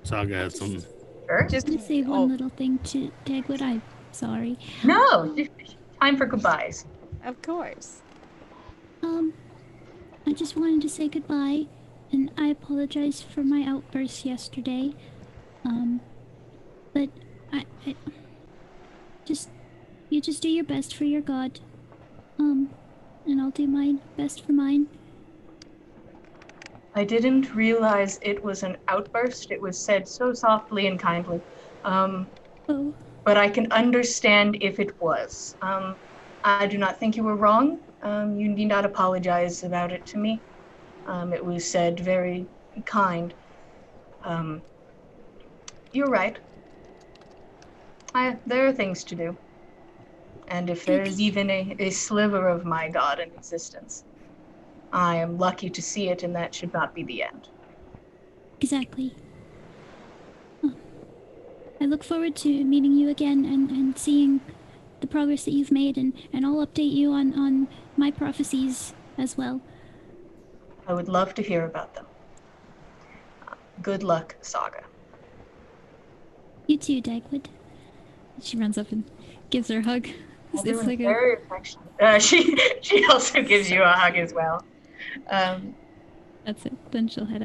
Saga had something. Sure. Just to say one little thing to Dagwood. I'm sorry. No, time for goodbyes. Of course. I just wanted to say goodbye, and I apologize for my outburst yesterday. But you just do your best for your god. And I'll do my best for mine. I didn't realize it was an outburst. It was said so softly and kindly. But I can understand if it was. I do not think you were wrong. You need not apologize about it to me. It was said very kind. You're right. There are things to do. And if there's even a sliver of my God in existence, I am lucky to see it, and that should not be the end. Exactly. I look forward to meeting you again and seeing the progress that you've made, and I'll update you on my prophecies as well. I would love to hear about them. Good luck, Saga. You too, Dagwood. She runs up and gives her a hug. It's like very affectionate. She also gives you a hug as well. That's it. Then she'll head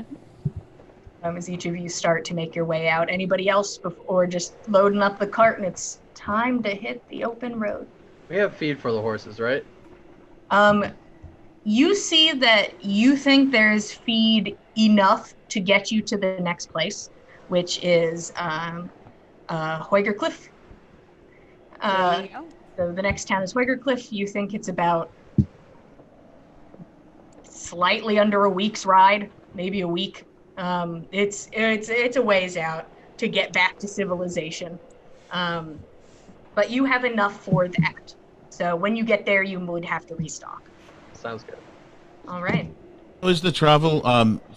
as each of you start to make your way out. Anybody else before just loading up the cart and it's time to hit the open road? We have feed for the horses, right? You see that you think there's feed enough to get you to the next place, which is Hoigercliff. There you go. So the next town is Hoigercliff. You think it's about slightly under a week's ride, maybe a week. It's a ways out to get back to civilization, but you have enough for that. So when you get there, you would have to restock. Sounds good. All right. Is the travel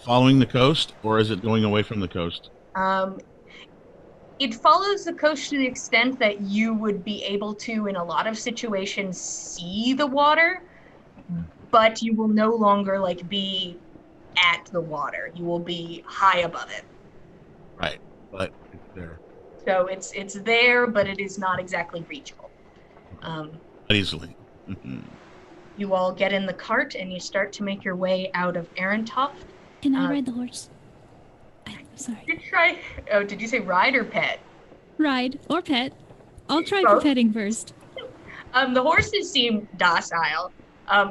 following the coast, or is it going away from the coast? It follows the coast to the extent that you would be able to, in a lot of situations, see the water, but you will no longer be at the water. You will be high above it. Right, but it's there. So it's there, but it is not exactly reachable. Not easily. You all get in the cart and you start to make your way out of Arintoft. Can I ride the horse? I'm sorry. Did you say ride or pet? Ride or pet. I'll try Both? for petting first. The horses seem docile.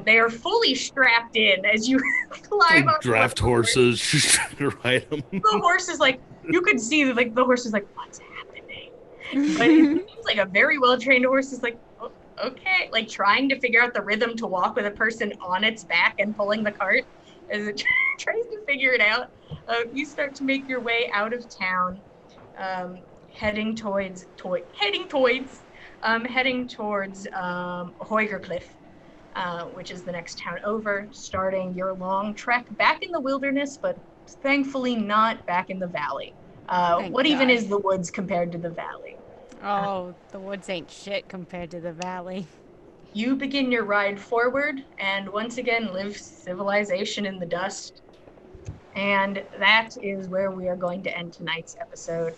They are fully strapped in as you climb up. Draft horses, just trying to ride them. The horse is you could see the horse is what's happening? But it seems like a very well-trained horse is oh, okay, trying to figure out the rhythm to walk with a person on its back and pulling the cart as it tries to figure it out. You start to make your way out of town, heading towards Hoigercliff, which is the next town over, starting your long trek back in the wilderness, but thankfully not back in the valley. What even is the woods compared to the valley? Oh, the woods ain't shit compared to the valley. You begin your ride forward and once again live civilization in the dust. And that is where we are going to end tonight's episode.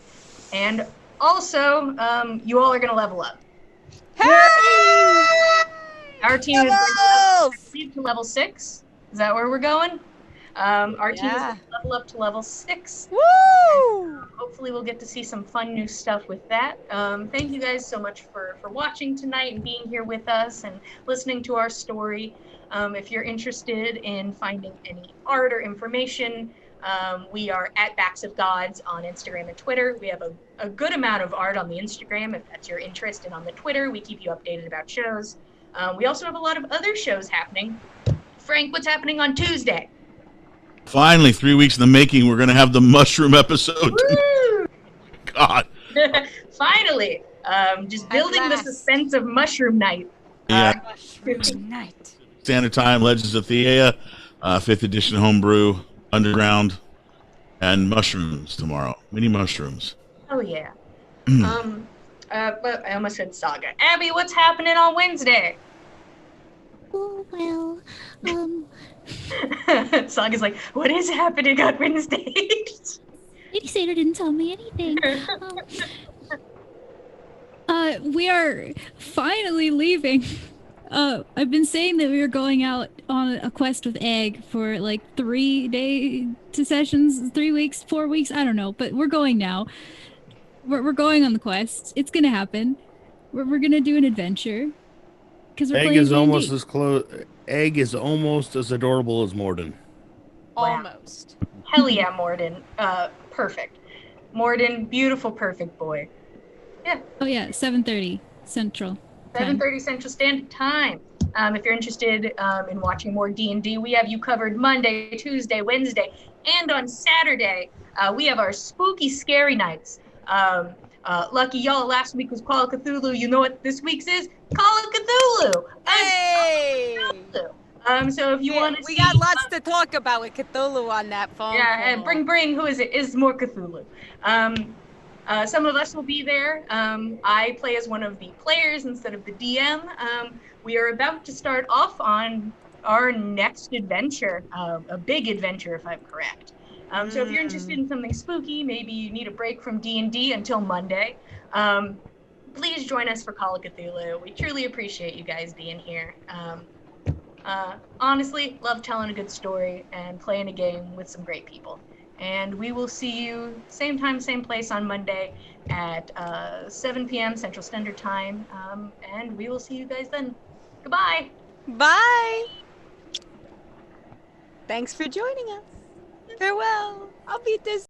And also, you all are going to level up. Hey! Our team is going to level 6. Is that where we're going? Our team is going to level up to level 6. Woo! Hopefully we'll get to see some fun new stuff with that. Thank you guys so much for watching tonight and being here with us and listening to our story. If you're interested in finding any art or information, we are at Backs of Gods on Instagram and Twitter. We have a good amount of art on the Instagram if that's your interest, and on the Twitter we keep you updated about shows. We also have a lot of other shows happening. Frank, what's happening on Tuesday? Finally, 3 weeks in the making, we're going to have the mushroom episode. Woo! God. Finally. Just building the suspense of Mushroom Night. Yeah. Mushroom night. Standard Time, Legends of Theia, 5th edition homebrew, underground, and mushrooms tomorrow. Mini mushrooms. Oh, yeah. But I almost said Saga. Abby, what's happening on Wednesday? Oh, well, Saga's what is happening on Wednesday? Lady Seder didn't tell me anything. We are finally leaving. I've been saying that we were going out on a quest with Egg for 3-day sessions, 3 weeks, 4 weeks, I don't know, but we're going now. We're going on the quest. It's gonna happen. We're gonna do an adventure. Because Egg is almost as close. Egg is almost as adorable as Morden. Almost. Hell yeah, Morden. Perfect. Morden, beautiful, perfect boy. Yeah. Oh yeah, 7:30 Central. 7:30 Central Standard Time. If you're interested in watching more D&D, we have you covered Monday, Tuesday, Wednesday, and on Saturday. We have our spooky, scary nights. Lucky y'all, last week was Call of Cthulhu. You know what this week's is? Call of Cthulhu! Hey! So if you want to we got lots to talk about with Cthulhu on that phone. Yeah, and bring, who is it? Is more Cthulhu. Some of us will be there. I play as one of the players instead of the DM. We are about to start off on our next adventure, a big adventure if I'm correct. So if you're interested in something spooky, maybe you need a break from D&D until Monday, please join us for Call of Cthulhu. We truly appreciate you guys being here. Honestly, love telling a good story and playing a game with some great people. And we will see you same time, same place on Monday at 7 p.m. Central Standard Time. And we will see you guys then. Goodbye. Bye. Thanks for joining us. Farewell. I'll beat this